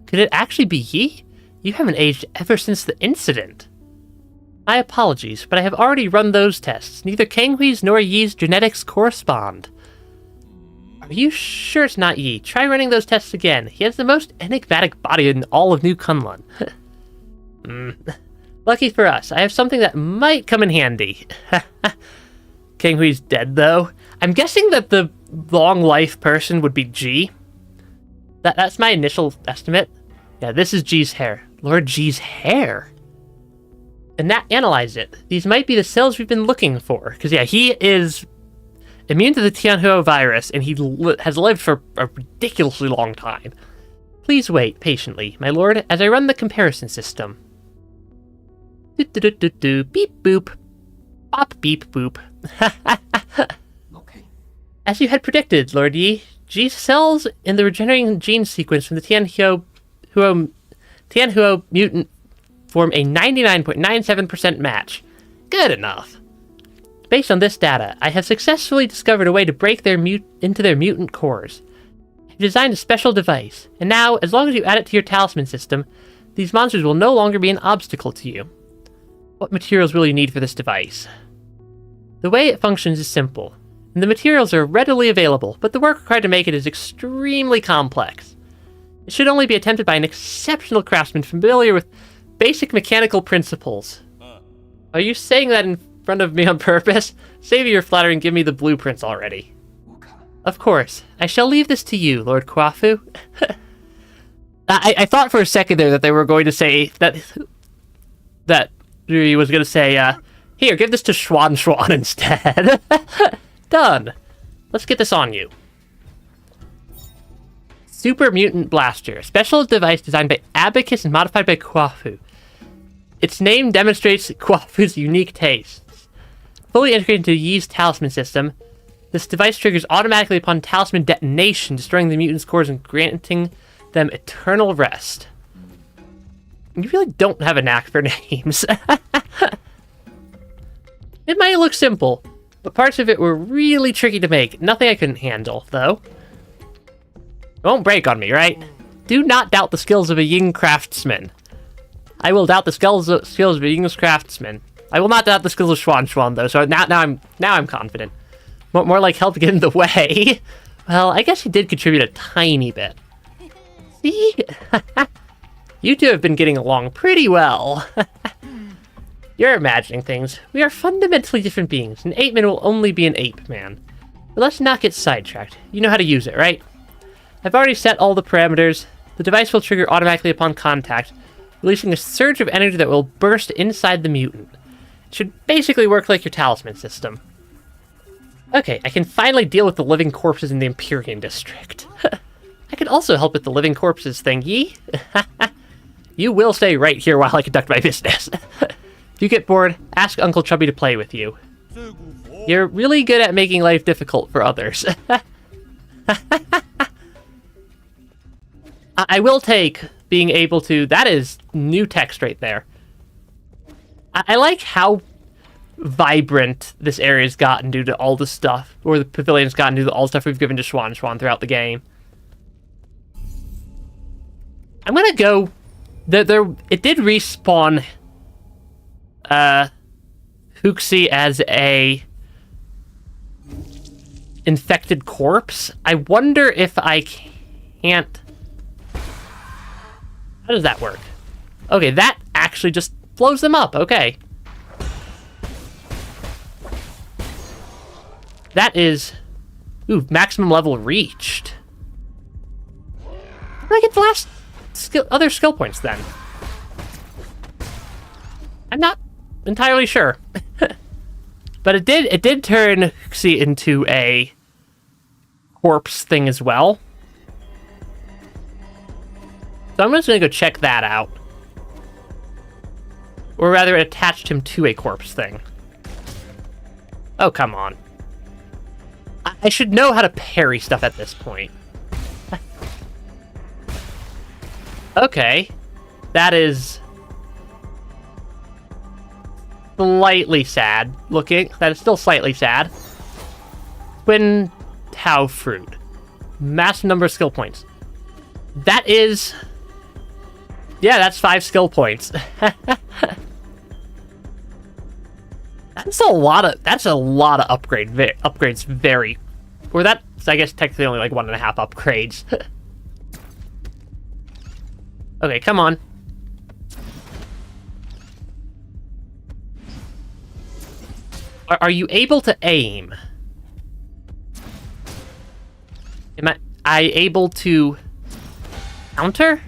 Could it actually be ye? You haven't aged ever since the incident. My apologies, but I have already run those tests. Neither Kanghui's nor Yi's genetics correspond. Are you sure it's not Yi? Try running those tests again. He has the most enigmatic body in all of New Kunlun. Lucky for us, I have something that might come in handy. Kanghui's dead, though. I'm guessing that the long life person would be G. That's my initial estimate. Yeah, this is G's hair. Lord G's hair. And analyze it. These might be the cells we've been looking for. Because, yeah, he is immune to the Tianhuo virus, and he has lived for a ridiculously long time. Please wait patiently, my lord, as I run the comparison system. Do-do-do-do-do, beep boop. Bop beep boop. Okay. As you had predicted, Lord Yi, G's cells in the regenerating gene sequence from the Tianhuo mutant form a 99.97% match. Good enough. Based on this data, I have successfully discovered a way to break into their mutant cores. I've designed a special device, and now, as long as you add it to your talisman system, these monsters will no longer be an obstacle to you. What materials will you need for this device? The way it functions is simple, and the materials are readily available, but the work required to make it is extremely complex. It should only be attempted by an exceptional craftsman familiar with basic mechanical principles. Are you saying that in front of me on purpose? Save your flattery and give me the blueprints already. Okay. Of course. I shall leave this to you, Lord Kwafu. I thought for a second there that they were going to say that Rui was going to say, here, give this to Schwan instead. Done. Let's get this on you. Super Mutant Blaster, a special device designed by Abacus and modified by Kwafu. Its name demonstrates Kwafu's unique tastes. Fully integrated into Yi's talisman system, this device triggers automatically upon talisman detonation, destroying the mutant's cores and granting them eternal rest. You really don't have a knack for names. It might look simple, but parts of it were really tricky to make. Nothing I couldn't handle, though. It won't break on me, right? Do not doubt the skills of a Ying craftsman. I will doubt the skills of a Ying's craftsman. I will not doubt the skills of Schwan, though, so now I'm confident. More like help get in the way. Well, I guess he did contribute a tiny bit. See? You two have been getting along pretty well. You're imagining things. We are fundamentally different beings. An ape-man will only be an ape-man. But let's not get sidetracked. You know how to use it, right? I've already set all the parameters. The device will trigger automatically upon contact, releasing a surge of energy that will burst inside the mutant. It should basically work like your talisman system. Okay, I can finally deal with the living corpses in the Empyrean district. I can also help with the living corpses thing, Yi. You will stay right here while I conduct my business. If you get bored, ask Uncle Chubby to play with you. You're really good at making life difficult for others. I will take being able to... That is new text right there. I like how vibrant this area's gotten due to all the stuff, or the pavilion's gotten due to all the stuff we've given to Schwan throughout the game. I'm gonna go... It did respawn Huxi as a infected corpse. I wonder if I can't... How does that work? Okay, that actually just blows them up. Okay. That is... Ooh, maximum level reached. How do I get the last other skill points then? I'm not entirely sure. But it did turn Huxi into a corpse thing as well. So I'm just going to go check that out. Or rather, it attached him to a corpse thing. Oh, come on. I should know how to parry stuff at this point. Okay. That is slightly sad looking. That is still slightly sad. Twin Tao Fruit. Massive number of skill points. That is... Yeah, that's 5 skill points. That's a lot of upgrades very... Or that's, I guess, technically only like 1.5 upgrades. Okay, come on. Are you able to aim? Am I able to counter?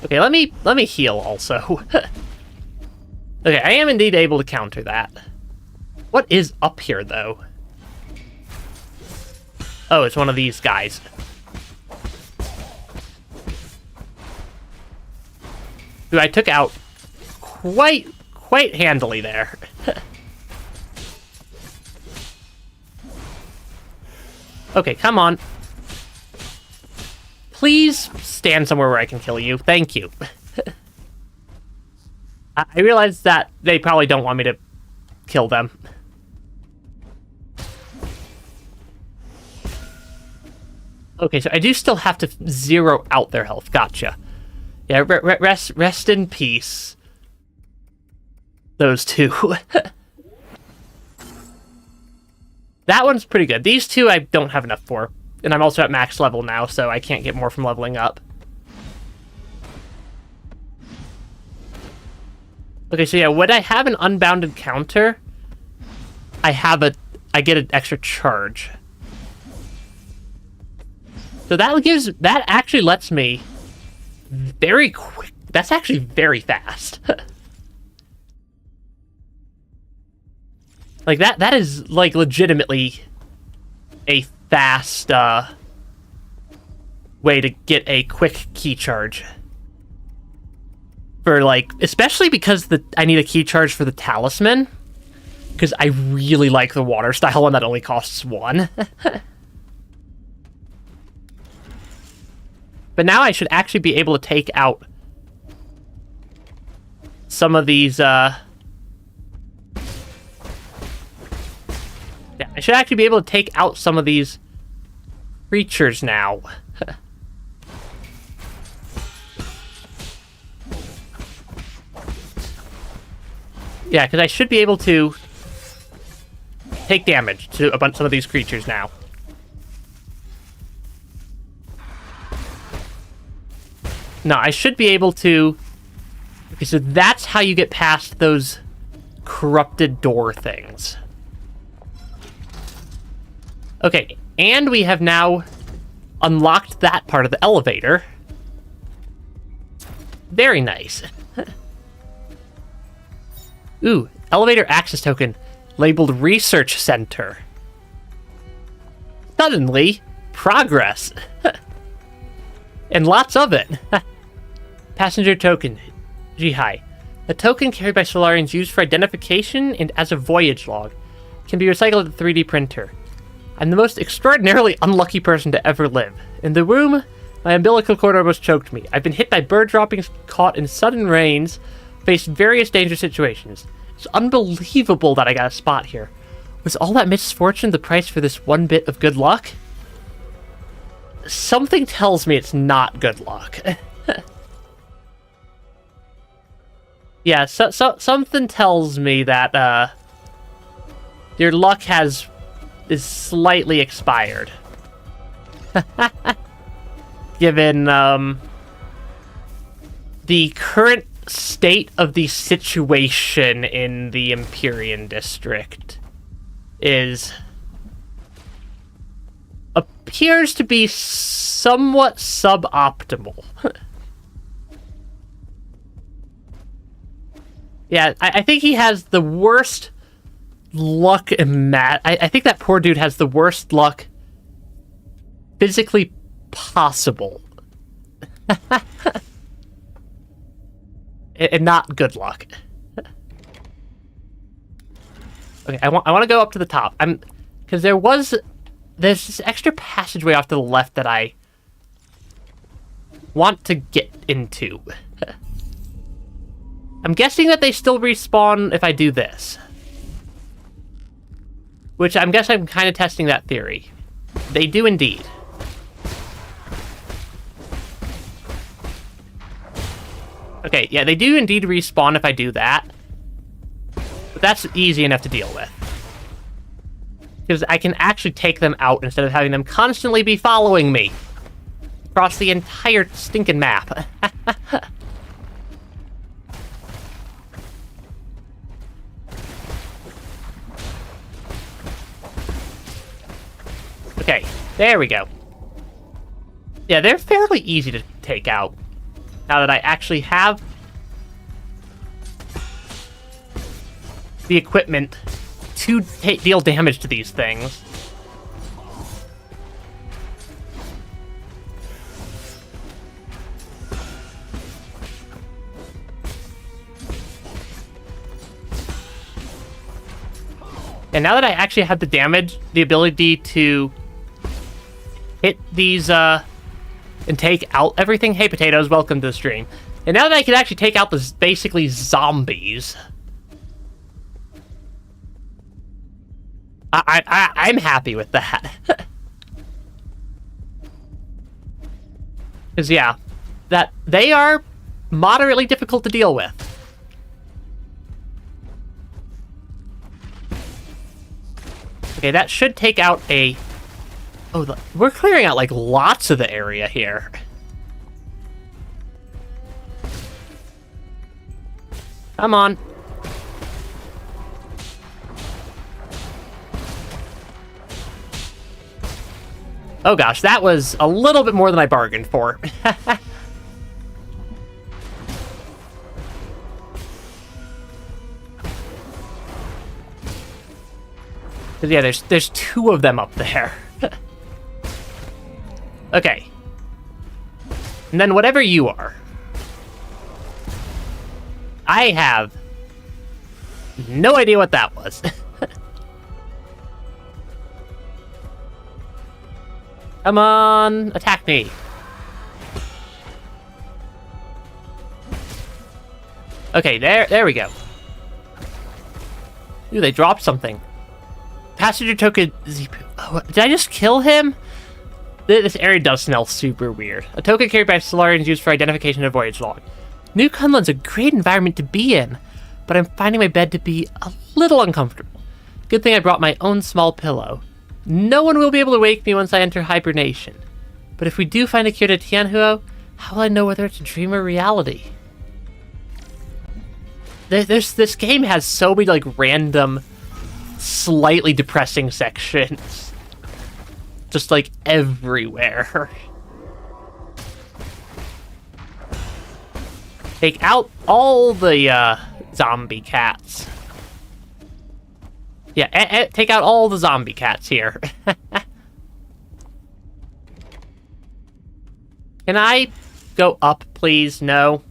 Okay, let me heal also. Okay, I am indeed able to counter that. What is up here, though? Oh, it's one of these guys. Who I took out quite handily there. Okay, come on. Please stand somewhere where I can kill you. Thank you. I realize that they probably don't want me to kill them. Okay, so I do still have to zero out their health. Gotcha. Yeah, rest in peace. Those two. That one's pretty good. These two I don't have enough for. And I'm also at max level now, so I can't get more from leveling up. Okay, so yeah, when I have an unbounded counter, I get an extra charge. So that actually lets me very quick. That's actually very fast. Like that is like legitimately a fast way to get a quick key charge. For like, especially because I need a key charge for the talisman, because I really like the water style one that only costs 1. But now I should actually be able to take out some of these, yeah, I should actually be able to take out some of these creatures now. Yeah, because I should be able to take damage to some of these creatures now. No, I should be able to... Okay, so that's how you get past those corrupted door things. Okay, and we have now unlocked that part of the elevator. Very nice. Ooh, elevator access token, labeled Research Center. Suddenly, progress. And lots of it. Passenger token, Jihai. A token carried by Solarians used for identification and as a voyage log. Can be recycled at the 3D printer. I'm the most extraordinarily unlucky person to ever live. In the room, my umbilical cord almost choked me. I've been hit by bird droppings, caught in sudden rains, faced various dangerous situations. It's unbelievable that I got a spot here. Was all that misfortune the price for this one bit of good luck? Something tells me it's not good luck. Yeah, something tells me that your luck is slightly expired. Given the current state of the situation in the Empyrean district appears to be somewhat suboptimal. Yeah, I think he has the worst luck I think that poor dude has the worst luck physically possible. And not good luck. Okay, I want to go up to the top. Because there's this extra passageway off to the left that I want to get into. I'm guessing that they still respawn if I do this. Which I'm guessing I'm kind of testing that theory. They do indeed. Okay, yeah, they do indeed respawn if I do that. But that's easy enough to deal with. Because I can actually take them out instead of having them constantly be following me across the entire stinking map. Okay, there we go. Yeah, they're fairly easy to take out. Now that I actually have the equipment to deal damage to these things. And now that I actually have the ability to hit these, and take out everything. Hey, potatoes, welcome to the stream. And now that I can actually take out this basically zombies, I'm happy with that. Because, yeah, that they are moderately difficult to deal with. Okay, that should take out a... Oh, we're clearing out, like, lots of the area here. Come on. Oh gosh, that was a little bit more than I bargained for. Yeah, there's two of them up there. Okay. And then whatever you are. I have no idea what that was. Come on, attack me. Okay, there we go. Ooh, they dropped something. Passenger token... Oh, did I just kill him? This area does smell super weird. A token carried by Solarians used for identification of voyage log. New Kunlun's a great environment to be in, but I'm finding my bed to be a little uncomfortable. Good thing I brought my own small pillow. No one will be able to wake me once I enter hibernation. But if we do find a cure to Tianhuo, how will I know whether it's a dream or reality? This game has so many, like, random, slightly depressing sections. Just, like, everywhere. Take out all the, zombie cats. Yeah, take out all the zombie cats here. Can I go up, please? No.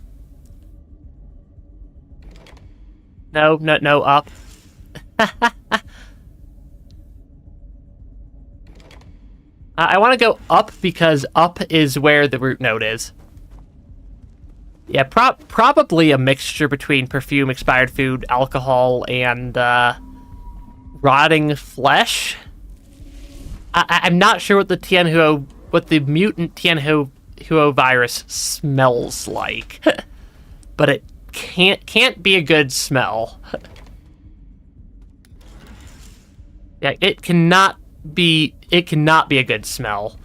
No, up. I want to go up because up is where the root node is. Yeah, probably a mixture between perfume, expired food, alcohol, and rotting flesh. I'm not sure what the mutant Tianhuo virus smells like, but it can't be a good smell. Yeah, it cannot be a good smell.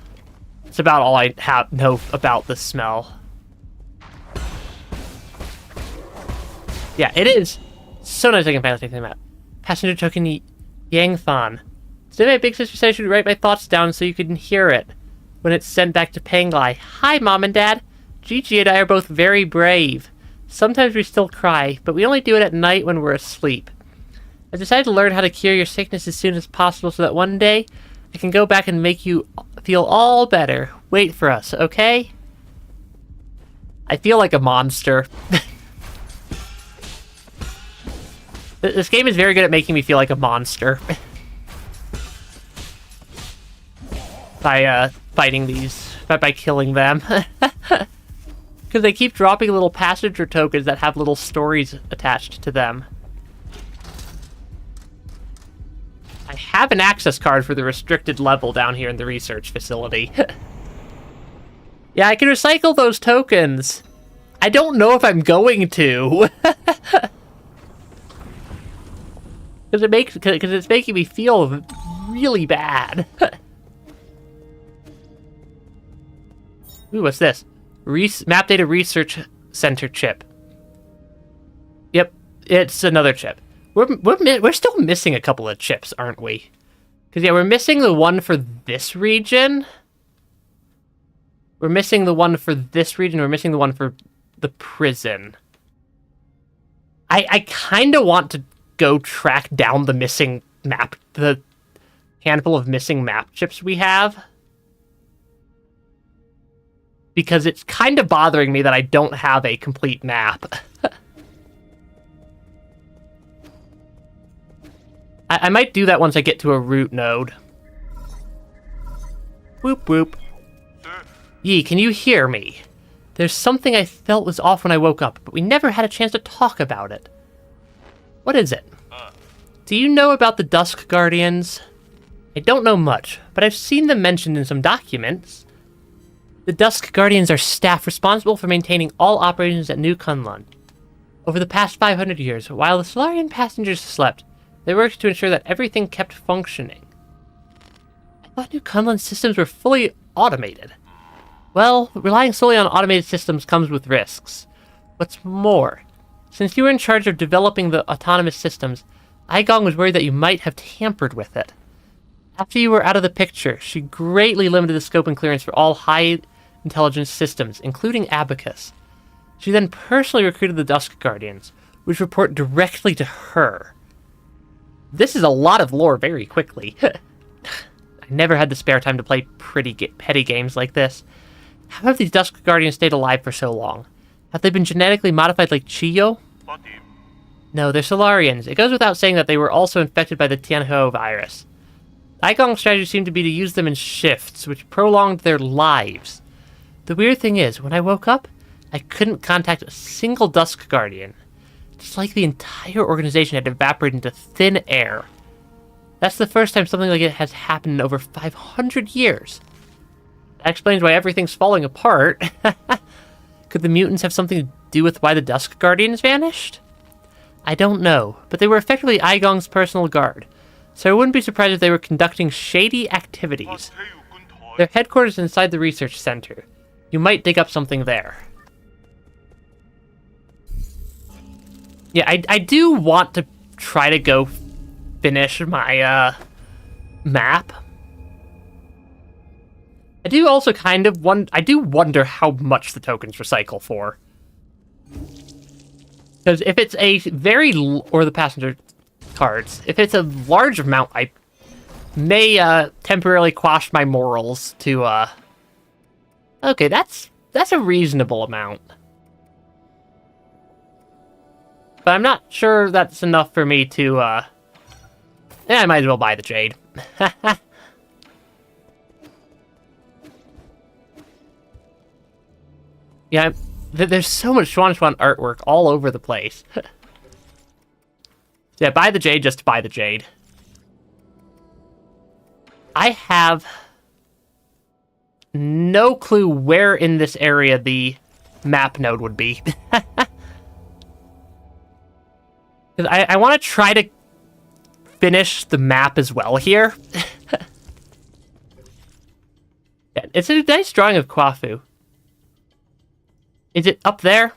It's about all I know about the smell. Yeah, it is so nice I can finally take them out. Passenger token Yangthan. Today my big sister said I should write my thoughts down so you can hear it when it's sent back to Panglai. Hi, Mom and Dad. Gigi and I are both very brave. Sometimes we still cry, but we only do it at night when we're asleep. I decided to learn how to cure your sickness as soon as possible so that one day I can go back and make you feel all better. Wait for us, okay? I feel like a monster. This game is very good at making me feel like a monster. By fighting these, by killing them. Because they keep dropping little passenger tokens that have little stories attached to them. I have an access card for the restricted level down here in the research facility. Yeah, I can recycle those tokens. I don't know if I'm going to. Because it's making me feel really bad. Ooh, what's this? Map Data Research Center chip. Yep, it's another chip. We're still missing a couple of chips, aren't we? Because, yeah, we're missing the one for this region. We're missing the one for this region. We're missing the one for the prison. I kind of want to go track down the missing map, the handful of missing map chips we have. Because it's kind of bothering me that I don't have a complete map. I might do that once I get to a root node. Whoop whoop. Yi, can you hear me? There's something I felt was off when I woke up, but we never had a chance to talk about it. What is it? Do you know about the Dusk Guardians? I don't know much, but I've seen them mentioned in some documents. The Dusk Guardians are staff responsible for maintaining all operations at New Kunlun. Over the past 500 years, while the Solarian passengers slept, they worked to ensure that everything kept functioning. I thought New Kunlun's systems were fully automated. Well, relying solely on automated systems comes with risks. What's more, since you were in charge of developing the autonomous systems, Aigong was worried that you might have tampered with it. After you were out of the picture, she greatly limited the scope and clearance for all high-intelligence systems, including Abacus. She then personally recruited the Dusk Guardians, which report directly to her. This is a lot of lore very quickly. I never had the spare time to play petty games like this. How have these Dusk Guardians stayed alive for so long? Have they been genetically modified like Chiyo? No, they're Solarians. It goes without saying that they were also infected by the Tianhou virus. Aigong's strategy seemed to be to use them in shifts, which prolonged their lives. The weird thing is, when I woke up, I couldn't contact a single Dusk Guardian. It's like the entire organization had evaporated into thin air. That's the first time something like it has happened in over 500 years. That explains why everything's falling apart. Could the mutants have something to do with why the Dusk Guardians vanished? I don't know, but they were effectively Aigong's personal guard, so I wouldn't be surprised if they were conducting shady activities. Their headquarters is inside the research center. You might dig up something there. Yeah, I do want to try to go finish my map. I do also kind of wonder how much the tokens recycle for. Because if it's a or the passenger cards, if it's a large amount, I may temporarily quash my morals to okay, that's a reasonable amount. But I'm not sure that's enough for me to yeah, I might as well buy the Jade. Yeah, there's so much Schwan artwork all over the place. Yeah, buy the Jade just to buy the Jade. I have no clue where in this area the map node would be. I want to try to finish the map as well here. Yeah, it's a nice drawing of Kwafu. Is it up there?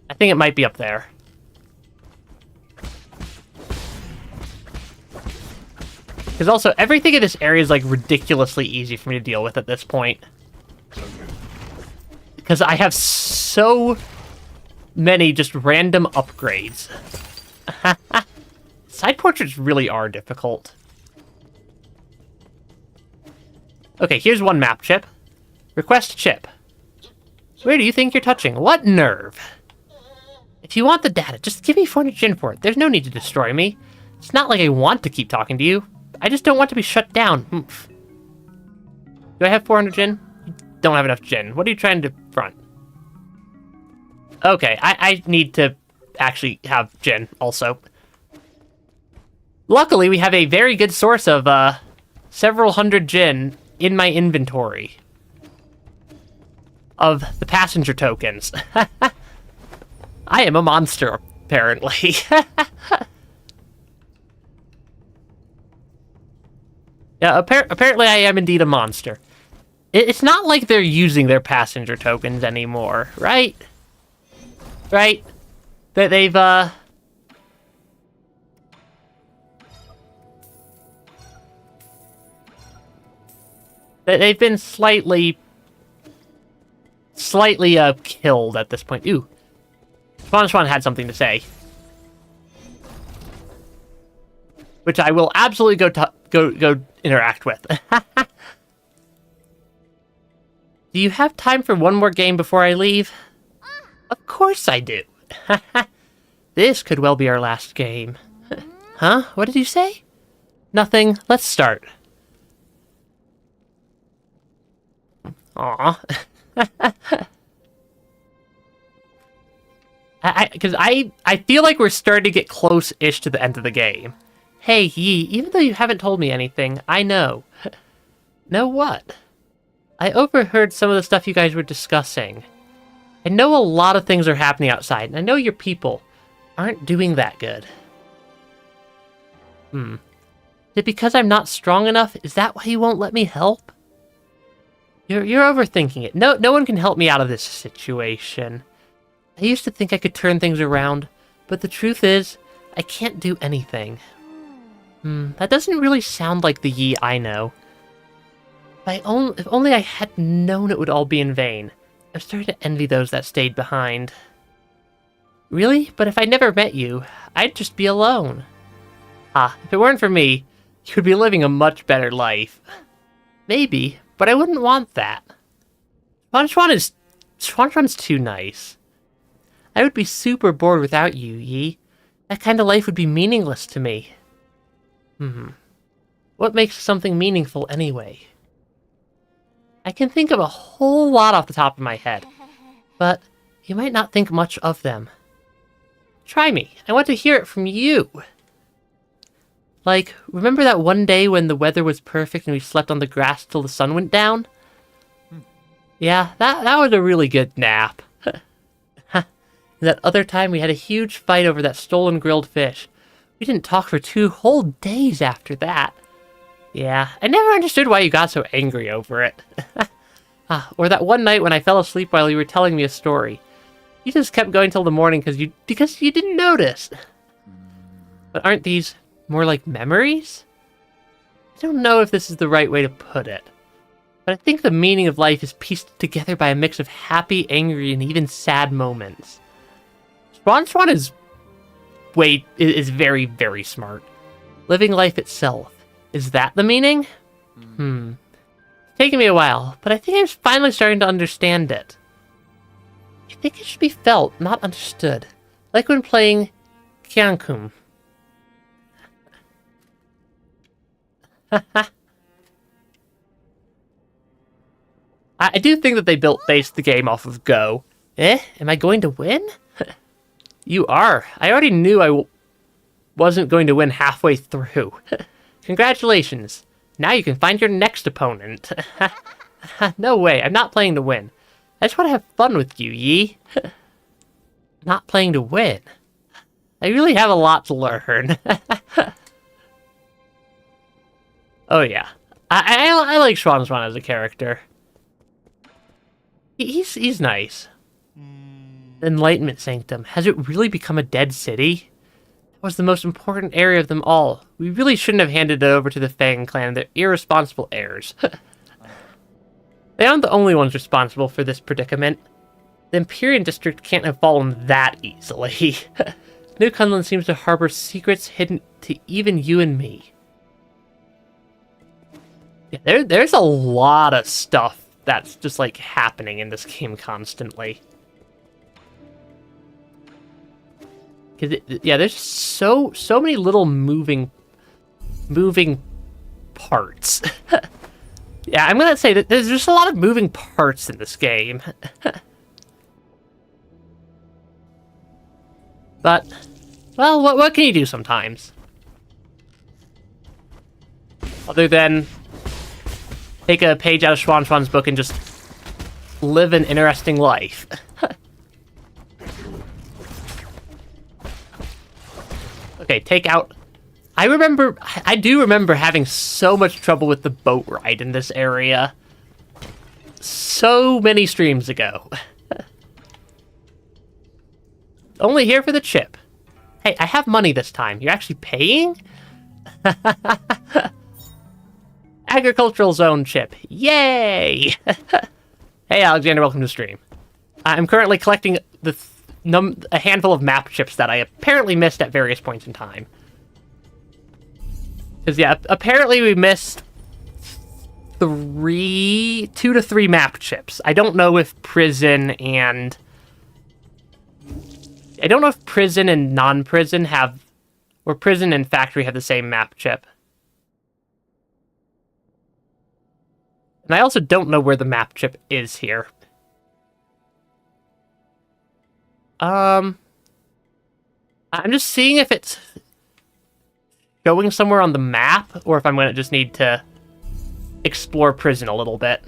I think it might be up there. Because also, everything in this area is like ridiculously easy for me to deal with at this point. Because I have so many just random upgrades. Side portraits really are difficult. Okay, here's one map chip. Request chip. Where do you think you're touching? What nerve? If you want the data, just give me 400 Jin for it. There's no need to destroy me. It's not like I want to keep talking to you. I just don't want to be shut down. Oomph. Do I have 400 Jin? You don't have enough Jin. What are you trying to front? Okay, I need to actually have Jin also. Luckily, we have a very good source of several hundred Jin in my inventory of the passenger tokens. I am a monster, apparently. Yeah, apparently I am indeed a monster. It's not like they're using their passenger tokens anymore, right? Right? That they've been slightly killed at this point. Ooh. Swan had something to say. Which I will absolutely go interact with. Do you have time for one more game before I leave? Of course I do. This could well be our last game. Huh? What did you say? Nothing. Let's start. Aw. Because I feel like we're starting to get close-ish to the end of the game. Hey, Yi, even though you haven't told me anything, I know. Know what? I overheard some of the stuff you guys were discussing. I know a lot of things are happening outside, and I know your people aren't doing that good. Is it because I'm not strong enough? Is that why you won't let me help? You're overthinking it. No one can help me out of this situation. I used to think I could turn things around, but the truth is, I can't do anything. That doesn't really sound like the Yi I know. If only I had known it would all be in vain. I'm starting to envy those that stayed behind. Really? But if I never met you, I'd just be alone. If it weren't for me, you would be living a much better life. Maybe, but I wouldn't want that. Swan's too nice. I would be super bored without you, Yi. That kind of life would be meaningless to me. What makes something meaningful anyway? I can think of a whole lot off the top of my head, but you might not think much of them. Try me. I want to hear it from you. Like, remember that one day when the weather was perfect and we slept on the grass till the sun went down? Yeah, that was a really good nap. That other time we had a huge fight over that stolen grilled fish. We didn't talk for 2 whole days after that. Yeah, I never understood why you got so angry over it. Or that one night when I fell asleep while you were telling me a story. You just kept going till the morning because you didn't notice. But aren't these more like memories? I don't know if this is the right way to put it. But I think the meaning of life is pieced together by a mix of happy, angry, and even sad moments. Swan is very, very smart. Living life itself. Is that the meaning? It's taken me a while, but I think I'm finally starting to understand it. I think it should be felt, not understood. Like when playing Kyankum. I do think that they based the game off of Go. Am I going to win? You are. I already knew I wasn't going to win halfway through. Congratulations. Now you can find your next opponent. No way, I'm not playing to win. I just want to have fun with you, Yi. Not playing to win. I really have a lot to learn. Oh yeah. I like Swan as a character. He's nice. Enlightenment Sanctum. Has it really become a dead city? That was the most important area of them all. We really shouldn't have handed it over to the Fang clan. They're irresponsible heirs. They aren't the only ones responsible for this predicament. The Empyrean district can't have fallen that easily. New Kunlun seems to harbor secrets hidden to even you and me. Yeah, there's a lot of stuff that's just like happening in this game constantly. Because, yeah, there's so many little moving parts. Yeah, I'm gonna say that there's just a lot of moving parts in this game. But, well, what can you do sometimes? Other than take a page out of Schwan's book and just live an interesting life. Okay, take out... I do remember having so much trouble with the boat ride in this area. So many streams ago. Only here for the chip. Hey, I have money this time. You're actually paying? Agricultural zone chip. Yay! Hey, Alexander, welcome to the stream. I'm currently collecting a handful of map chips that I apparently missed at various points in time. Because, yeah, apparently we missed 2 to 3 map chips. I don't know if prison and non-prison have... Or prison and factory have the same map chip. And I also don't know where the map chip is here. I'm just seeing if it's going somewhere on the map, or if I'm going to just need to explore prison a little bit.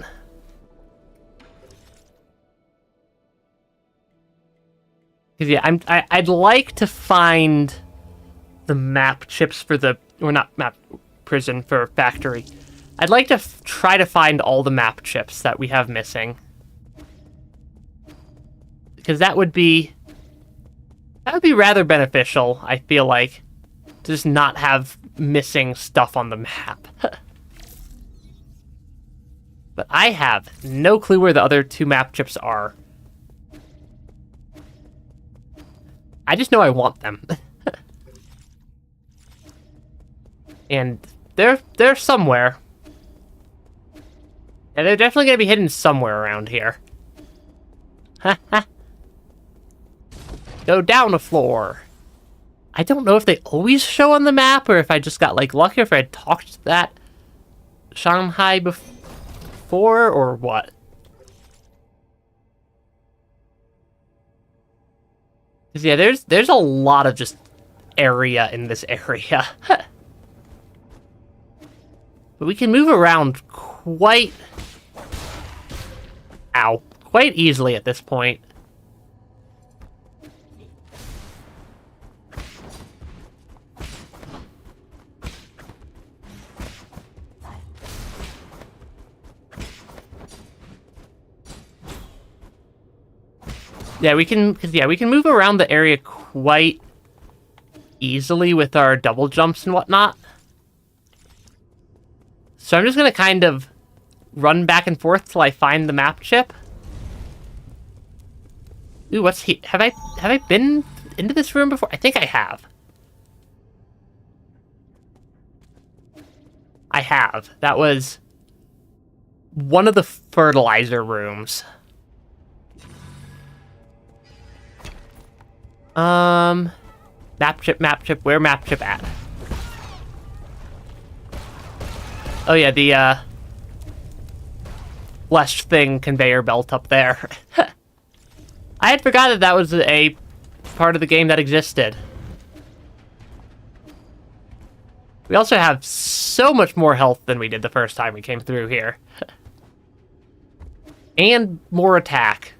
Because, yeah, I'd like to find the map chips for the... Or not map... Prison, for factory. I'd like to try to find all the map chips that we have missing. Because that would be rather beneficial, I feel like. To just not have missing stuff on the map. But I have no clue where the other 2 map chips are. I just know I want them. And they're somewhere. Yeah, they're definitely going to be hidden somewhere around here. Go down a floor. I don't know if they always show on the map, or if I just got, like, lucky, or if I had talked to that Shanghai before, or what. Because, yeah, there's a lot of just area in this area. But we can move around quite easily at this point. Yeah, we can move around the area quite easily with our double jumps and whatnot. So I'm just gonna kind of run back and forth till I find the map chip. Ooh, what's he? Have I been into this room before? I think I have. I have. That was one of the fertilizer rooms. Map chip, where map chip at? Oh yeah, the, flesh thing conveyor belt up there. I had forgotten that was a part of the game that existed. We also have so much more health than we did the first time we came through here. And more attack.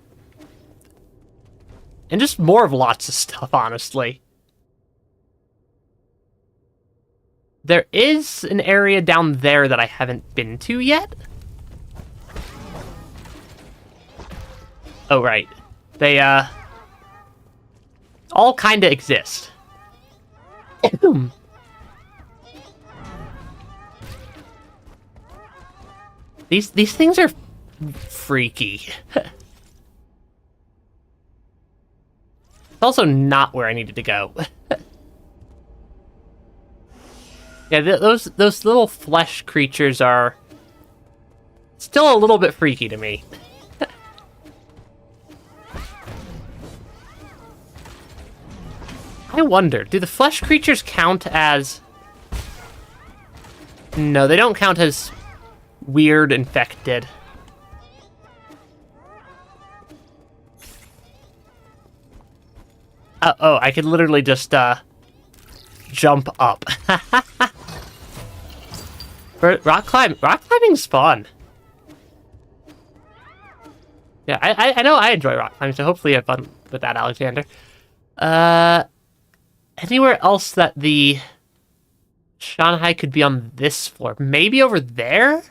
And just more of lots of stuff, honestly. There is an area down there that I haven't been to yet. Oh, right. They, all kinda exist. These things are freaky. It's also not where I needed to go. Yeah, those little flesh creatures are still a little bit freaky to me. I wonder, do the flesh creatures count as... No, they don't count as weird infected. Oh, I could literally just, jump up. Rock climbing's fun. Yeah, I know I enjoy rock climbing, so hopefully you have fun with that, Alexander. Anywhere else that the Shanghai could be on this floor? Maybe over there?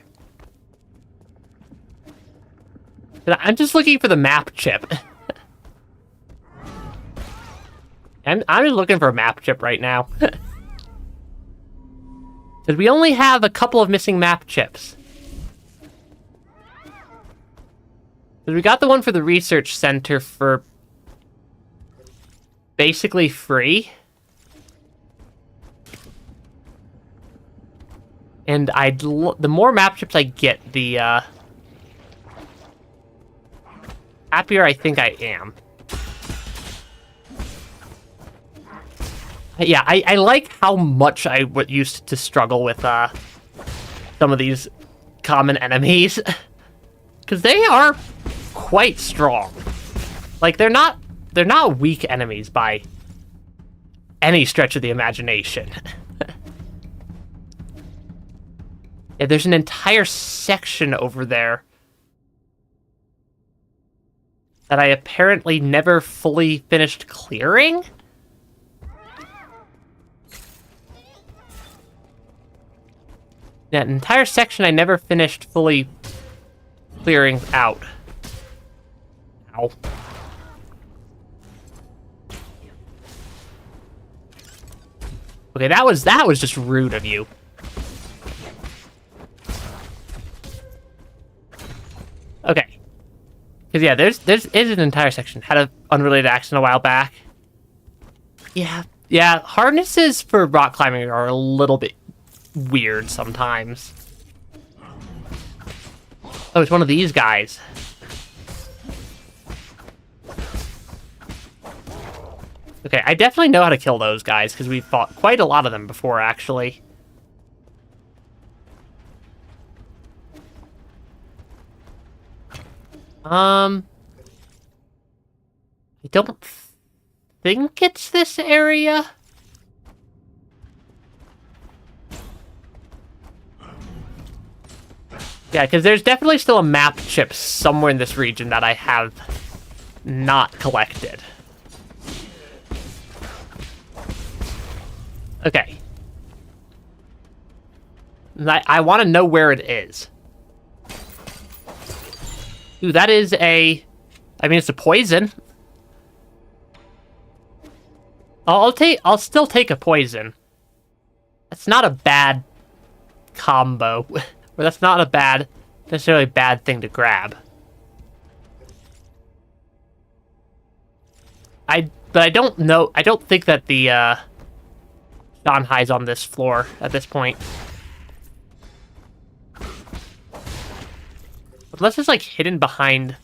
I'm just looking for the map chip. I'm just looking for a map chip right now. Because we only have a couple of missing map chips. Because we got the one for the research center for basically free. And the more map chips I get, the happier I think I am. Yeah, I like how much I used to struggle with some of these common enemies. Because they are quite strong. Like, they're not weak enemies by any stretch of the imagination. Yeah, there's an entire section over there that I apparently never fully finished clearing? Yeah, an entire section I never finished fully clearing out. Ow. Okay, that was just rude of you. Okay. Because, yeah, there's an entire section. Had an unrelated accident a while back. Yeah, harnesses for rock climbing are a little bit weird sometimes. Oh, it's one of these guys. Okay, I definitely know how to kill those guys, because we fought quite a lot of them before, actually. I don't think it's this area. Yeah, because there's definitely still a map chip somewhere in this region that I have not collected. Okay. I want to know where it is. Ooh, that is a... I mean, it's a poison. I'll still take a poison. That's not a bad combo. Or that's not a necessarily bad thing to grab. But I don't know. I don't think that the Shanghai's on this floor at this point. Unless it's like hidden behind.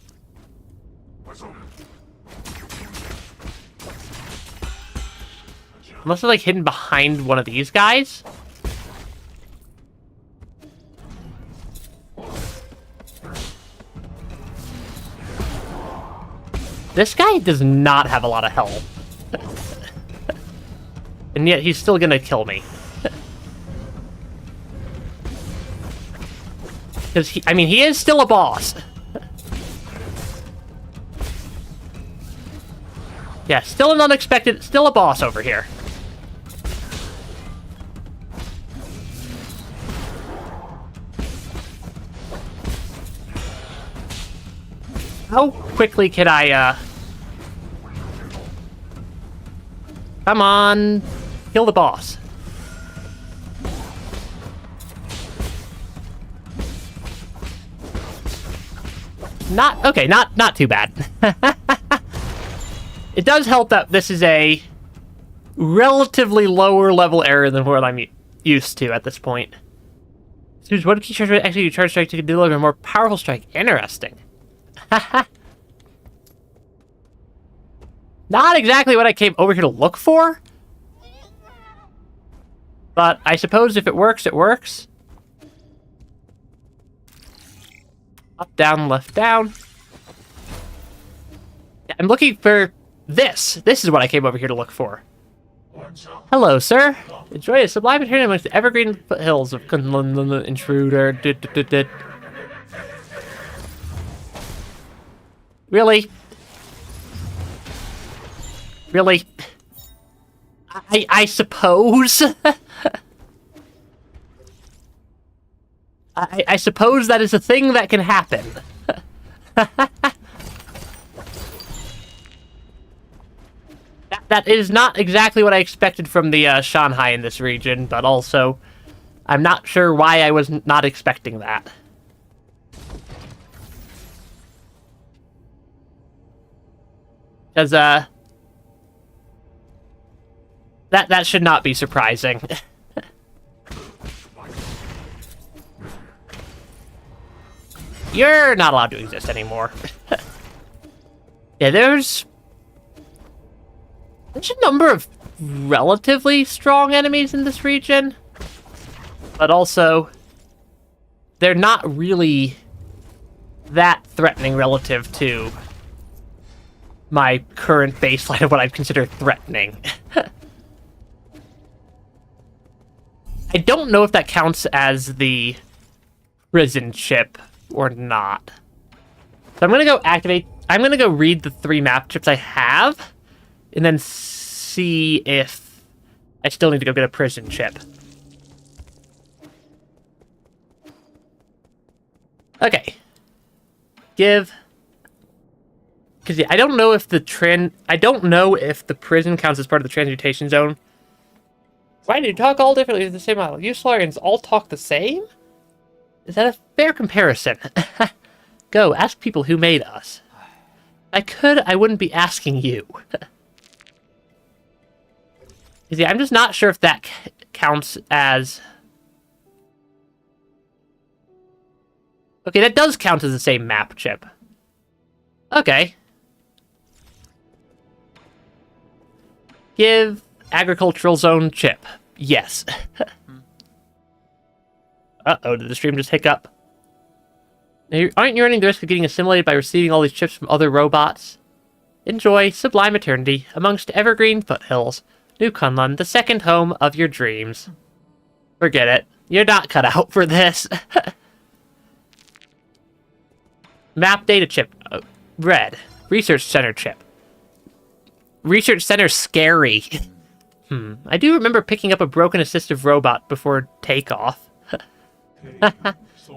Unless it's like hidden behind one of these guys. This guy does not have a lot of health. And yet he's still gonna kill me. Because he is still a boss. Yeah, still still a boss over here. How quickly can I, Come on, kill the boss. Not too bad. It does help that this is a relatively lower level area than what I'm used to at this point. So what if you charge actually you charge strike to deliver a more powerful strike? Interesting. Not exactly what I came over here to look for, But I suppose if it works, it works. Up, down, left, down. I'm looking for this. This is what I came over here to look for. Hello, sir. Enjoy a sublime eternity amongst the evergreen foothills of intruder. Really? Really? I suppose? I suppose that is a thing that can happen. That is not exactly what I expected from the Shanghai in this region, but also, I'm not sure why I was not expecting that. Because, that should not be surprising. You're not allowed to exist anymore. Yeah, there's a number of relatively strong enemies in this region, but also they're not really that threatening relative to my current baseline of what I'd consider threatening. I don't know if that counts as the prison ship or not. So I'm gonna go activate. I'm gonna go read the 3 map chips I have, and then see if I still need to go get a prison chip. Okay. Because yeah, I don't know if the prison counts as part of the transmutation zone. Why do you talk all differently at the same level? You Solarians all talk the same? Is that a fair comparison? Go, ask people who made us. I wouldn't be asking you. Yeah, I'm just not sure if that counts as... Okay, that does count as the same map chip. Okay. Give agricultural zone chip. Yes. Uh-oh, did the stream just hiccup? Now, aren't you running the risk of getting assimilated by receiving all these chips from other robots? Enjoy sublime eternity amongst evergreen foothills. New Kunlun, the second home of your dreams. Forget it. You're not cut out for this. Map data chip. Red. Research center chip. Research center scary. I do remember picking up a broken assistive robot before takeoff.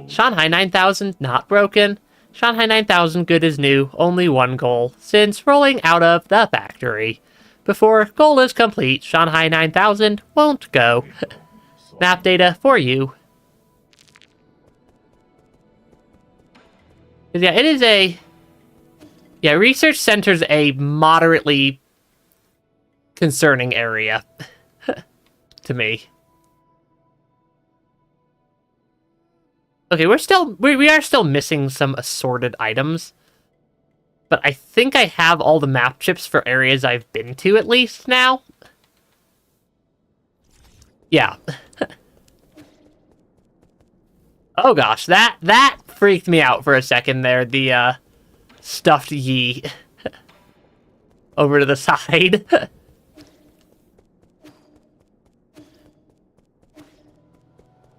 Shanghai 9000, not broken. Shanghai 9000, good as new. Only one goal. Since rolling out of the factory. Before goal is complete, Shanghai 9000 won't go. Map data for you. Yeah, it is a... Yeah, research center's a moderately concerning area to me. Okay, we are still missing some assorted items. But I think I have all the map chips for areas I've been to at least now. Yeah. Oh gosh, that freaked me out for a second there, the stuffed Yi over to the side.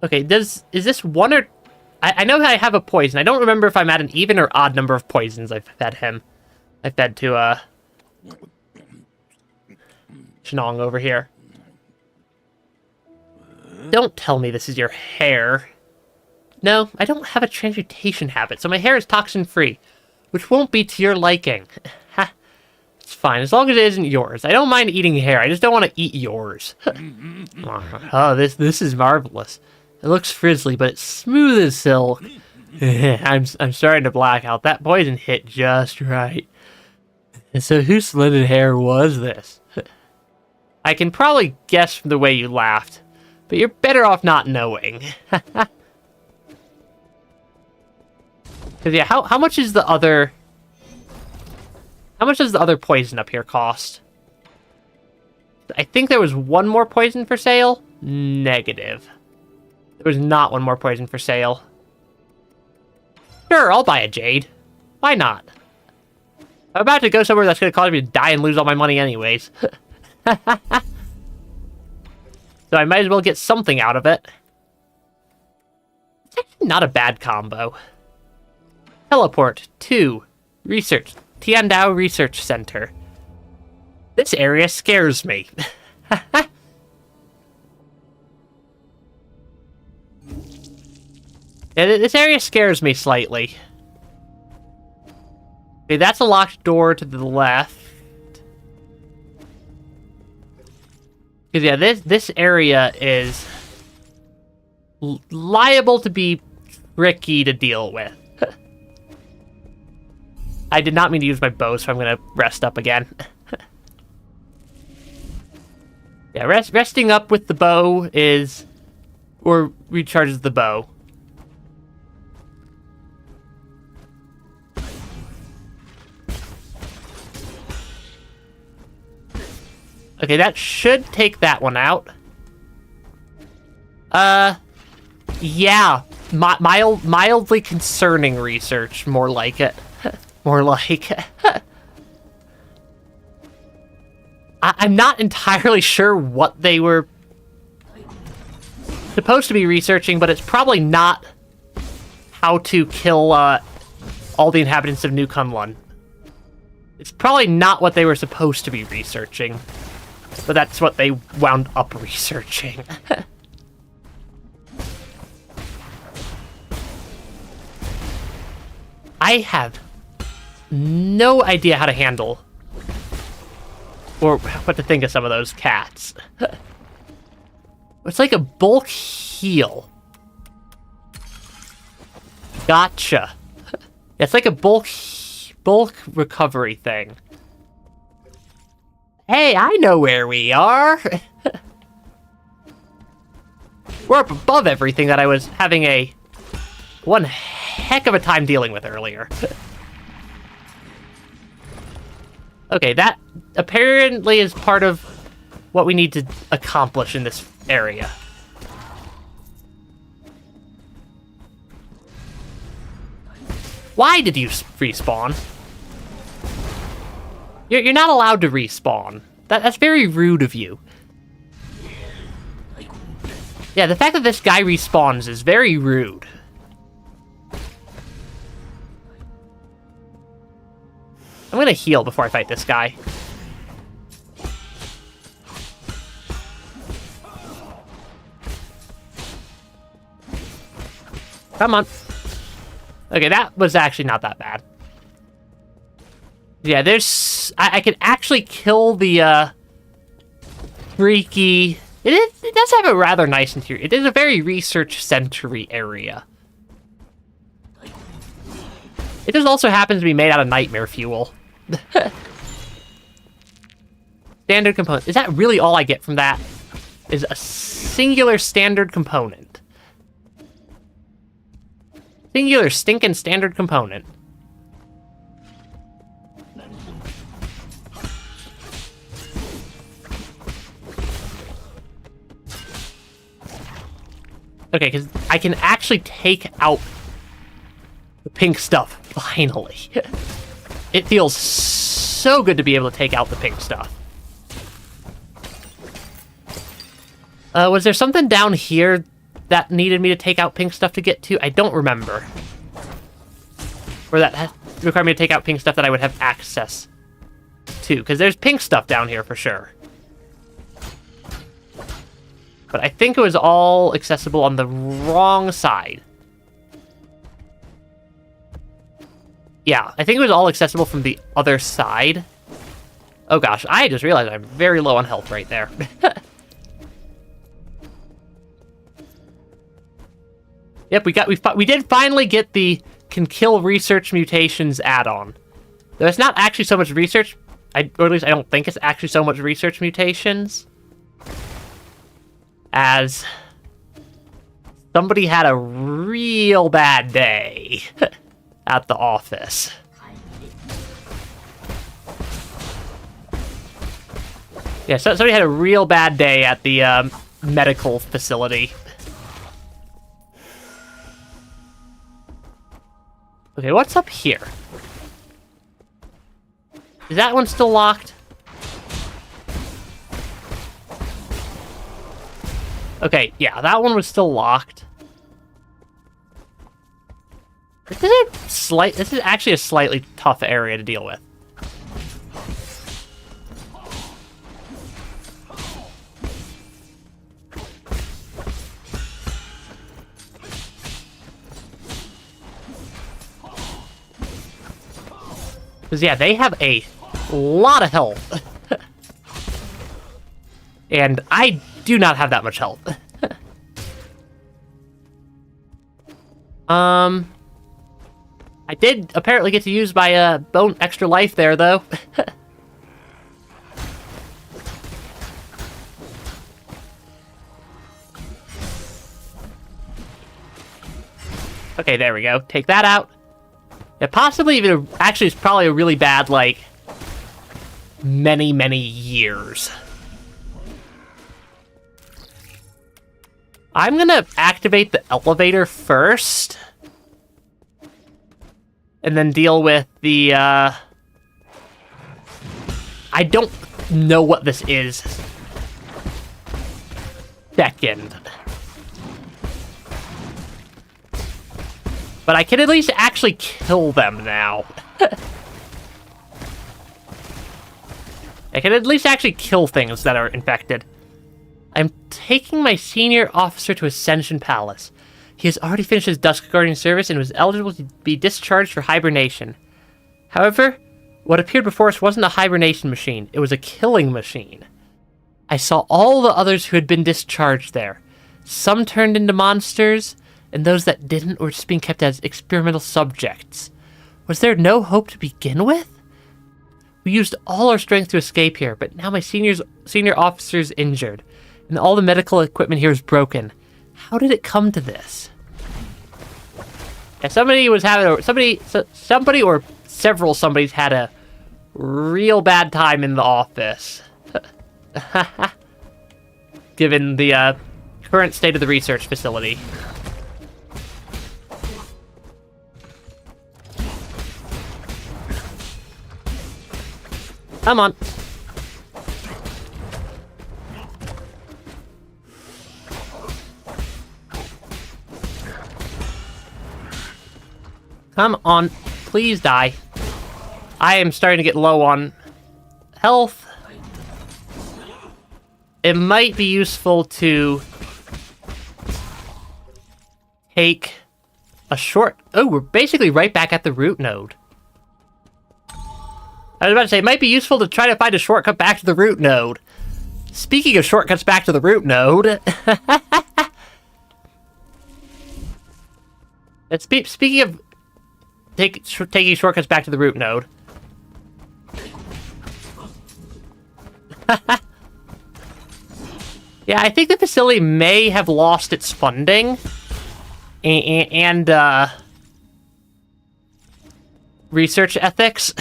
Okay, is this one or... I know I have a poison. I don't remember if I'm at an even or odd number of poisons I've fed him. I fed to, Chenong over here. Don't tell me this is your hair. No, I don't have a transmutation habit, so my hair is toxin-free, which won't be to your liking. Ha. It's fine, as long as it isn't yours. I don't mind eating hair, I just don't want to eat yours. Oh, this is marvelous. It looks frizzly, but it's smooth as silk. I'm starting to black out. That poison hit just right. And so whose slitted hair was this? I can probably guess from the way you laughed, but you're better off not knowing. Because yeah, how much is the other... How much does the other poison up here cost? I think there was one more poison for sale. Negative. There was not one more poison for sale. Sure, I'll buy a jade. Why not? I'm about to go somewhere that's going to cause me to die and lose all my money anyways. So I might as well get something out of it. It's actually not a bad combo. Teleport to Research. Tiandao Research Center. This area scares me. This area scares me slightly. Okay, that's a locked door to the left. Because yeah, this area is liable to be tricky to deal with. I did not mean to use my bow, so I'm gonna rest up again. Yeah, resting up with the bow is... or recharges the bow. Okay, that should take that one out. Yeah. Mildly concerning research, more like it. More like... I'm not entirely sure what they were supposed to be researching, but it's probably not how to kill all the inhabitants of New Kunlun. It's probably not what they were supposed to be researching, but that's what they wound up researching. I have no idea how to handle or what to think of some of those cats. It's like a bulk heal. Gotcha. It's like a bulk recovery thing. Hey, I know where we are. We're up above everything that I was having one heck of a time dealing with earlier. Okay, that apparently is part of what we need to accomplish in this area. Why did you respawn? You're not allowed to respawn. That's very rude of you. Yeah, the fact that this guy respawns is very rude. I'm gonna heal before I fight this guy. Come on. Okay, that was actually not that bad. Yeah, there's... I could actually kill the, freaky... It does have a rather nice interior. It is a very research-centery area. It just also happens to be made out of nightmare fuel. Standard component. Is that really all I get from that? Is a singular standard component. Singular stinking standard component. Okay, because I can actually take out the pink stuff, finally. It feels so good to be able to take out the pink stuff. Was there something down here that needed me to take out pink stuff to get to? I don't remember. Or that required me to take out pink stuff that I would have access to, because there's pink stuff down here for sure. But I think it was all accessible on the wrong side. Yeah, I think it was all accessible from the other side. Oh gosh, I just realized I'm very low on health right there. Yep, we did finally get the can kill research mutations add-on. Though it's not actually so much research, or at least I don't think it's actually so much research mutations, as somebody had a real bad day at the office. Yeah, so somebody had a real bad day at the medical facility. Okay, what's up here? Is that one still locked? Okay, yeah, that one was still locked. This is actually a slightly tough area to deal with. Because, yeah, they have a lot of health. And I do not have that much health. I did apparently get to use my bone extra life there, though. Okay, there we go. Take that out. Yeah, possibly even... Actually, it's probably a really bad, like... Many, many years. I'm gonna activate the elevator first. And then deal with the, I don't know what this is. Second. But I can at least actually kill them now. I can at least actually kill things that are infected. I'm taking my senior officer to Ascension Palace. He has already finished his Dusk Guardian service and was eligible to be discharged for hibernation. However, what appeared before us wasn't a hibernation machine. It was a killing machine. I saw all the others who had been discharged there. Some turned into monsters, and those that didn't were just being kept as experimental subjects. Was there no hope to begin with? We used all our strength to escape here, but now my senior officer's injured, and all the medical equipment here is broken. How did it come to this? Yeah, somebody or several somebody's had a real bad time in the office. Given the current state of the research facility. Come on. Come on, please die. I am starting to get low on health. It might be useful to take a short... Oh, we're basically right back at the root node. I was about to say, it might be useful to try to find a shortcut back to the root node. Speaking of shortcuts back to the root node... Speaking of taking shortcuts back to the root node... Yeah, I think the facility may have lost its funding. And research ethics.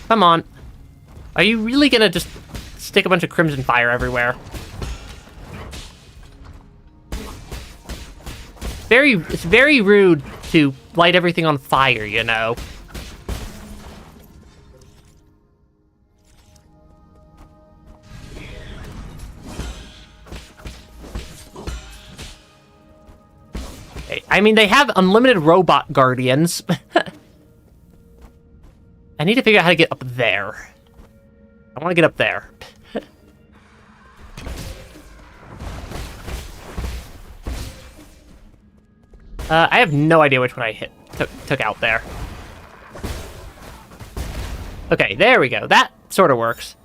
Come on. Are you really gonna just stick a bunch of crimson fire everywhere? It's very rude to light everything on fire, you know. I mean, they have unlimited robot guardians. I need to figure out how to get up there. I want to get up there. I have no idea which one I took out there. Okay, there we go. That sort of works.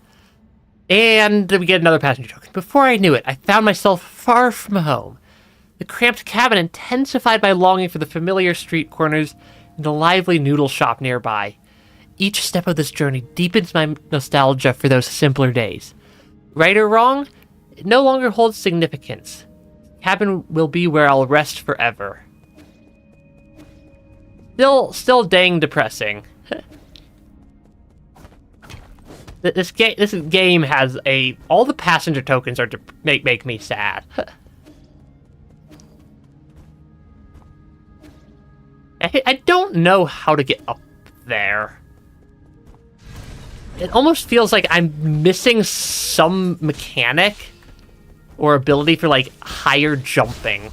And we get another passenger token. Before I knew it, I found myself far from home. The cramped cabin intensified my longing for the familiar street corners and the lively noodle shop nearby. Each step of this journey deepens my nostalgia for those simpler days. Right or wrong, it no longer holds significance. The cabin will be where I'll rest forever. Still dang depressing. This game has all the passenger tokens are to make me sad. I don't know how to get up there. It almost feels like I'm missing some mechanic or ability for, like, higher jumping.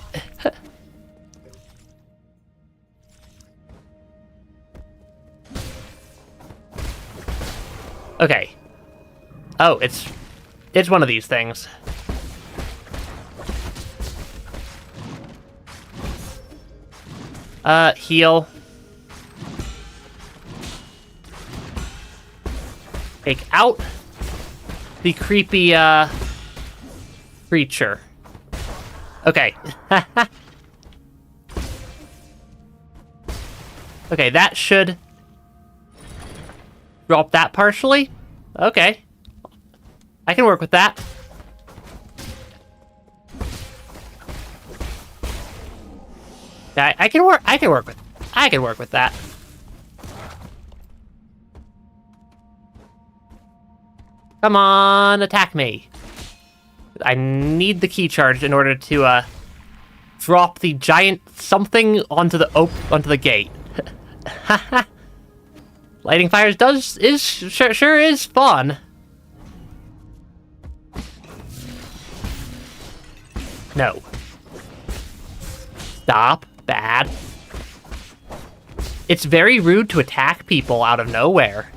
Okay. Oh, it's one of these things. Heal. Take out the creepy, creature. Okay. Okay, that should drop that partially. Okay. I can work with that. I can work with that. Come on, attack me. I need the key charge in order to drop the giant something onto the gate. Lighting fires sure is fun. No. Stop. Bad. It's very rude to attack people out of nowhere.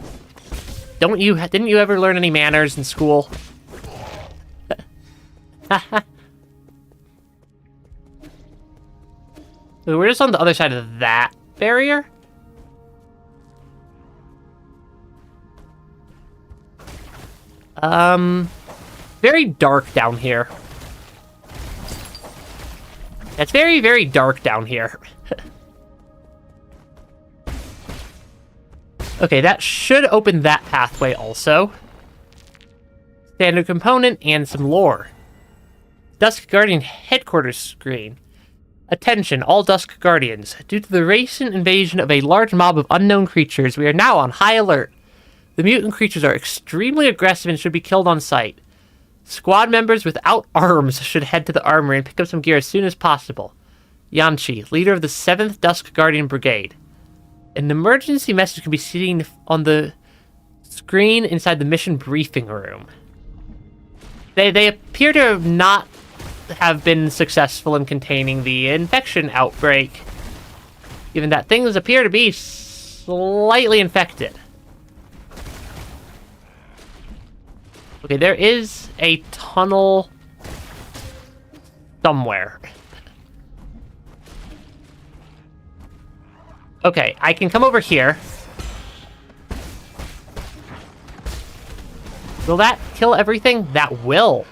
Didn't you ever learn any manners in school? So we're just on the other side of that barrier? Very dark down here. It's very, very dark down here. Okay, that should open that pathway also. Standard component and some lore. Dusk Guardian headquarters screen. Attention, all Dusk Guardians. Due to the recent invasion of a large mob of unknown creatures, we are now on high alert. The mutant creatures are extremely aggressive and should be killed on sight. Squad members without arms should head to the armory and pick up some gear as soon as possible. Yanchi, leader of the 7th Dusk Guardian Brigade. An emergency message can be seen on the screen inside the mission briefing room. They appear to not have been successful in containing the infection outbreak, given that things appear to be slightly infected. Okay, there is a tunnel somewhere. Okay, I can come over here. Will that kill everything? That will.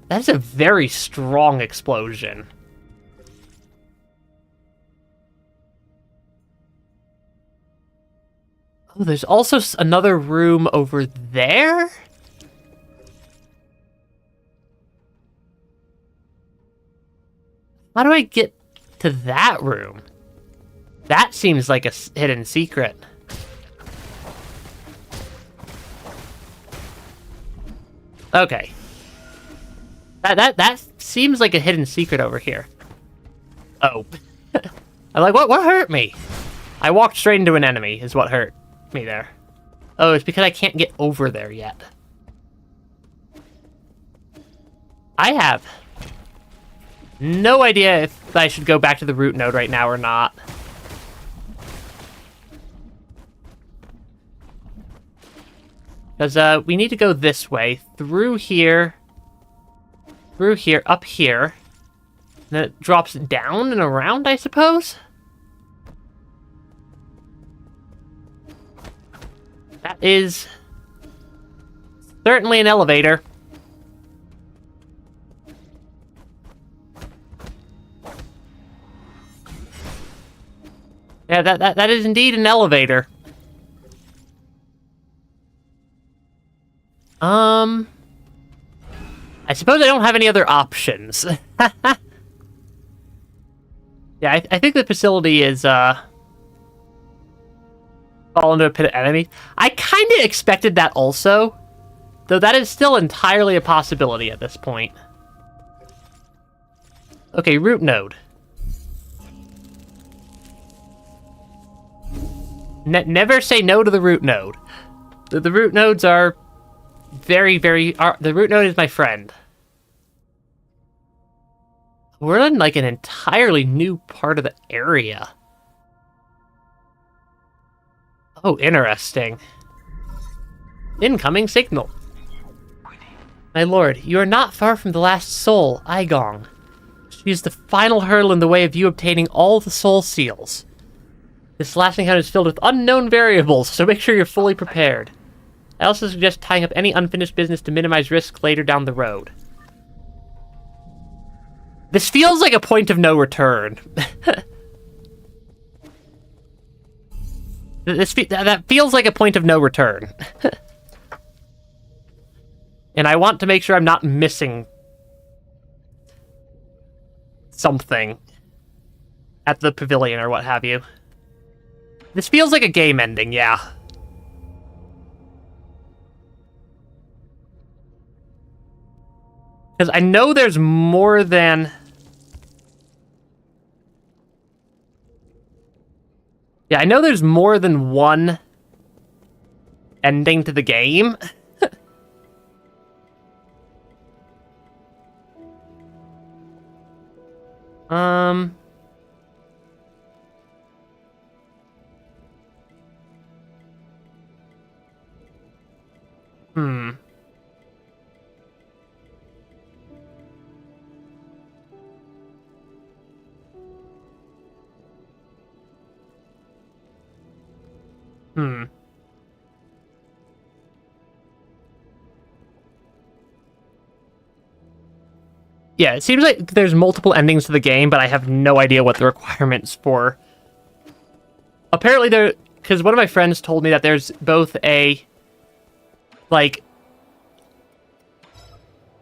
That's a very strong explosion. Oh, there's also another room over there? How do I get to that room? That seems like a hidden secret. Okay. That seems like a hidden secret over here. Oh. I'm like, what hurt me? I walked straight into an enemy is what hurt me there. Oh, it's because I can't get over there yet. I have no idea if I should go back to the root node right now or not. Because we need to go this way, through here, up here. And then it drops down and around, I suppose? That is certainly an elevator. Yeah, that is indeed an elevator. I suppose I don't have any other options. Yeah, I think the facility is, fall into a pit of enemies. I kind of expected that also, though that is still entirely a possibility at this point. Okay, root node. Never say no to the root node. The root nodes are very, the root node is my friend. We're in, like, an entirely new part of the area. Oh, interesting. Incoming signal. My lord, you are not far from the last soul, Aigong. She is the final hurdle in the way of you obtaining all the soul seals. This last encounter is filled with unknown variables, so make sure you're fully prepared. I also suggest tying up any unfinished business to minimize risk later down the road. This feels like a point of no return. That feels like a point of no return. And I want to make sure I'm not missing something at the pavilion or what have you. This feels like a game ending, yeah. Because I know there's more than... Yeah, I know there's more than one ending to the game. Yeah, it seems like there's multiple endings to the game, but I have no idea what the requirements for... Apparently there... Because one of my friends told me that there's both a... like...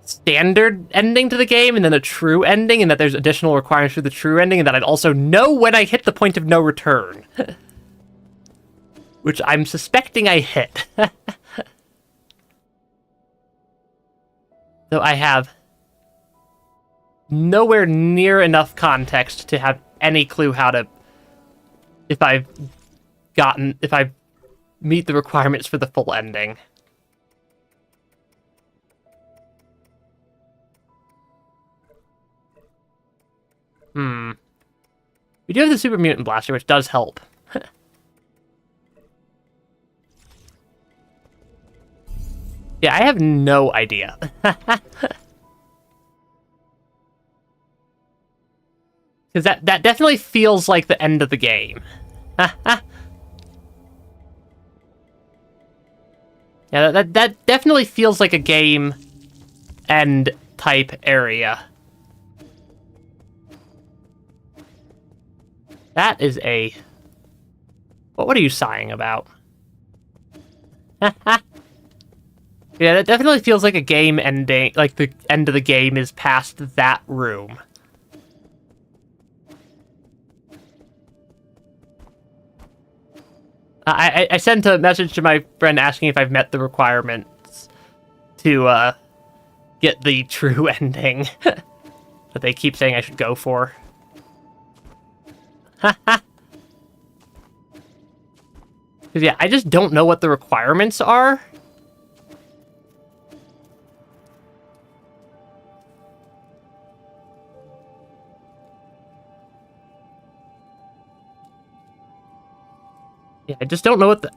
standard ending to the game, and then a true ending, and that there's additional requirements for the true ending, and that I'd also know when I hit the point of no return. Which I'm suspecting I hit. Though I have nowhere near enough context to have any clue how to... If I meet the requirements for the full ending. We do have the Super Mutant Blaster, which does help. Yeah, I have no idea. Because that definitely feels like the end of the game. Yeah, that definitely feels like a game end type area. That is a... What are you sighing about? Yeah, that definitely feels like a game ending, like the end of the game is past that room. I sent a message to my friend asking if I've met the requirements to get the true ending that they keep saying I should go for. Because, yeah, I just don't know what the requirements are. Yeah, I just don't know what the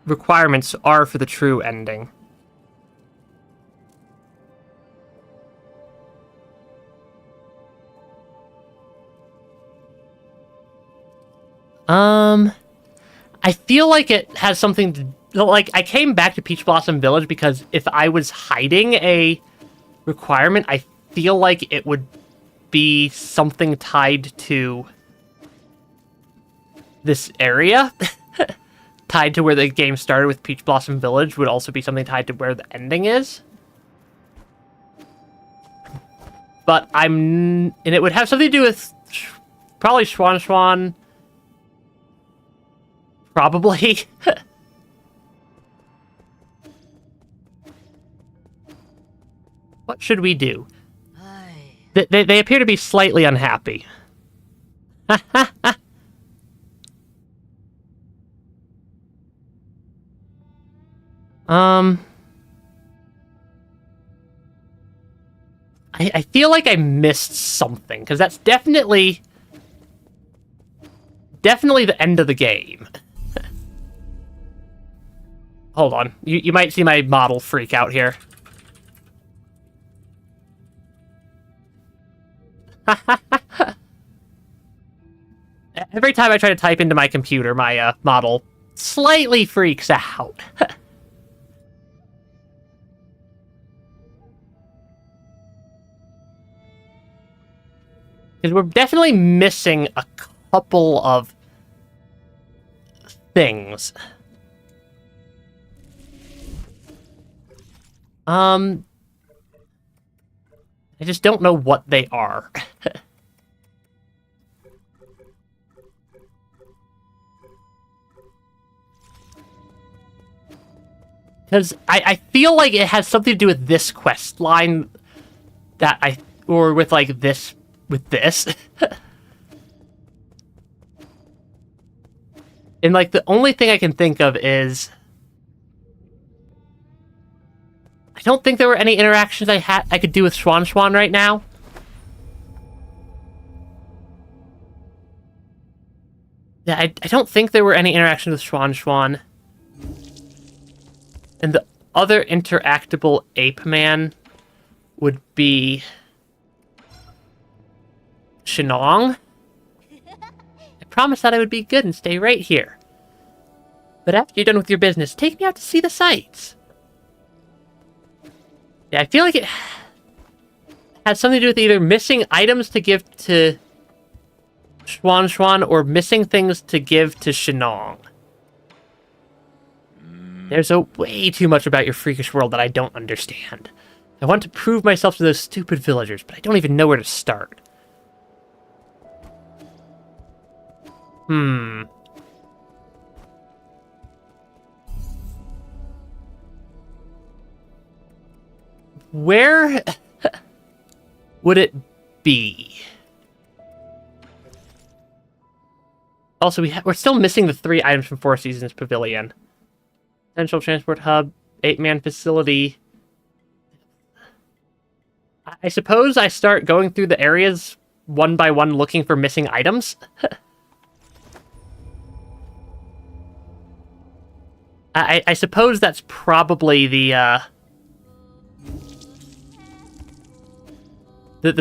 requirements are for the true ending. I feel like it has something to... Like, I came back to Peach Blossom Village because if I was hiding a requirement, I feel like it would be something tied to this area. Tied to where the game started with Peach Blossom Village would also be something tied to where the ending is. But and it would have something to do with probably Schwan Schwan. Probably. What should we do? They appear to be slightly unhappy. I feel like I missed something, because that's definitely the end of the game. Hold on. You might see my model freak out here. Every time I try to type into my computer, my model slightly freaks out. Because we're definitely missing a couple of things. I just don't know what they are. Because I feel like it has something to do with this quest line that or with like this, with this. And like the only thing I can think of is I don't think there were any interactions I could do with Schwan right now. Yeah, I don't think there were any interactions with Schwan. And the other interactable ape man would be Shenong. I promised that I would be good and stay right here. But after you're done with your business, take me out to see the sights. Yeah, I feel like it has something to do with either missing items to give to Schwan or missing things to give to Shenong. There's way too much about your freakish world that I don't understand. I want to prove myself to those stupid villagers, but I don't even know where to start. Where would it be? Also, we're still missing the 3 items from Four Seasons Pavilion. Central Transport Hub, 8-man facility. I suppose I start going through the areas one by one looking for missing items. I suppose that's probably the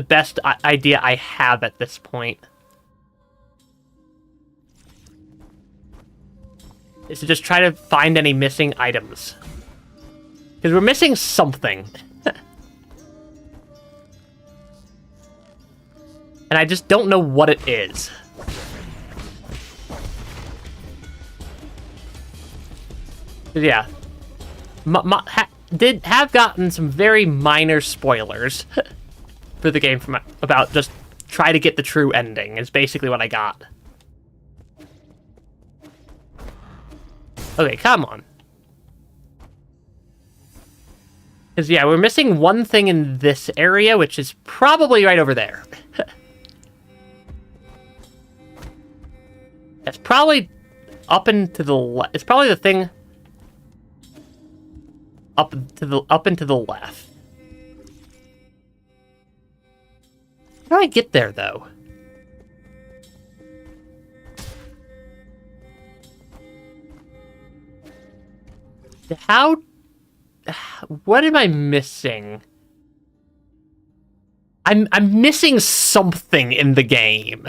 best idea I have at this point. Is to just try to find any missing items. Because we're missing something. And I just don't know what it is. Yeah. Have gotten some very minor spoilers for the game from about just try to get the true ending is basically what I got. Okay, come on. Because, yeah, we're missing one thing in this area, which is probably right over there. It's probably up and to the left. It's probably the thing up and to the left. How do I get there, though? What am I missing? I'm missing something in the game.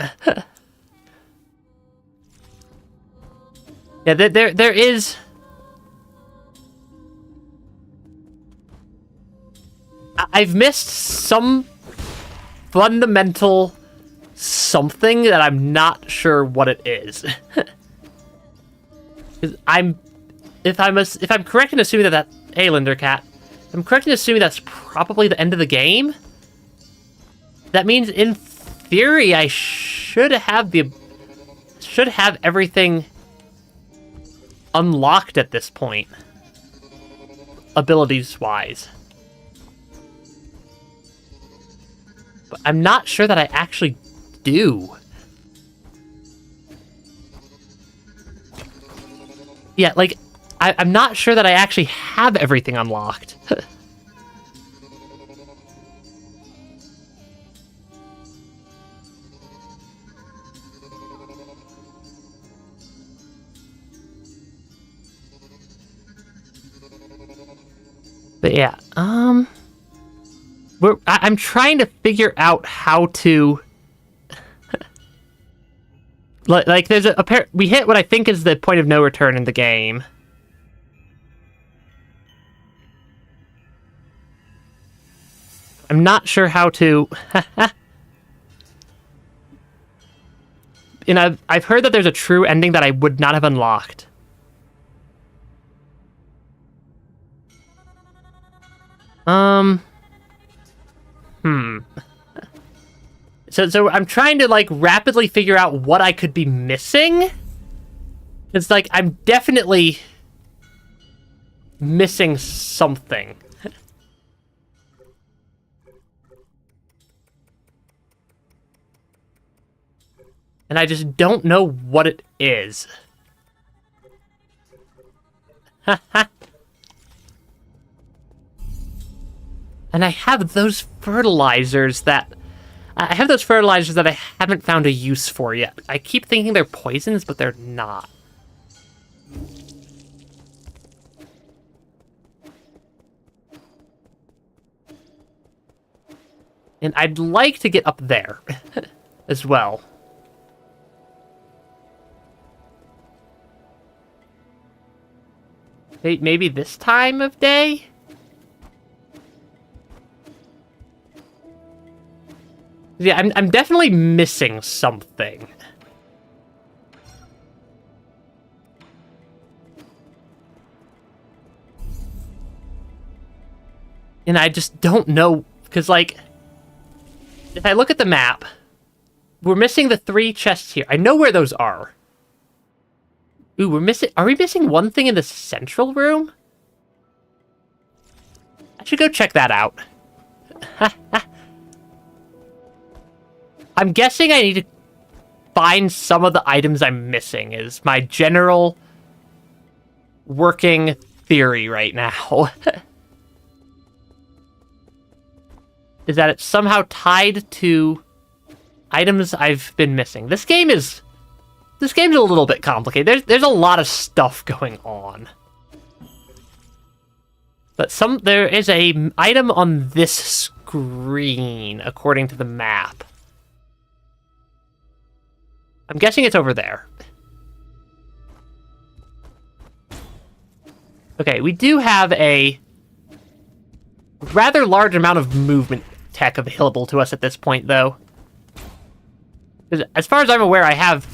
Yeah, there is. I've missed some fundamental something that I'm not sure what it is. If I'm correct in assuming that hey, Lindercat, I'm correct in assuming that's probably the end of the game. That means, in theory, I should have everything unlocked at this point, abilities-wise. But I'm not sure that I actually do. Yeah, like, I'm not sure that I actually have everything unlocked. But yeah, I'm trying to figure out how to, like there's we hit what I think is the point of no return in the game. I'm not sure how to, and I've heard that there's a true ending that I would not have unlocked. So I'm trying to, like, rapidly figure out what I could be missing. It's like, I'm definitely missing something. And I just don't know what it is. And I have those fertilizers that... I haven't found a use for yet. I keep thinking they're poisons, but they're not. And I'd like to get up there as well. Maybe this time of day? Yeah, I'm definitely missing something. And I just don't know, because, like, if I look at the map, we're missing the 3 chests here. I know where those are. Ooh, are we missing one thing in the central room? I should go check that out. I'm guessing I need to find some of the items I'm missing, is my general working theory right now. Is that it's somehow tied to items I've been missing. This game's a little bit complicated. There's a lot of stuff going on. But there is a item on this screen, according to the map. I'm guessing it's over there. Okay, we do have a rather large amount of movement tech available to us at this point, though. As far as I'm aware, I have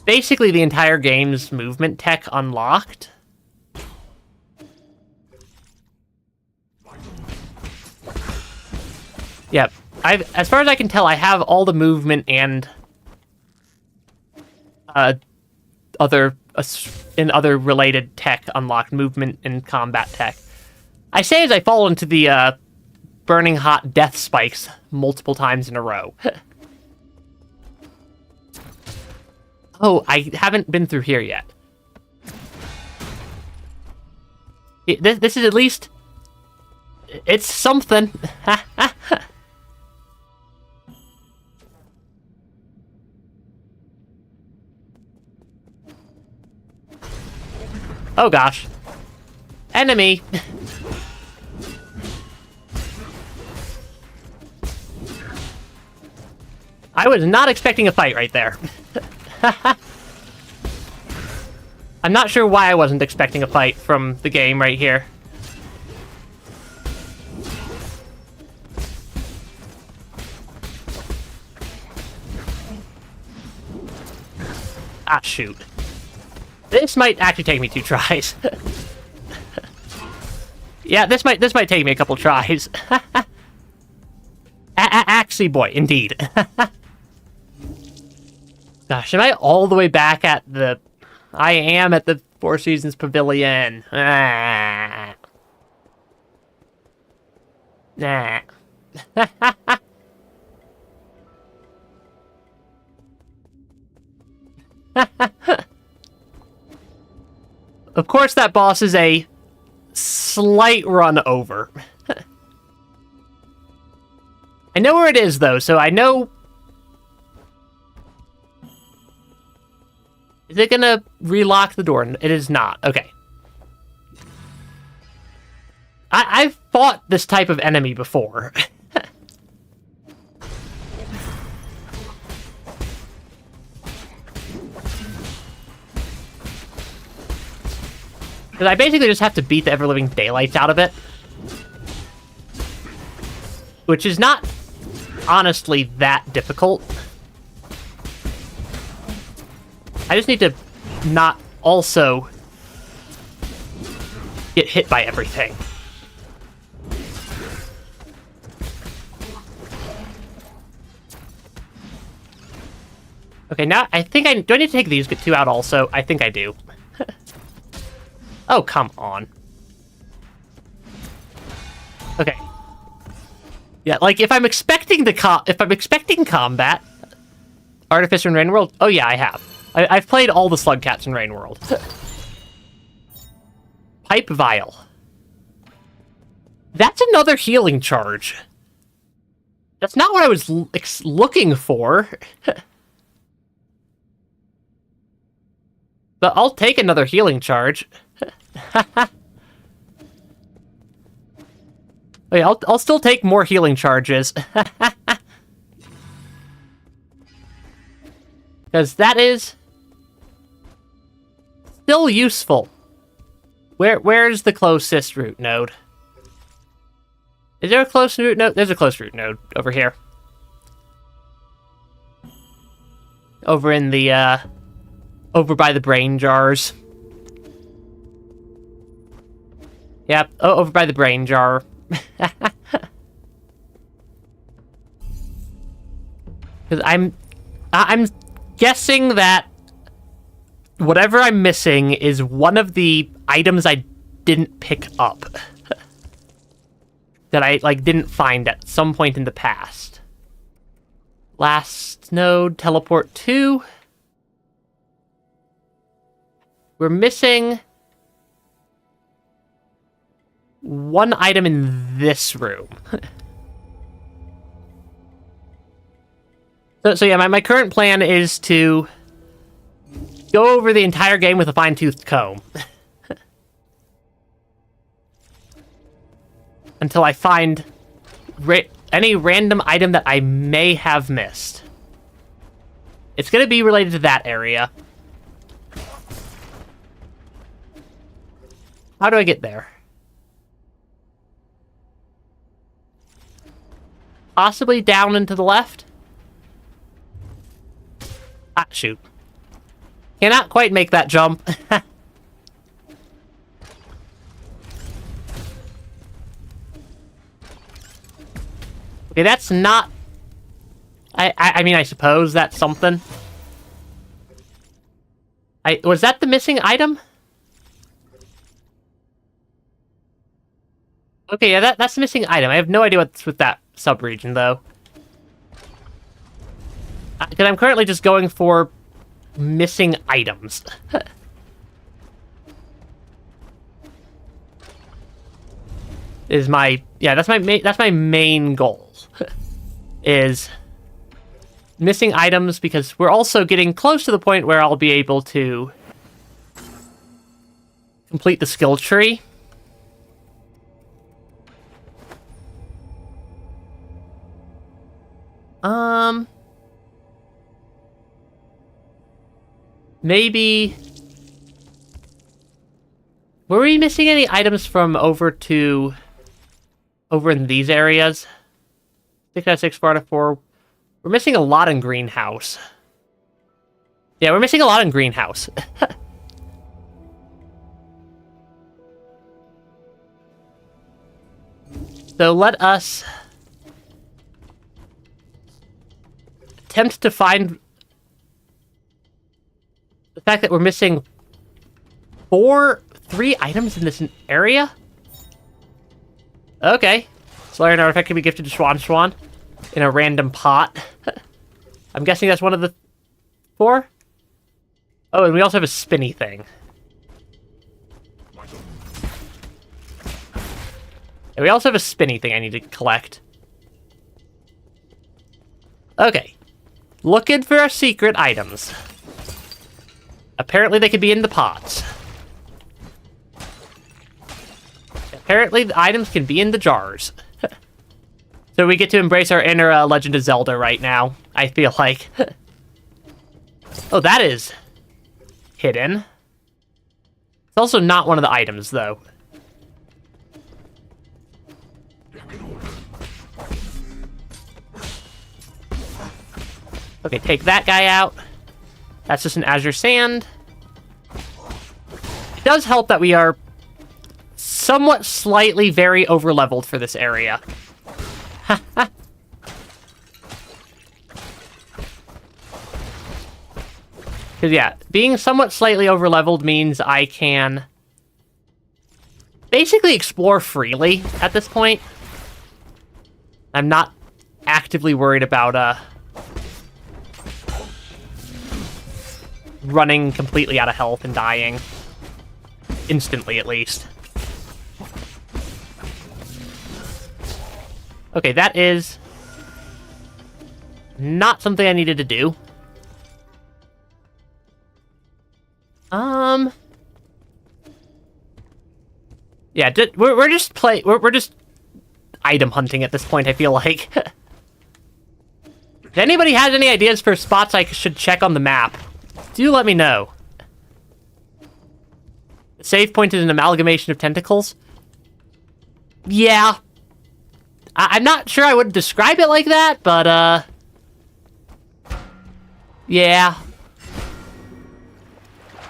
basically the entire game's movement tech unlocked. Yep. As far as I can tell, I have all the movement and other related tech unlocked, movement and combat tech. I say as I fall into the burning hot death spikes multiple times in a row. Oh, I haven't been through here yet. This is at least... It's something. Oh gosh. Enemy! I was not expecting a fight right there. I'm not sure why I wasn't expecting a fight from the game right here. Ah, shoot. This might actually take me 2 tries. Yeah, this might take me a couple tries. Axie boy, indeed. Gosh, am I all the way back at the I am at the Four Seasons Pavilion. Ah. Nah. Of course, that boss is a slight run over. I know where it is, though, so I know... Is it gonna relock the door? It is not. Okay. I've fought this type of enemy before. Because I basically just have to beat the ever-living daylights out of it. Which is not, honestly, that difficult. I just need to not also get hit by everything. Okay, now I think do I need to take these two out also? I think I do. Oh, come on. Okay. Yeah, like if I'm expecting combat, Artificer in Rain World. Oh yeah, I have. I've played all the slug cats in Rain World. Pipe Vial. That's another healing charge. That's not what I was looking for. But I'll take another healing charge. Wait, I'll still take more healing charges. Because that is still useful. Where's the closest root node? Is there a close root node? There's a close root node over here. Over in the, over by the brain jars. Yep, over by the brain jar. Because I'm guessing that whatever I'm missing is one of the items I didn't pick up. That I, like, didn't find at some point in the past. Last node, teleport 2. We're missing one item in this room. So yeah, my current plan is to go over the entire game with a fine-toothed comb. Until I find any random item that I may have missed. It's going to be related to that area. How do I get there? Possibly down and to the left? Ah, shoot. Cannot quite make that jump. Okay, that's not... I mean, I suppose that's something. Was that the missing item? Okay, yeah, that's the missing item. I have no idea what's with that sub-region, though. Because I'm currently just going for missing items. Is my... Yeah, that's my main goal. Is missing items, because we're also getting close to the point where I'll be able to complete the skill tree. Maybe... Were we missing any items from over in these areas? 6 out of 6, 4 out of 4. We're missing a lot in Greenhouse. Yeah, we're missing a lot in Greenhouse. So let us attempt to find the fact that we're missing 3 items in this area? Okay. Slayer and artifact can be gifted to Swan in a random pot. I'm guessing that's one of the 4? Oh, and we also have a spinny thing. And we also have a spinny thing I need to collect. Okay. Looking for our secret items. Apparently they could be in the pots. Apparently the items can be in the jars. So we get to embrace our inner Legend of Zelda right now, I feel like. Oh, that is hidden. It's also not one of the items, though. Okay, take that guy out. That's just an Azure Sand. It does help that we are somewhat slightly very over-leveled for this area. Because, yeah, being somewhat slightly over-leveled means I can basically explore freely at this point. I'm not actively worried about, running completely out of health and dying. Instantly, at least. Okay, that is not something I needed to do. Yeah, we're just item hunting at this point, I feel like. If anybody has any ideas for spots I should check on the map, do let me know. The save point is an amalgamation of tentacles. Yeah. I'm not sure I would describe it like that, but, yeah.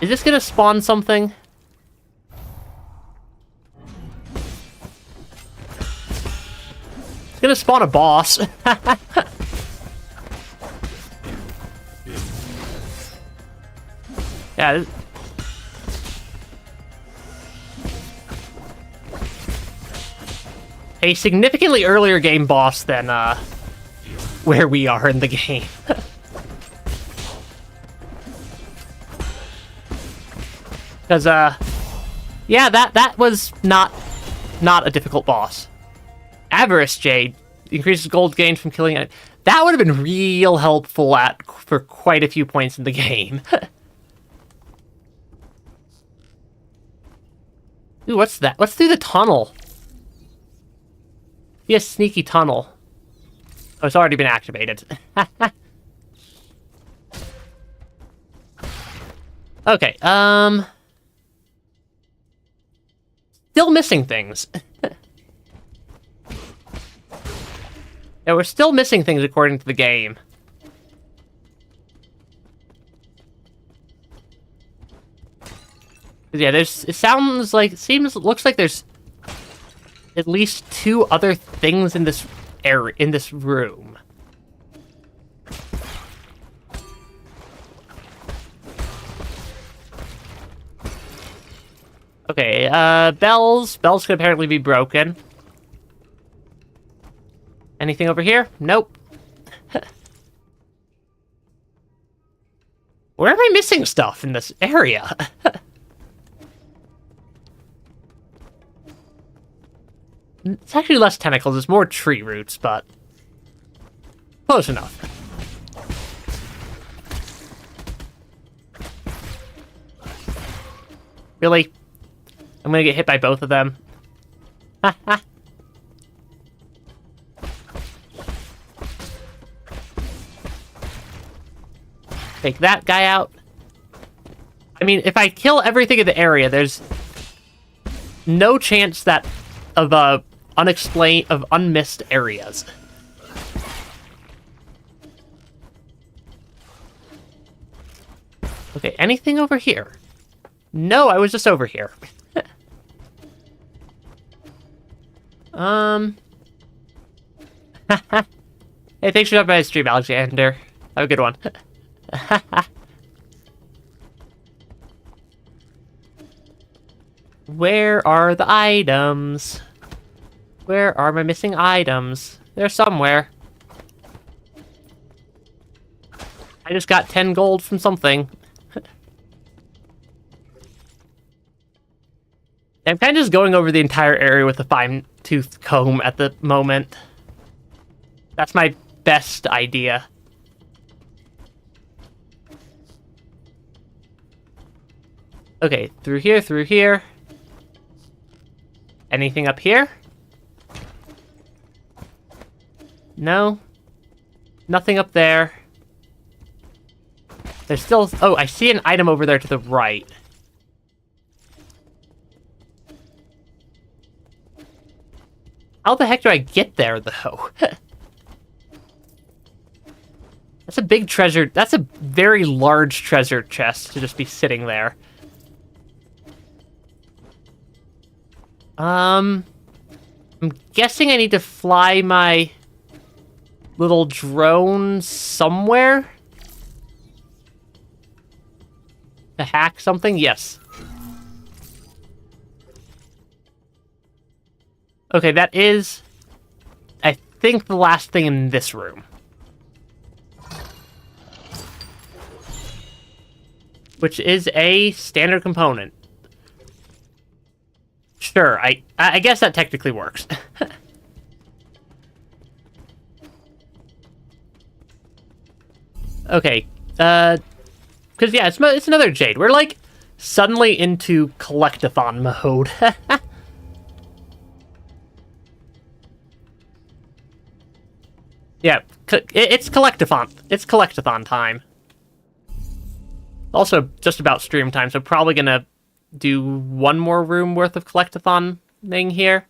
Is this gonna spawn something? It's gonna spawn a boss. Yeah. A significantly earlier game boss than, where we are in the game. Because, yeah, that was not a difficult boss. Avarice Jade increases gold gained from killing it. That would have been real helpful for quite a few points in the game. Ooh, what's that? What's through the tunnel? Be a sneaky tunnel. Oh, it's already been activated. Okay, still missing things. Yeah, we're still missing things according to the game. Yeah, looks like there's at least 2 other things in this area, in this room. Okay, bells. Bells could apparently be broken. Anything over here? Nope. Where am I missing stuff in this area? It's actually less tentacles, it's more tree roots, but close enough. Really? I'm gonna get hit by both of them. Take that guy out. I mean, if I kill everything in the area, there's no chance that of unmissed areas. Okay, anything over here? No, I was just over here. Hey, thanks for stopping by the stream, Alexander. Have a good one. Where are the items? Where are my missing items? They're somewhere. I just got 10 gold from something. I'm kind of just going over the entire area with a fine-tooth comb at the moment. That's my best idea. Okay, through here, through here. Anything up here? No. Nothing up there. There's still... Oh, I see an item over there to the right. How the heck do I get there, though? That's a big treasure. That's a very large treasure chest to just be sitting there. I'm guessing I need to fly my little drone somewhere to hack something. Yes. Okay, that is, I think, the last thing in this room. Which is a standard component. Sure, I guess that technically works. Okay, because yeah, it's another Jade. We're like suddenly into collectathon mode. Yeah, it's collectathon. It's collectathon time. Also, just about stream time, so probably gonna do one more room worth of collectathon thing here.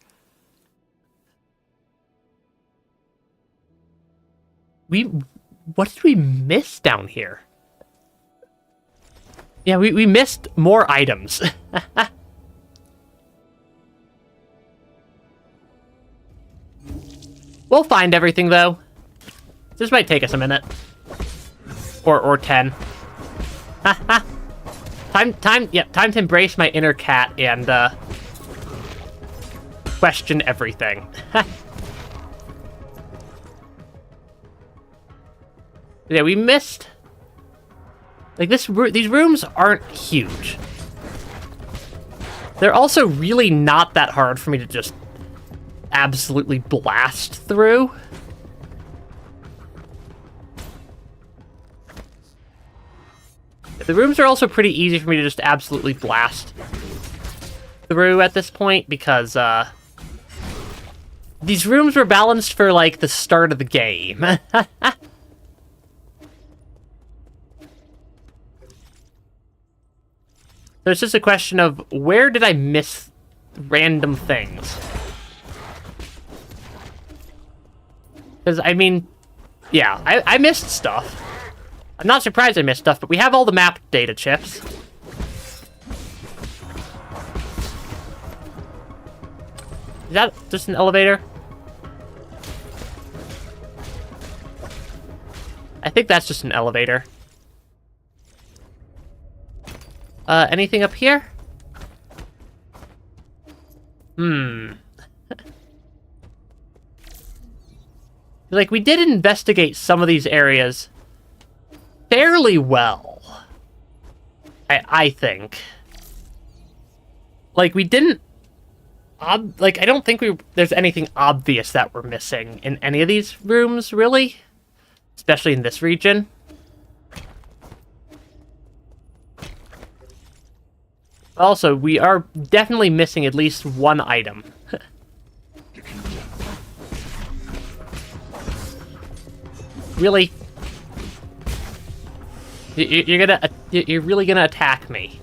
What did we miss down here? Yeah, we missed more items. We'll find everything, though. This might take us a minute. Or 10. Time to embrace my inner cat and, question everything. Yeah, we missed... Like, these rooms aren't huge. They're also really not that hard for me to just absolutely blast through. The rooms are also pretty easy for me to just absolutely blast through at this point, because, these rooms were balanced for, like, the start of the game. So it's just a question of, where did I miss random things? Because, I mean, yeah, I missed stuff. I'm not surprised I missed stuff, but we have all the map data chips. Is that just an elevator? I think that's just an elevator. Anything up here? Like, we did investigate some of these areas fairly well. I think. Like, we didn't... like, I don't think there's anything obvious that we're missing in any of these rooms, really. Especially in this region. Also, we are definitely missing at least one item. Really? You're really gonna attack me?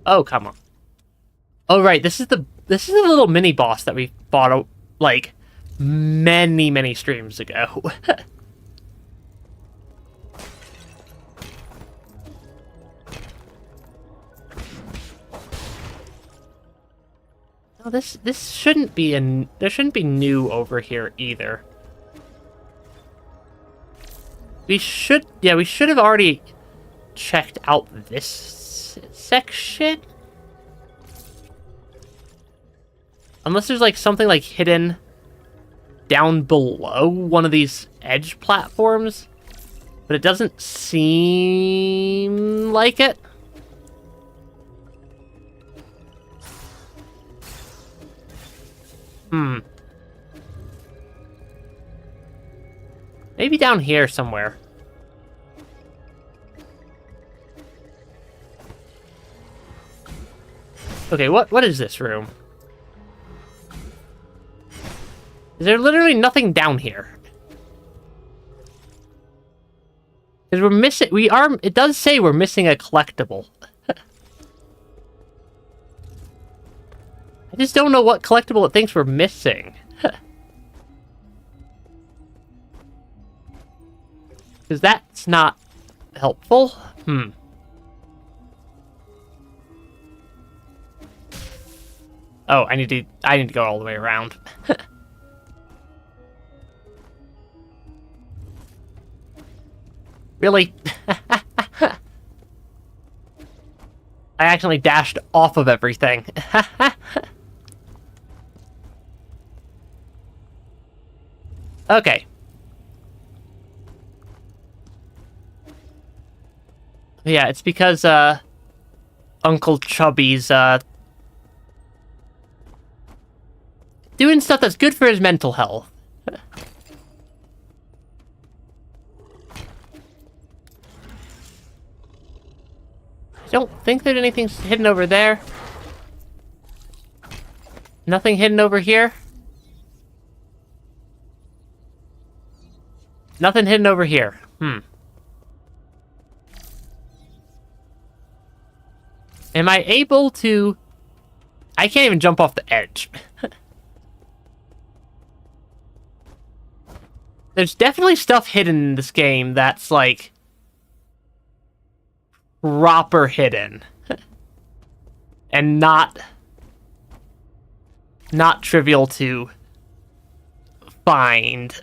Oh, come on. Oh, right, this is the little mini boss that we fought, like, many streams ago. Oh, this shouldn't be there shouldn't be new over here either. We should have already checked out this section. Unless there's like something like hidden down below one of these edge platforms. But it doesn't seem like it. Maybe down here somewhere. Okay, what is this room? Is there literally nothing down here? Because we're missing, it does say we're missing a collectible. I just don't know what collectible it thinks we're missing. Because that's not helpful. Oh, I need to go all the way around. Really? I accidentally dashed off of everything. Okay. Yeah, it's because, Uncle Chubby's, doing stuff that's good for his mental health. I don't think there's anything hidden over there. Nothing hidden over here. Nothing hidden over here. Am I able to... I can't even jump off the edge. There's definitely stuff hidden in this game that's, like, proper hidden. And not trivial to find.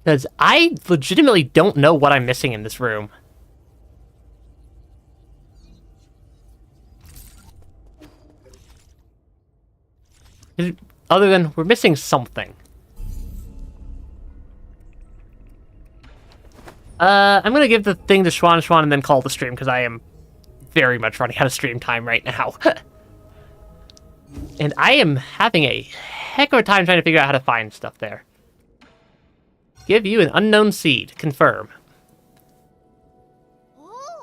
Because I legitimately don't know what I'm missing in this room. Other than we're missing something. I'm gonna give the thing to Schwan and then call the stream, because I am very much running out of stream time right now. And I am having a heck of a time trying to figure out how to find stuff there. Give you an unknown seed. Confirm.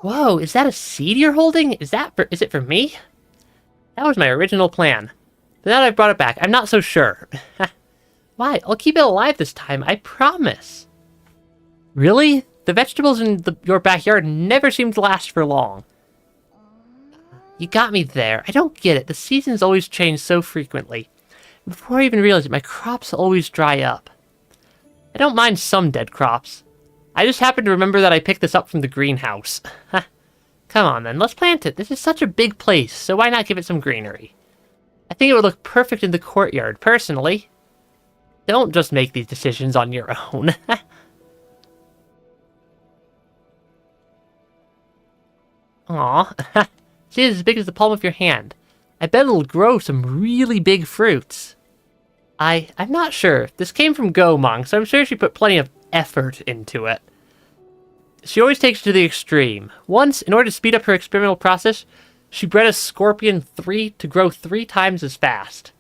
Whoa, is that a seed you're holding? Is it for me? That was my original plan. But now that I've brought it back, I'm not so sure. Why? I'll keep it alive this time, I promise. Really? The vegetables in your backyard never seem to last for long. You got me there. I don't get it. The seasons always change so frequently. Before I even realize it, my crops always dry up. I don't mind some dead crops. I just happen to remember that I picked this up from the greenhouse. Come on then, let's plant it. This is such a big place, so why not give it some greenery? I think it would look perfect in the courtyard, personally. Don't just make these decisions on your own. Aw. See, it's as big as the palm of your hand. I bet it'll grow some really big fruits. I'm not sure. This came from Gomong, so I'm sure she put plenty of effort into it. She always takes it to the extreme. Once, in order to speed up her experimental process, she bred a scorpion to grow 3 times as fast.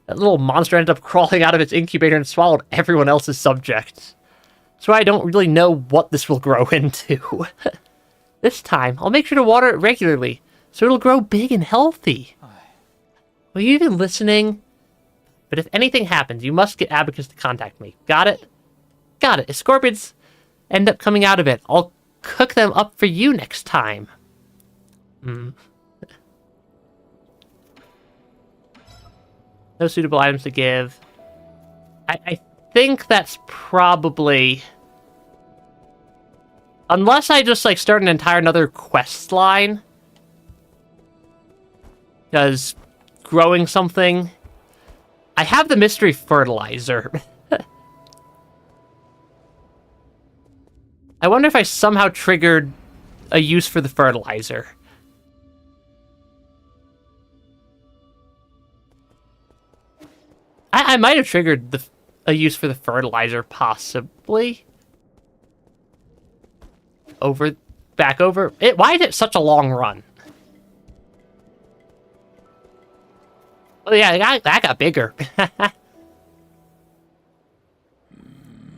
That little monster ended up crawling out of its incubator and swallowed everyone else's subjects. That's why I don't really know what this will grow into. This time, I'll make sure to water it regularly, so it'll grow big and healthy. Are you even listening? But if anything happens, you must get Abacus to contact me. Got it? Got it. If scorpions end up coming out of it, I'll cook them up for you next time. No suitable items to give. I think that's probably... Unless I just, like, start an entire another quest line. Because growing something... I have the mystery fertilizer. I wonder if I somehow triggered a use for the fertilizer. I might have triggered a use for the fertilizer, possibly. Back over. Why is it such a long run? Oh yeah, that got bigger.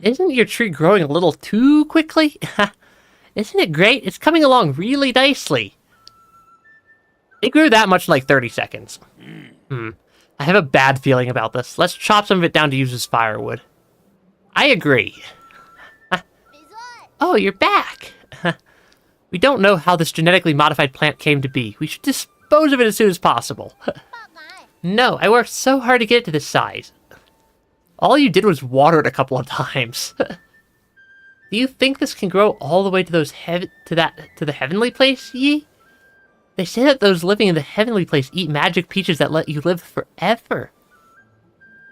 Isn't your tree growing a little too quickly? Isn't it great? It's coming along really nicely. It grew that much in like 30 seconds. I have a bad feeling about this. Let's chop some of it down to use as firewood. I agree. Oh, you're back. We don't know how this genetically modified plant came to be. We should dispose of it as soon as possible. No, I worked so hard to get it to this size. All you did was water it a couple of times. Do you think this can grow all the way to those to the heavenly place, Yi? They say that those living in the heavenly place eat magic peaches that let you live forever.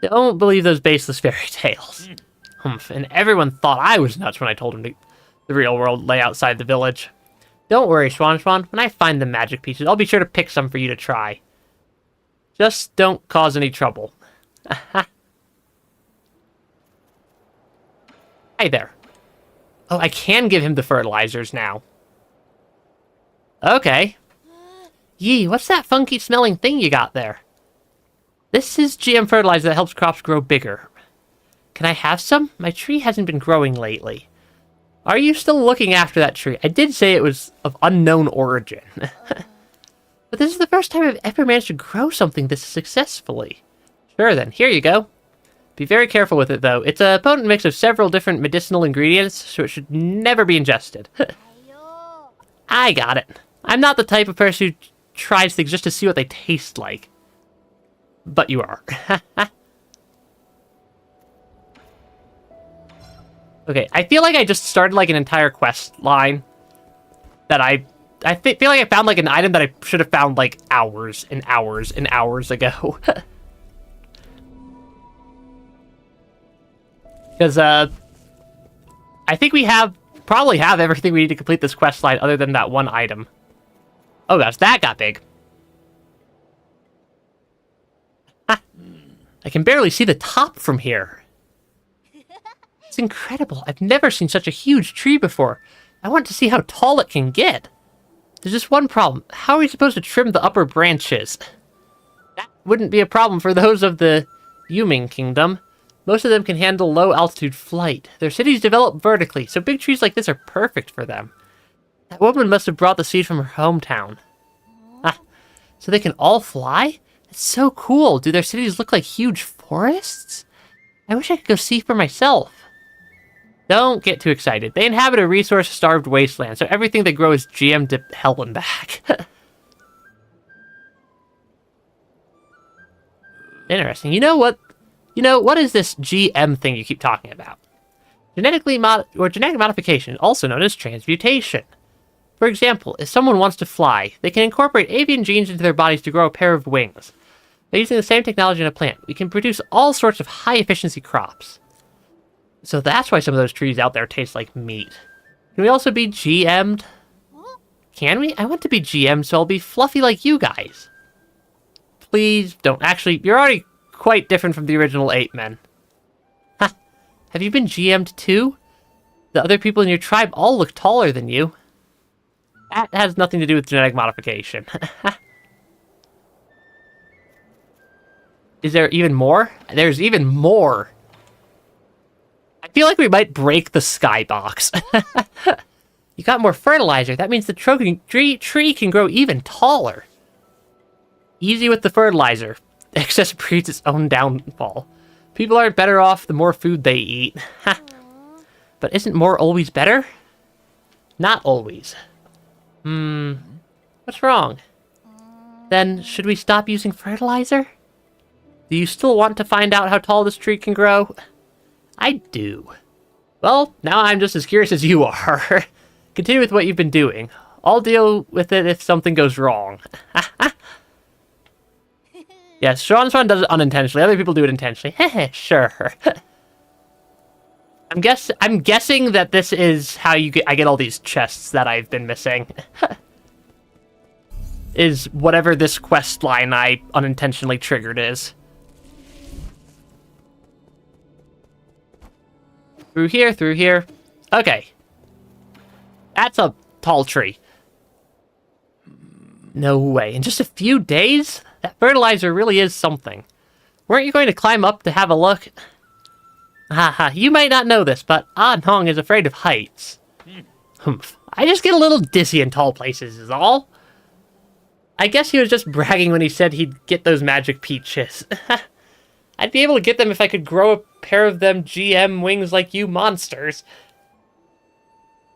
Don't believe those baseless fairy tales. Humph, and everyone thought I was nuts when I told them the real world lay outside the village. Don't worry, Swan. When I find the magic peaches, I'll be sure to pick some for you to try. Just don't cause any trouble. Hi there. Oh, I can give him the fertilizers now. Okay. Yee, what's that funky smelling thing you got there? This is GM fertilizer that helps crops grow bigger. Can I have some? My tree hasn't been growing lately. Are you still looking after that tree? I did say it was of unknown origin. But this is the first time I've ever managed to grow something this successfully. Sure then, here you go. Be very careful with it, though. It's a potent mix of several different medicinal ingredients, so it should never be ingested. I got it. I'm not the type of person who tries things just to see what they taste like. But you are. Okay, I feel like I just started like an entire quest line that I feel like I found like an item that I should have found like hours and hours and hours ago. Because I think we probably have everything we need to complete this quest line other than that one item. Oh gosh, that got big. I can barely see the top from here. It's incredible. I've never seen such a huge tree before. I want to see how tall it can get. There's just one problem. How are we supposed to trim the upper branches? That wouldn't be a problem for those of the Yuming Kingdom. Most of them can handle low-altitude flight. Their cities develop vertically, so big trees like this are perfect for them. That woman must have brought the seed from her hometown. Ah, so they can all fly? That's so cool. Do their cities look like huge forests? I wish I could go see for myself. Don't get too excited. They inhabit a resource-starved wasteland, so everything they grow is GM'd to hell and back. Interesting. You know what? What is this GM thing you keep talking about? Genetic modification, also known as transmutation. For example, if someone wants to fly, they can incorporate avian genes into their bodies to grow a pair of wings. By using the same technology in a plant, we can produce all sorts of high-efficiency crops. So that's why some of those trees out there taste like meat. Can we also be GM'd? Can we? I want to be GM'd so I'll be fluffy like you guys. Please don't. Actually, you're already quite different from the original 8 men. Ha! Have you been GM'd too? The other people in your tribe all look taller than you. That has nothing to do with genetic modification. Is there even more? There's even more. I feel like we might break the skybox. You got more fertilizer. That means the tree can grow even taller. Easy with the fertilizer. Excess breeds its own downfall. People aren't better off the more food they eat. But isn't more always better? Not always. What's wrong? Then, should we stop using fertilizer? Do you still want to find out how tall this tree can grow? I do. Well, now I'm just as curious as you are. Continue with what you've been doing. I'll deal with it if something goes wrong. Yes, Swan does it unintentionally. Other people do it intentionally. Sure. I'm guessing that this is how I get all these chests that I've been missing. Is whatever this quest line I unintentionally triggered is. Through here. Okay. That's a tall tree. No way. In just a few days? That fertilizer really is something. Weren't you going to climb up to have a look? Haha, you might not know this, but Ah Nong is afraid of heights. Humph. I just get a little dizzy in tall places, is all. I guess he was just bragging when he said he'd get those magic peaches. I'd be able to get them if I could grow a pair of them GM wings like you monsters.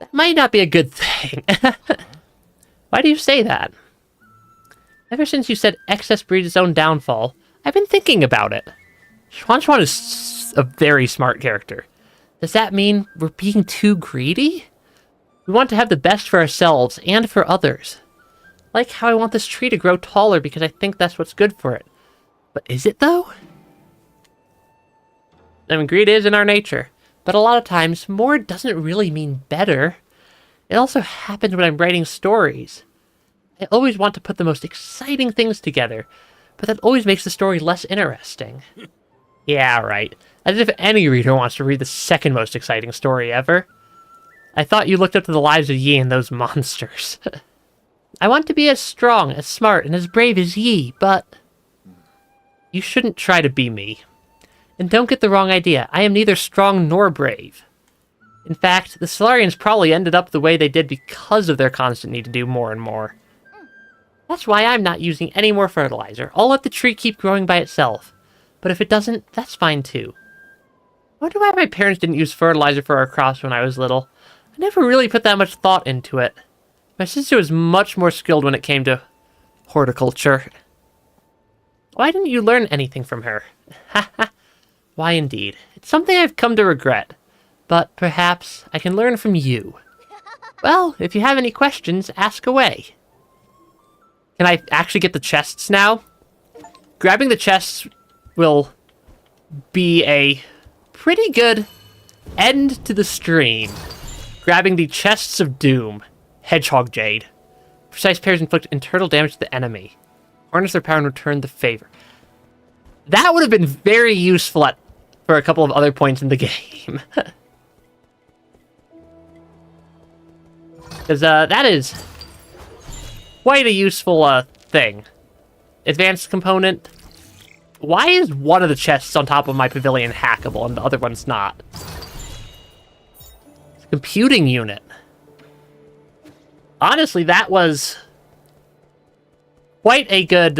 That might not be a good thing. Why do you say that? Ever since you said excess breeds its own downfall, I've been thinking about it. Schwan is a very smart character. Does that mean we're being too greedy? We want to have the best for ourselves and for others. Like how I want this tree to grow taller because I think that's what's good for it. But is it though? I mean, greed is in our nature, but a lot of times, more doesn't really mean better. It also happens when I'm writing stories. I always want to put the most exciting things together, but that always makes the story less interesting. Yeah, right. As if any reader wants to read the second most exciting story ever. I thought you looked up to the lives of Yi and those monsters. I want to be as strong, as smart, and as brave as Yi, but... You shouldn't try to be me. And don't get the wrong idea, I am neither strong nor brave. In fact, the Solarians probably ended up the way they did because of their constant need to do more and more. That's why I'm not using any more fertilizer. I'll let the tree keep growing by itself. But if it doesn't, that's fine too. I wonder why my parents didn't use fertilizer for our crops when I was little. I never really put that much thought into it. My sister was much more skilled when it came to horticulture. Why didn't you learn anything from her? Haha. Why indeed. It's something I've come to regret. But perhaps I can learn from you. Well, if you have any questions, ask away. Can I actually get the chests now? Grabbing the chests will be a pretty good end to the stream. Grabbing the chests of doom. Hedgehog Jade. Precise pairs inflict internal damage to the enemy. Harness their power and return the favor. That would have been very useful for a couple of other points in the game. Because that is quite a useful thing. Advanced component. Why is one of the chests on top of my pavilion hackable and the other one's not? Computing unit. Honestly, that was quite a good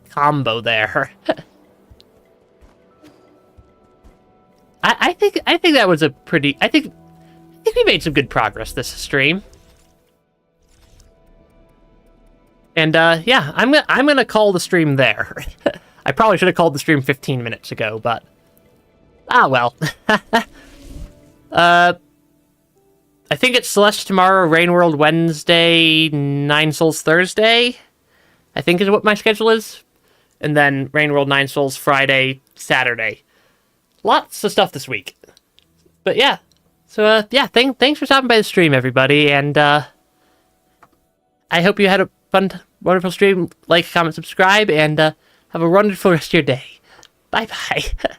combo there. I think that was a pretty. I think we made some good progress this stream. And yeah, I'm gonna call the stream there. I probably should have called the stream 15 minutes ago, but ah well. I think it's Celeste tomorrow, Rain World Wednesday, Nine Souls Thursday, I think is what my schedule is. And then Rain World, Nine Souls Friday, Saturday. Lots of stuff this week. But yeah. So yeah, thanks for stopping by the stream, everybody. And I hope you had a fun, wonderful stream. Like, comment, subscribe, and have a wonderful rest of your day. Bye-bye.